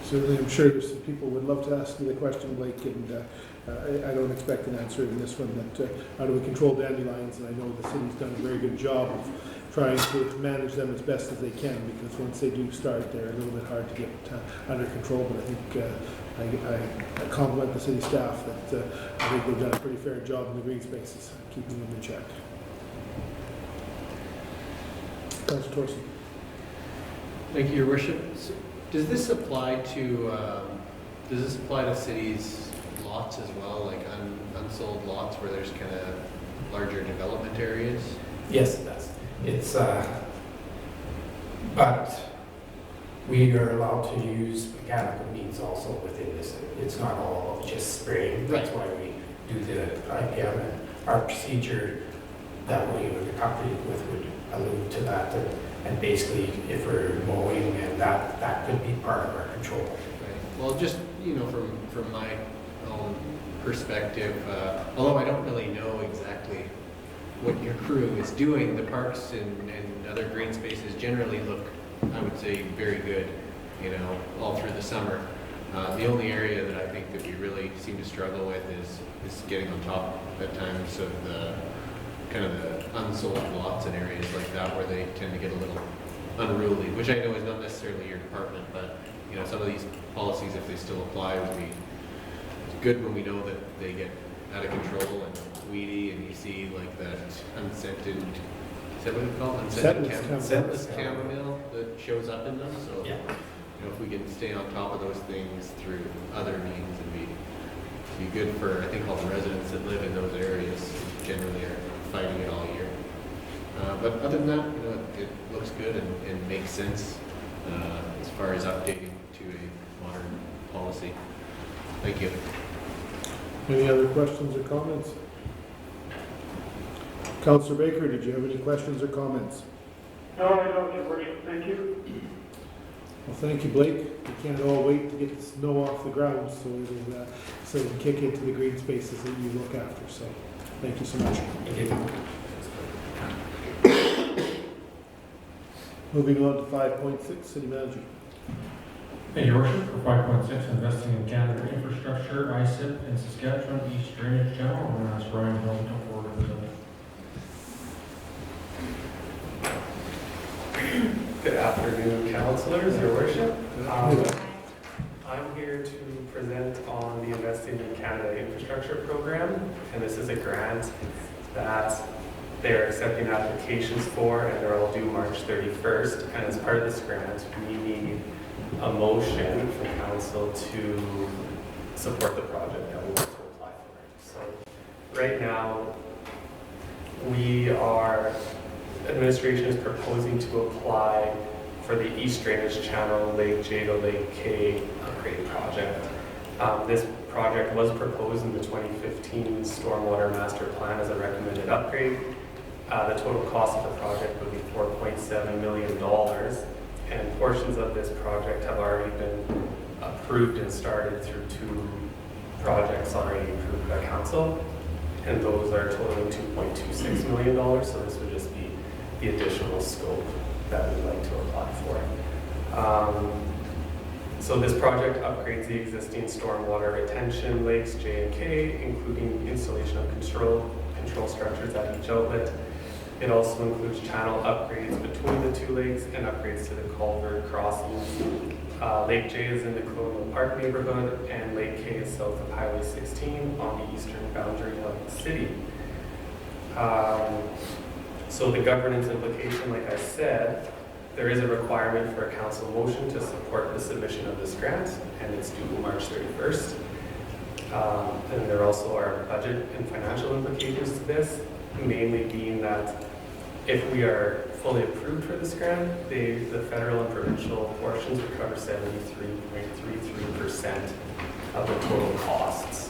Certainly, I'm sure there's some people would love to ask you the question, Blake, and I don't expect an answer in this one, that how do we control dandelions? And I know the city's done a very good job of trying to manage them as best as they can, because once they do start, they're a little bit hard to get under control. But I think I compliment the city staff that I think they've done a pretty fair job in the green spaces, keeping them in check. Councilor Torson. Thank you, Your Worship. So, does this apply to cities' lots as well, like unsold lots where there's kind of larger development areas? Yes, it does. It's, but we are allowed to use mechanical means also within this. It's not all just spraying. That's why we do the IPM, and our procedure that we would accompany with would allude to that. And basically, if we're mowing, and that could be part of our control. Right. Well, just, from my own perspective, although I don't really know exactly what your crew is doing, the parks and other green spaces generally look, I would say, very good, all through the summer. The only area that I think that we really seem to struggle with is getting on top at times of the kind of the unsold lots and areas like that, where they tend to get a little unruly, which I know is not necessarily your department, but some of these policies, if they still apply, would be good when we know that they get out of control and weedy, and you see like that unscented, is that what it's called? Scentless chamomile that shows up in them. So if we can stay on top of those things through other means, it'd be good for, I think, all the residents that live in those areas. Generally are fighting it all year. But other than that, it looks good and makes sense as far as updating to a modern policy. Thank you. Any other questions or comments? Councillor Baker, did you have any questions or comments? No, I don't, Your Worship. Thank you. Well, thank you, Blake. We can't all wait to get the snow off the ground, so we can kick into the green spaces that you look after. So, thank you so much. Thank you. Moving on to 5.6, City Manager. Thank you, Your Worship. For 5.6, investing in Canada infrastructure, ISIP in Saskatchewan, East Drainage Channel. I'm going to ask Ryan Hill to come forward and present. Good afternoon, councilors, Your Worship. I'm here to present on the Investing in Canada Infrastructure Program, and this is a grant that they're accepting applications for, and they're all due March 31st. And as part of this grant, we need a motion from council to support the project that we want to apply for. So right now, administration is proposing to apply for the East Drainage Channel, Lake J to Lake K upgrade project. This project was proposed in the 2015 Stormwater Master Plan as a recommended upgrade. The total cost of the project would be $4.7 million, and portions of this project have already been approved and started through 2 projects already approved by council, and those are totaling $2.26 million, so this would just be the additional scope that we'd like to apply for. So this project upgrades the existing stormwater retention lakes J and K, including installation of control structures at each outlet. It also includes channel upgrades between the 2 lakes and upgrades to the culvert crossings. Lake J is in the Colonial Park neighborhood, and Lake K is south of Highway 16 on the eastern boundary of the city. So the governance implication, like I said, there is a requirement for a council motion to support the submission of this grant, and it's due March 31st. And there also are budget and financial implications to this, mainly being that if we are fully approved for this grant, the federal and provincial portions would cover 73.33% of the total costs.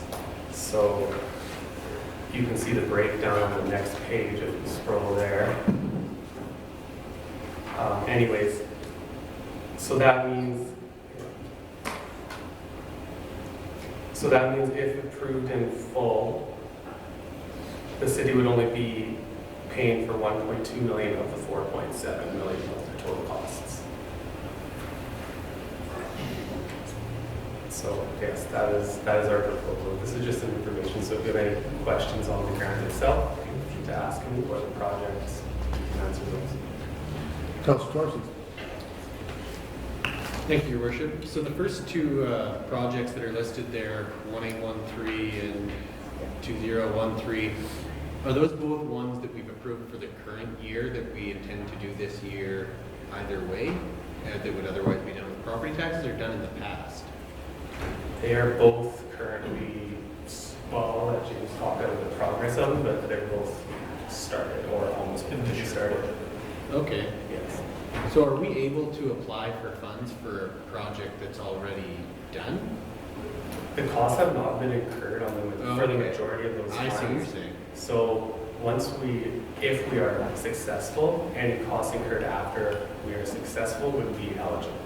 So you can see the breakdown on the next page if you scroll there. Anyways, so that means if approved in full, the city would only be paying for 1.2 million of the 4.7 million of the total costs. So yes, that is our proposal. This is just some information, so if you have any questions on the grant itself, feel free to ask me, or the projects, you can answer those. Councilor Torsi. Thank you, Your Worship. So the first 2 projects that are listed there, 1813 and 2013, are those both ones that we've approved for the current year that we intend to do this year either way, that would otherwise be done with property taxes, or done in the past? They are both currently, well, I'll let James talk about the progress of them, but they're both started or almost finished started. Okay. Yes. So are we able to apply for funds for a project that's already done? The costs have not been incurred on them for the Okay. majority of those I see what you're funds. saying. So if we are successful, any costs incurred after we are successful would be eligible.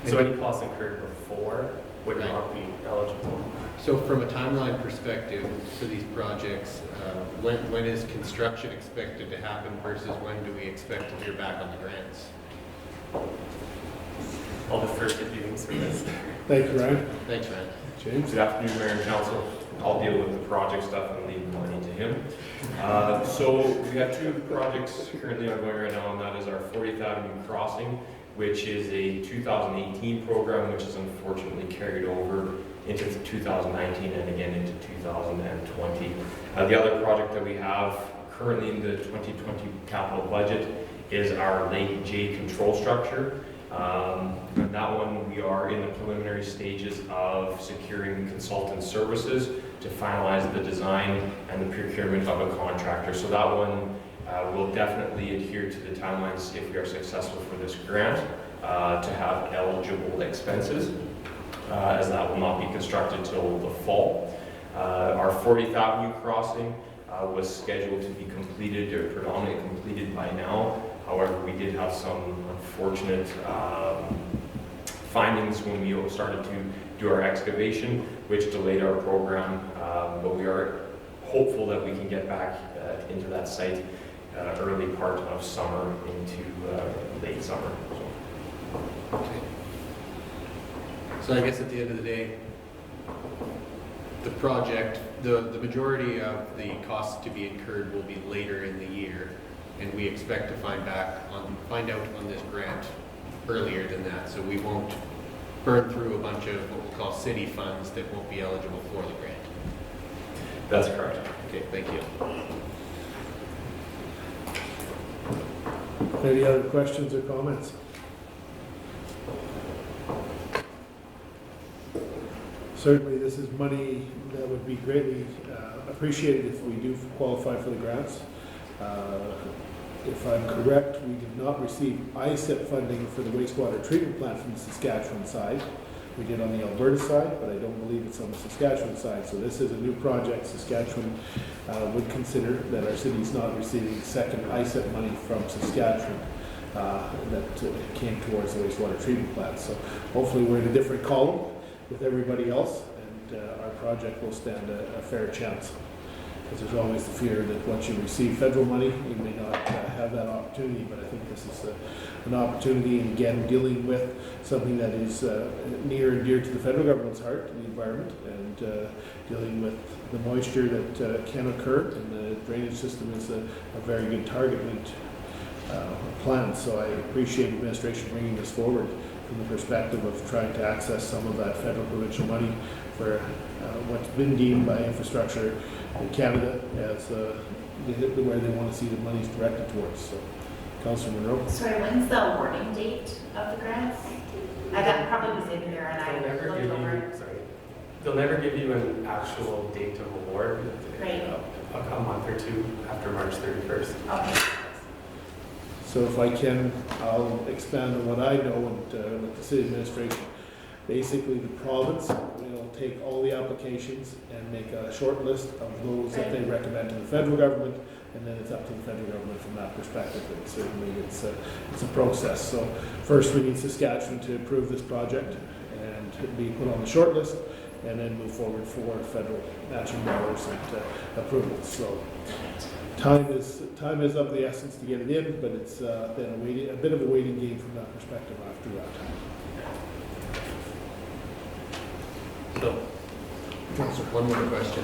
So any costs incurred before would not be eligible. So from a timeline perspective for these projects, when is construction expected to happen versus when do we expect to hear back on the grants? I'll defer to James for this. Thank you, Ryan. Thanks, Ryan. James? Good afternoon, Mayor and Council. I'll deal with the project stuff and leave the money to him. So we have 2 projects currently ongoing right now, and that is our 40th Avenue Crossing, which is a 2018 program, which is unfortunately carried over into 2019 and again into 2020. The other project that we have currently in the 2020 capital budget is our Lake J control structure. And that one, we are in the preliminary stages of securing consultant services to finalize the design and the procurement of a contractor. So that one will definitely adhere to the timelines if we are successful for this grant to have eligible expenses, as that will not be constructed till the fall. Our 40th Avenue crossing was scheduled to be completed or predominantly completed by now. However, we did have some unfortunate findings when we started to do our excavation, which delayed our program, but we are hopeful that we can get back into that site early part of summer into late summer. Okay. So I guess at the end of the day, the project, the majority of the costs to be incurred will be later in the year, and we expect to find out on this grant earlier than that, so we won't burn through a bunch of what we'll call city funds that won't be eligible for the grant. That's correct. Okay, thank you. Any other questions or comments? Certainly, this is money that would be greatly appreciated if we do qualify for the grants. If I'm correct, we did not receive ISEP funding for the wastewater treatment plant from the Saskatchewan side. We did on the Alberta side, but I don't believe it's on the Saskatchewan side. So this is a new project. Saskatchewan would consider that our city's not receiving second ISEP money from Saskatchewan that came towards the wastewater treatment plant. So hopefully we're in a different column. with everybody else, and our project will stand a fair chance. Because there's always the fear that once you receive federal money, you may not have that opportunity, but I think this is an opportunity, and again, dealing with something that is near and dear to the federal government's heart, the environment, and dealing with the moisture that can occur, and the drainage system is a very good target plan. So I appreciate administration bringing this forward from the perspective of trying to access some of that federal provincial money for what's been deemed by infrastructure in Canada as where they want to see the monies directed towards. So, Councillor Monroe. Sorry, when's the awarding date of the grants? That probably was in there and I looked over it. They'll never give you an actual date of award. Right. A month or two after March 31st. Okay. So if I can, I'll expand on what I know and with the city administration. Basically, the province will take all the applications and make a short list of those that they recommend to the federal government, and then it's up to the federal government from that perspective. And certainly it's a process. So first we need Saskatchewan to approve this project and be put on the short list, and then move forward for federal matching dollars and approval. So time is of the essence to get it in, but it's then a bit of a waiting game from that perspective after that. So, one more question,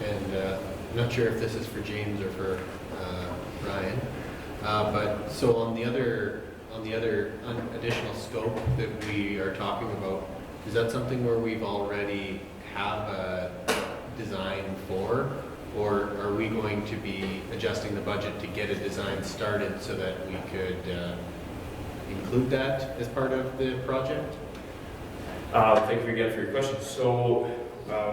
and I'm not sure if this is for James or for Ryan, but so on the other additional scope that we are talking about, is that something where we've already have a design for, or are we going to be adjusting the budget to get a design started so that we could include that as part of the project? Thank you again for your question. So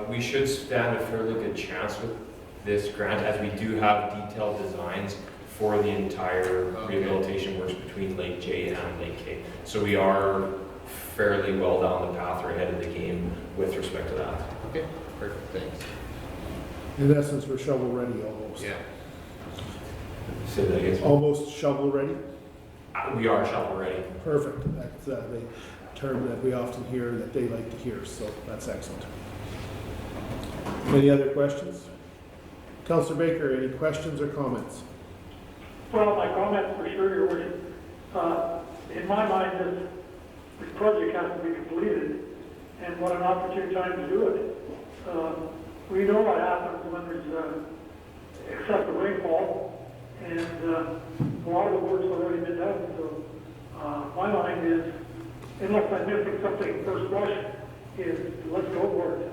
we should stand a fairly good chance with this grant, as we do have detailed designs for the entire rehabilitation works between Lake J and Lake K. So we are fairly well down the path or ahead of the game with respect to that. Okay, perfect, thanks. In essence, we're shovel ready almost. Yeah. Say that again. Almost shovel ready? We are shovel ready. Perfect. That's the term that we often hear that they like to hear, so that's excellent. Any other questions? Councillor Baker, any questions or comments? Well, my comments for sure, Your Worship. In my mind, this project has to be completed, and what an opportune time to do it. We know what happens when there's excessive rainfall, and a lot of the work's already been done. So my mind is, unless I'm missing something first blush, is let's go for it.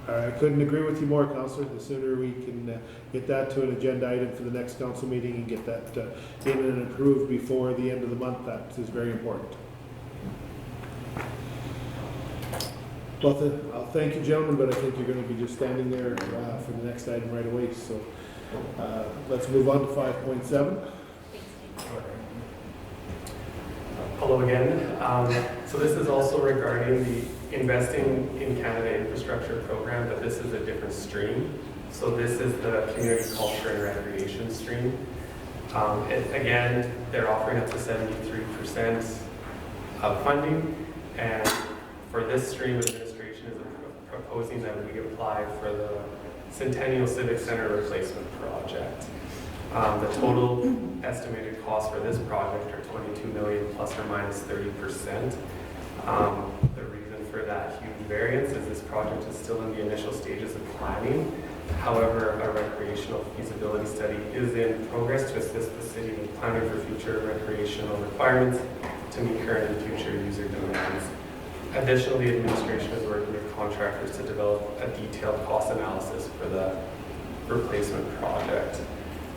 I couldn't agree with you more, Councillor. The sooner we can get that to an agenda item for the next council meeting and get that in and approved before the end of the month, that is very important. Well, I'll thank you, gentlemen, but I think you're going to be just standing there for the next item right away. So let's move on to 5.7. Hello again. So this is also regarding the Investing in Canada Infrastructure Program, but this is a different stream. So this is the Community Culture and Recreation stream. Again, they're offering up to 73% of funding, and for this stream, administration is proposing that we apply for the Centennial Civic Center replacement project. The total estimated cost for this project are $22 million plus or minus 30%. The reason for that huge variance is this project is still in the initial stages of planning. However, a recreational feasibility study is in progress to assist the city with planning for future recreational requirements to meet current and future user demands. Additionally, the administration is working with contractors to develop a detailed cost analysis for the replacement project.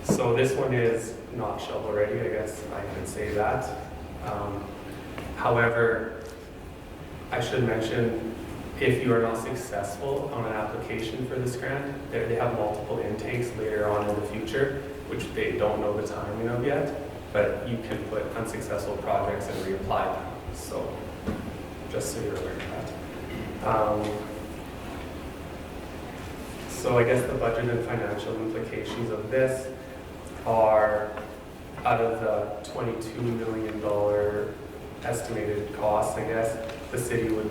So this one is not shovel ready, I guess I could say that. However, I should mention, if you are not successful on an application for this grant, they have multiple intakes later on in the future, which they don't know the timing of yet, but you can put unsuccessful projects and reapply them. So just so you're aware of that. So I guess the budget and financial implications of this are, out of the $22 million estimated cost, I guess, the city would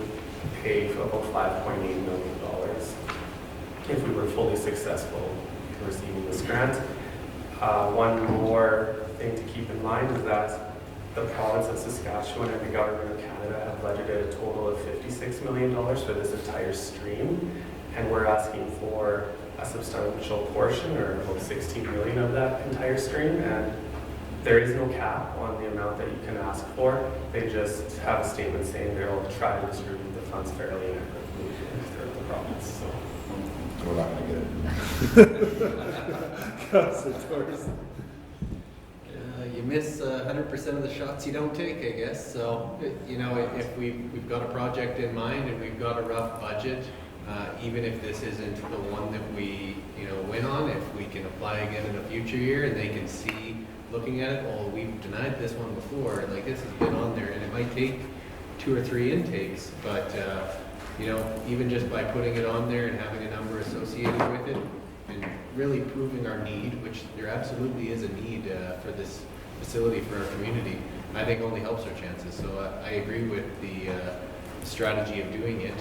pay for about $5.8 million if we were fully successful in receiving this grant. One more thing to keep in mind is that the province of Saskatchewan and the government of Canada have budgeted a total of $56 million for this entire stream, and we're asking for a substantial portion, or about 16 million of that entire stream, and there is no cap on the amount that you can ask for. They just have a statement saying they'll try to distribute the funds fairly and equitably throughout the province. So We're not gonna get it. Councilor Torres. You miss 100% of the shots you don't take, I guess. So, you know, if we've got a project in mind and we've got a rough budget, even if this isn't the one that we, win on, if we can apply again in a future year and they can see, looking at it, well, we've denied this one before, and like this has been on there, and it might take 2 or 3 intakes, but, even just by putting it on there and having a number associated with it, and really proving our need, which there absolutely is a need for this facility for our community, I think only helps our chances. So I agree with the strategy of doing it,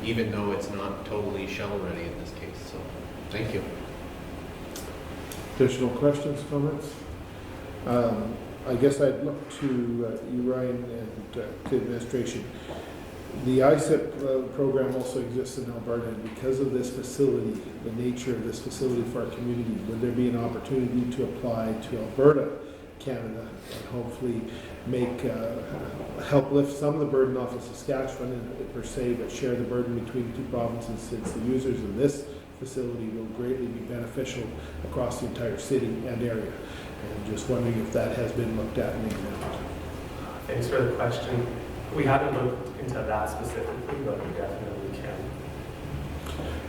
even though it's not totally shovel ready in this case. So thank you. Additional questions, comments? I guess I'd look to you, Ryan, and to administration. The ISIP program also exists in Alberta, and because of this facility, the nature of this facility for our community, would there be an opportunity to apply to Alberta, Canada, and hopefully help lift some of the burden off of Saskatchewan per se, but share the burden between the two provinces, since the users of this facility will greatly be beneficial across the entire city and area? And just wondering if that has been looked at and examined. thanks for the question. We haven't looked into that specifically, but we definitely can.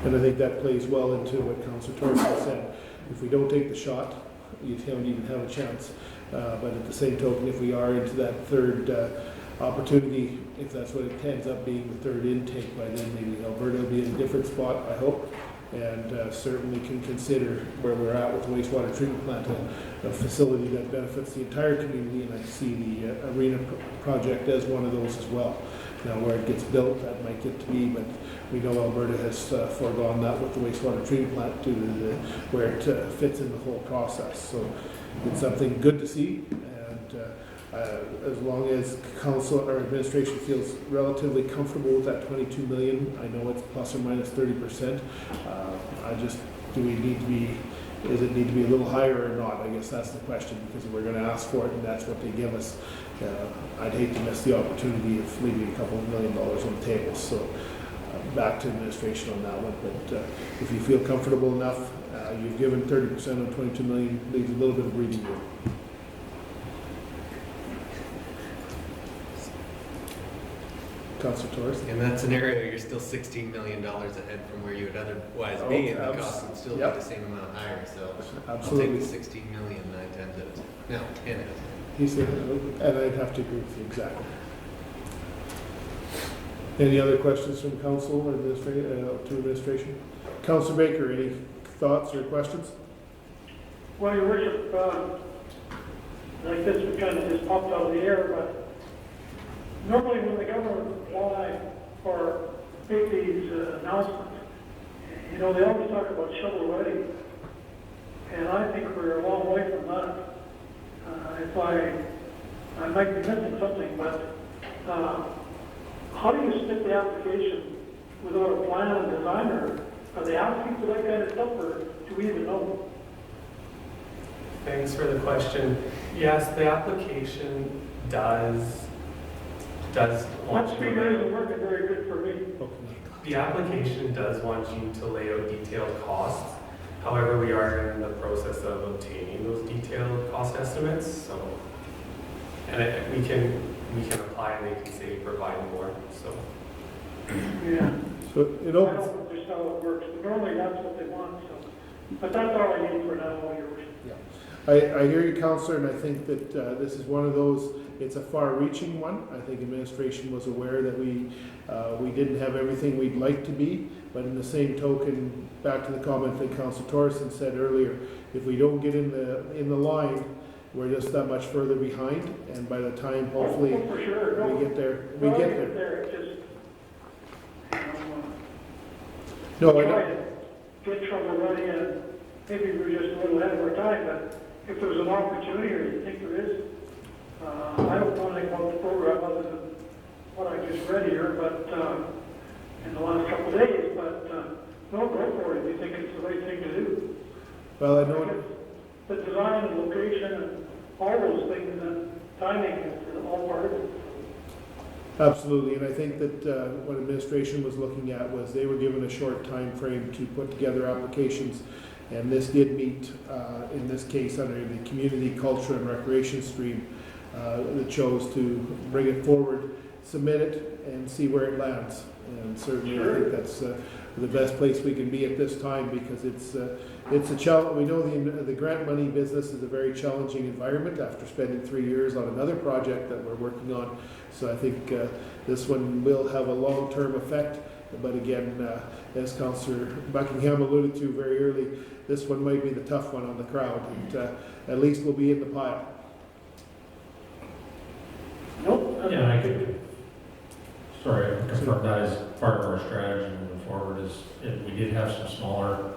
And I think that plays well into what Councilor Torres has said. If we don't take the shot, you don't even have a chance. But at the same token, if we are into that third opportunity, if that's what it ends up being, the third intake, by then maybe Alberta will be in a different spot, I hope, and certainly can consider where we're at with the wastewater treatment plant, a facility that benefits the entire community, and I see the arena project as one of those as well. Now, where it gets built, that might get to be, but we know Alberta has foregone that with the wastewater treatment plant due to where it fits in the whole process. So it's something good to see, and as long as council or administration feels relatively comfortable with that 22 million, I know it's plus or minus 30%. Do we need to be, does it need to be a little higher or not? I guess that's the question, because we're going to ask for it and that's what they give us. I'd hate to miss the opportunity of leaving a couple of $1 million on the table. So back to administration on that one. But if you feel comfortable enough, you've given 30% on 22 million, leaves a little bit of breathing room. Councilor Torres? In that scenario, you're still $16 million ahead from where you would otherwise be, and the cost would still be the same amount higher. So Absolutely. I'll take the 16 million 9 times out of 10. No, 10 out of 10. He said, and I'd have to agree with you, exactly. Any other questions from council or to administration? Councilor Baker, any thoughts or questions? Well, your worship, like this was kind of just popped out of the air, but normally when the government apply or make these announcements, they always talk about shovel ready. And I think we're a long way from that. If I might be missing something, but how do you submit the application without a plan and designer? Are they asking for that kind of stuff, or do we even know? Thanks for the question. Yes, the application does want That you speaker isn't working very good for me. The application does want you to lay out detailed costs. However, we are in the process of obtaining those detailed cost estimates. So, and we can apply, and they can say provide more. So, Yeah. So it I opens. don't know just how it works, but normally that's what they want, so. But that's all I need for now, Your Worship. I hear you, Councillor, and I think that this is one of those, it's a far-reaching one. I think administration was aware that we didn't have everything we'd like to be, but in the same token, back to the comment that Councillor Torreson said earlier, if we don't get in the line we're just that much further behind, and by the time, hopefully, Oh, for sure. we get there, we No, get I there. It's just, No, I try don't, to get trouble running, and maybe we're just a little ahead of our time, but if there's an opportunity, or you think there is, I don't know anything about the program other than what I just read here, but, in the last couple of days, but, no, go for it, if you think it's the right thing to do. well, I know, The design and location and all those things and timing is all part of it. absolutely, and I think that what administration was looking at was they were given a short time frame to put together applications, and this did meet, in this case, under the community culture and recreation stream, that chose to bring it forward, submit it, and see where it lands. And certainly, I think that's the best place we can be at this time, because it's a challenge. We know the grant money business is a very challenging environment after spending 3 years on another project that we're working on. So I think this one will have a long-term effect. But again, as Councillor Buckingham alluded to very early, this one might be the tough one on the crowd. And, at least we'll be in the pile. Nope. Yeah, I could, sorry, I confirm that as part of our strategy moving forward is, if we did have some smaller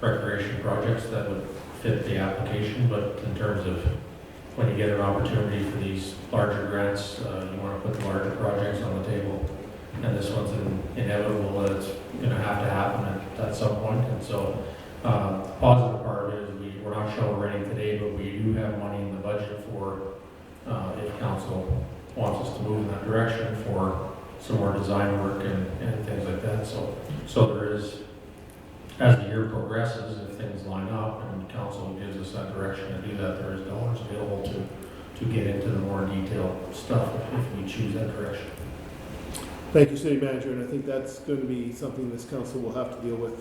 recreation projects that would fit the application, but in terms of when you get an opportunity for these larger grants, you want to put the larger projects on the table. And this one's inevitable that it's going to have to happen at some point. And so, the positive part of it is we're not shovel-ready today, but we do have money in the budget for, if council wants us to move in that direction, for some more design work and things like that. So there is, as the year progresses, if things line up and council gives us that direction to do that, there is dollars available to get into the more detailed stuff if we choose that direction. Thank you, City Manager, and I think that's going to be something this council will have to deal with,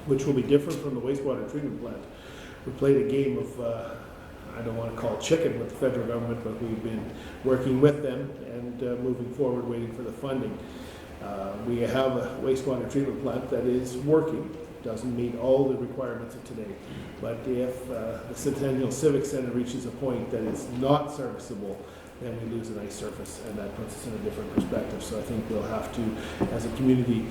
which will be different from the wastewater treatment plant. We played a game of, I don't want to call it chicken with the federal government, but we've been working with them and moving forward, waiting for the funding. We have a wastewater treatment plant that is working, doesn't meet all the requirements of today. But if the Centennial Civic Center reaches a point that it's not serviceable, then we lose a nice surface, and that puts us in a different perspective. So I think we'll have to, as a community,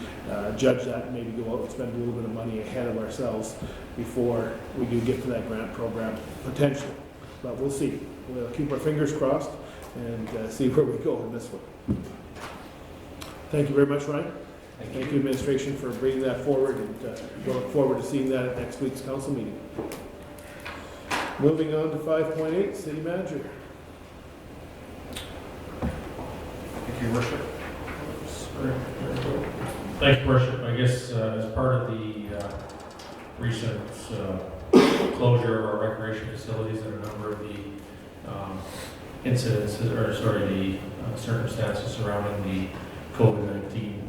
judge that and maybe go out and spend a little bit of money ahead of ourselves before we do get to that grant program, potentially. But we'll see. We'll keep our fingers crossed and see where we go in this one. Thank you very much, Ryan. Thank you, administration, for bringing that forward, and we'll look forward to seeing that at next week's council meeting. Moving on to 5.8, City Manager. Thank you, Worship. Thank you, Worship. I guess as part of the recent closure of our recreation facilities and a number of the the circumstances surrounding the COVID-19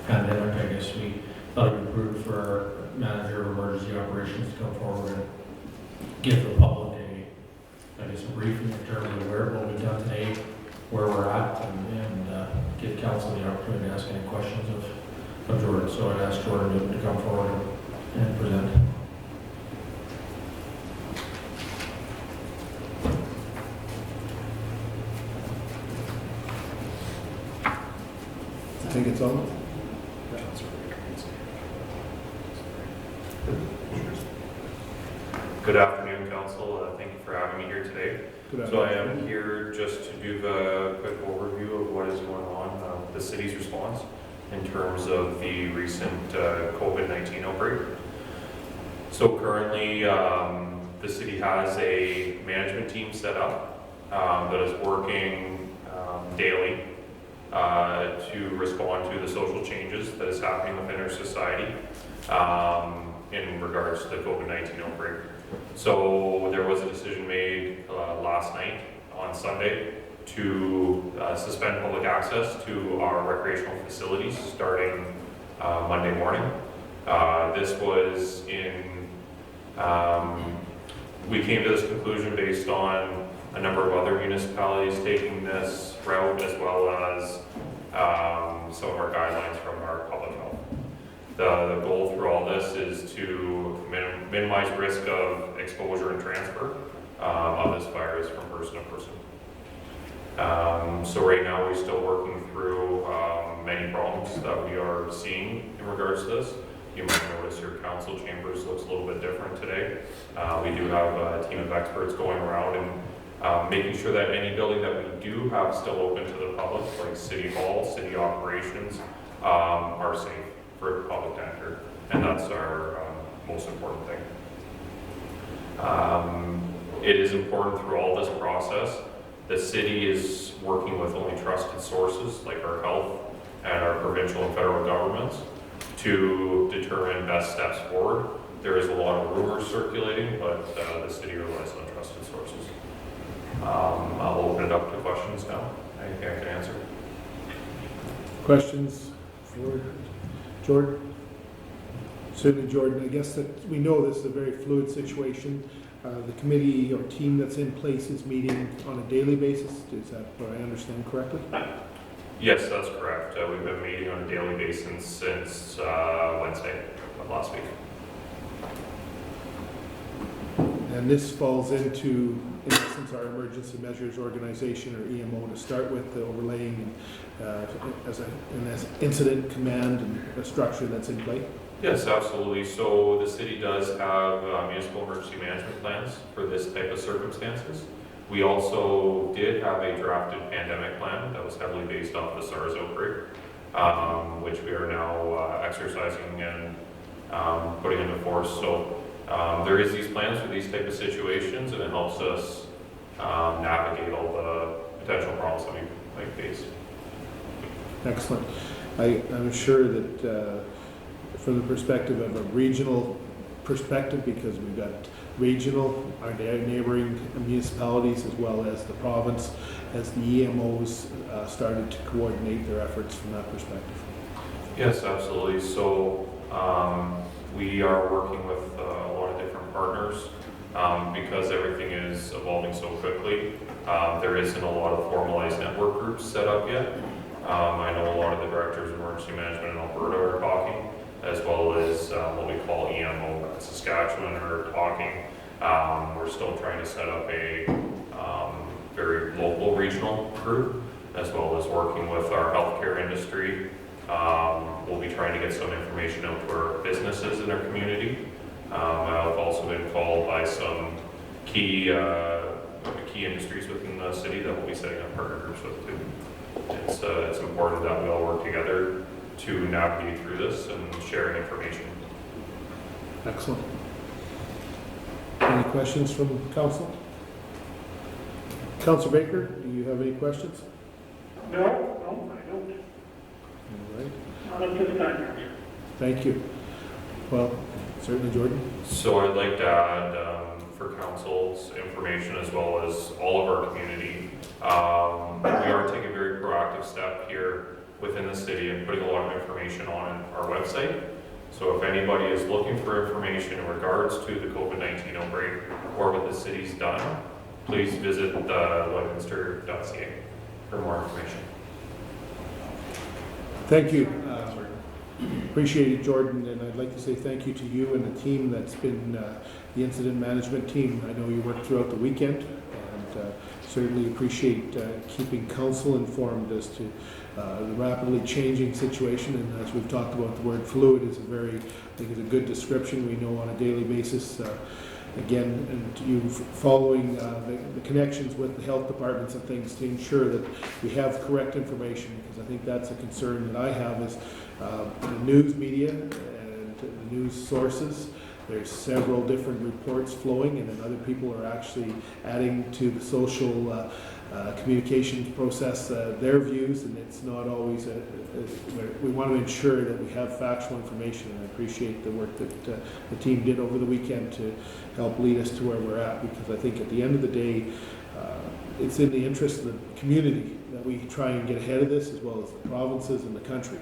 pandemic, I guess we thought it would be prudent for our manager of emergency operations to come forward and give the public a briefing in terms of what we've done today, where we're at, and give council the opportunity to ask any questions of Jordan. So I'd ask Jordan to come forward and present. I think it's on. Good afternoon, Council. Thank you for having me here today. So I am here just to do the quick overview of what is going on, the city's response in terms of the recent COVID-19 outbreak. So currently, the city has a management team set up that is working daily to respond to the social changes that is happening within our society in regards to the COVID-19 outbreak. So there was a decision made last night on Sunday to suspend public access to our recreational facilities starting Monday morning. This was we came to this conclusion based on a number of other municipalities taking this route, as well as some of our guidelines from our public health. The goal through all this is to minimize risk of exposure and transfer of this virus from person to person. So right now, we're still working through many problems that we are seeing in regards to this. You might notice your council chambers looks a little bit different today. We do have a team of experts going around and making sure that any building that we do have still open to the public, like City Hall, city operations, are safe for the public to enter. And that's our most important thing. It is important through all this process. The city is working with only trusted sources like our health and our provincial and federal governments to determine best steps forward. There is a lot of rumors circulating, but the city relies on trusted sources. I'll open it up to questions now. Anything I can answer? Questions for Jordan? Certainly, Jordan, I guess that we know this is a very fluid situation. The committee or team that's in place is meeting on a daily basis. Is that what I understand correctly? Yes, that's correct. We've been meeting on a daily basis since Wednesday of last week. And this falls into, in essence, our emergency measures organization, or EMO, to start with, the overlaying as an incident command and a structure that's in place. Yes, absolutely. So the city does have municipal emergency management plans for this type of circumstances. We also did have a drafted pandemic plan that was heavily based off the SARS outbreak, which we are now exercising and putting into force. So there is these plans for these type of situations, and it helps us navigate all the potential problems that we might face. Excellent. I'm sure that from the perspective of a regional perspective, because we've got regional, our neighboring municipalities, as well as the province, as the EMOs started to coordinate their efforts from that perspective. Yes, absolutely. So we are working with a lot of different partners because everything is evolving so quickly. There isn't a lot of formalized network groups set up yet. I know a lot of the directors of emergency management in Alberta are talking, as well as what we call EMO in Saskatchewan are talking. We're still trying to set up a very local regional group, as well as working with our healthcare industry. We'll be trying to get some information out to our businesses in our community. I've also been called by some key industries within the city that we'll be setting up partner groups with too. It's important that we all work together to navigate through this and sharing information. Excellent. Any questions from council? Councilor Baker, do you have any questions? No, I don't. All right. Not at this time. Thank you. Well, certainly, Jordan. So I'd like to add for council's information, as well as all of our community, we are taking a very proactive step here within the city and putting a lot of information on our website. So if anybody is looking for information in regards to the COVID-19 outbreak or what the city's done, please visit lloydminster.ca for more information. Thank you. Appreciate it, Jordan, and I'd like to say thank you to you and the team that's been the incident management team. I know you worked throughout the weekend, and certainly appreciate keeping council informed as to the rapidly changing situation. And as we've talked about, the word fluid is I think is a good description. We know on a daily basis, again, and you following the connections with the health departments and things to ensure that we have correct information, because I think that's a concern that I have is the news media and the news sources. There's several different reports flowing, and then other people are actually adding to the social communications process their views, and it's not always we want to ensure that we have factual information. And I appreciate the work that the team did over the weekend to help lead us to where we're at, because I think at the end of the day, it's in the interest of the community that we try and get ahead of this, as well as the provinces and the country.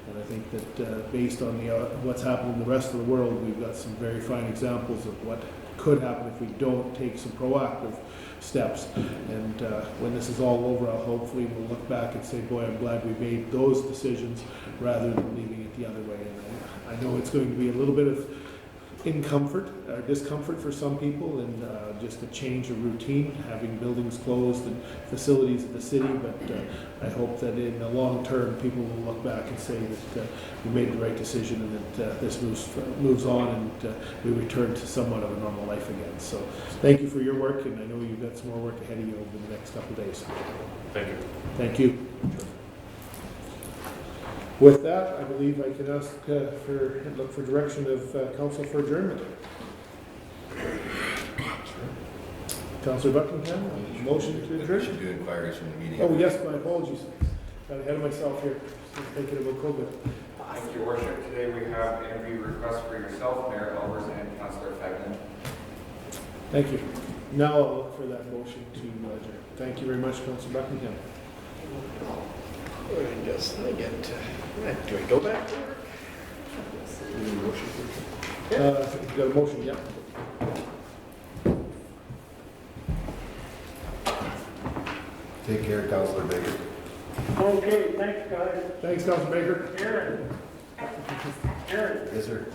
And I think that based on what's happened in the rest of the world, we've got some very fine examples of what could happen if we don't take some proactive steps. And when this is all over, hopefully we'll look back and say, boy, I'm glad we made those decisions rather than leaving it the other way. And I know it's going to be a little bit of discomfort for some people, and just a change of routine, having buildings closed and facilities of the city. But I hope that in the long term, people will look back and say that we made the right decision, and that this moves on, and we return to somewhat of a normal life again. So thank you for your work, and I know you've got some more work ahead of you over the next couple of days. Thank you. Thank you. With that, I believe I can ask look for direction of council for adjournment. Councillor Buckingham, motion to adjourn? should do inquiries from the meeting. Oh, yes, my apologies. Got ahead of myself here, thinking about COVID. Thank you, Worship. Today we have interview requests for yourself, Mayor Albers, and Councillor Fagnan. Thank you. Now I'll look for that motion to adjourn. Thank you very much, Councillor Buckingham. Do I go back to work? You got a motion, yeah. Take care, Councilor Baker. Okay, thanks, guys. Thanks, Councillor Baker. Aaron. Aaron. Yes, sir.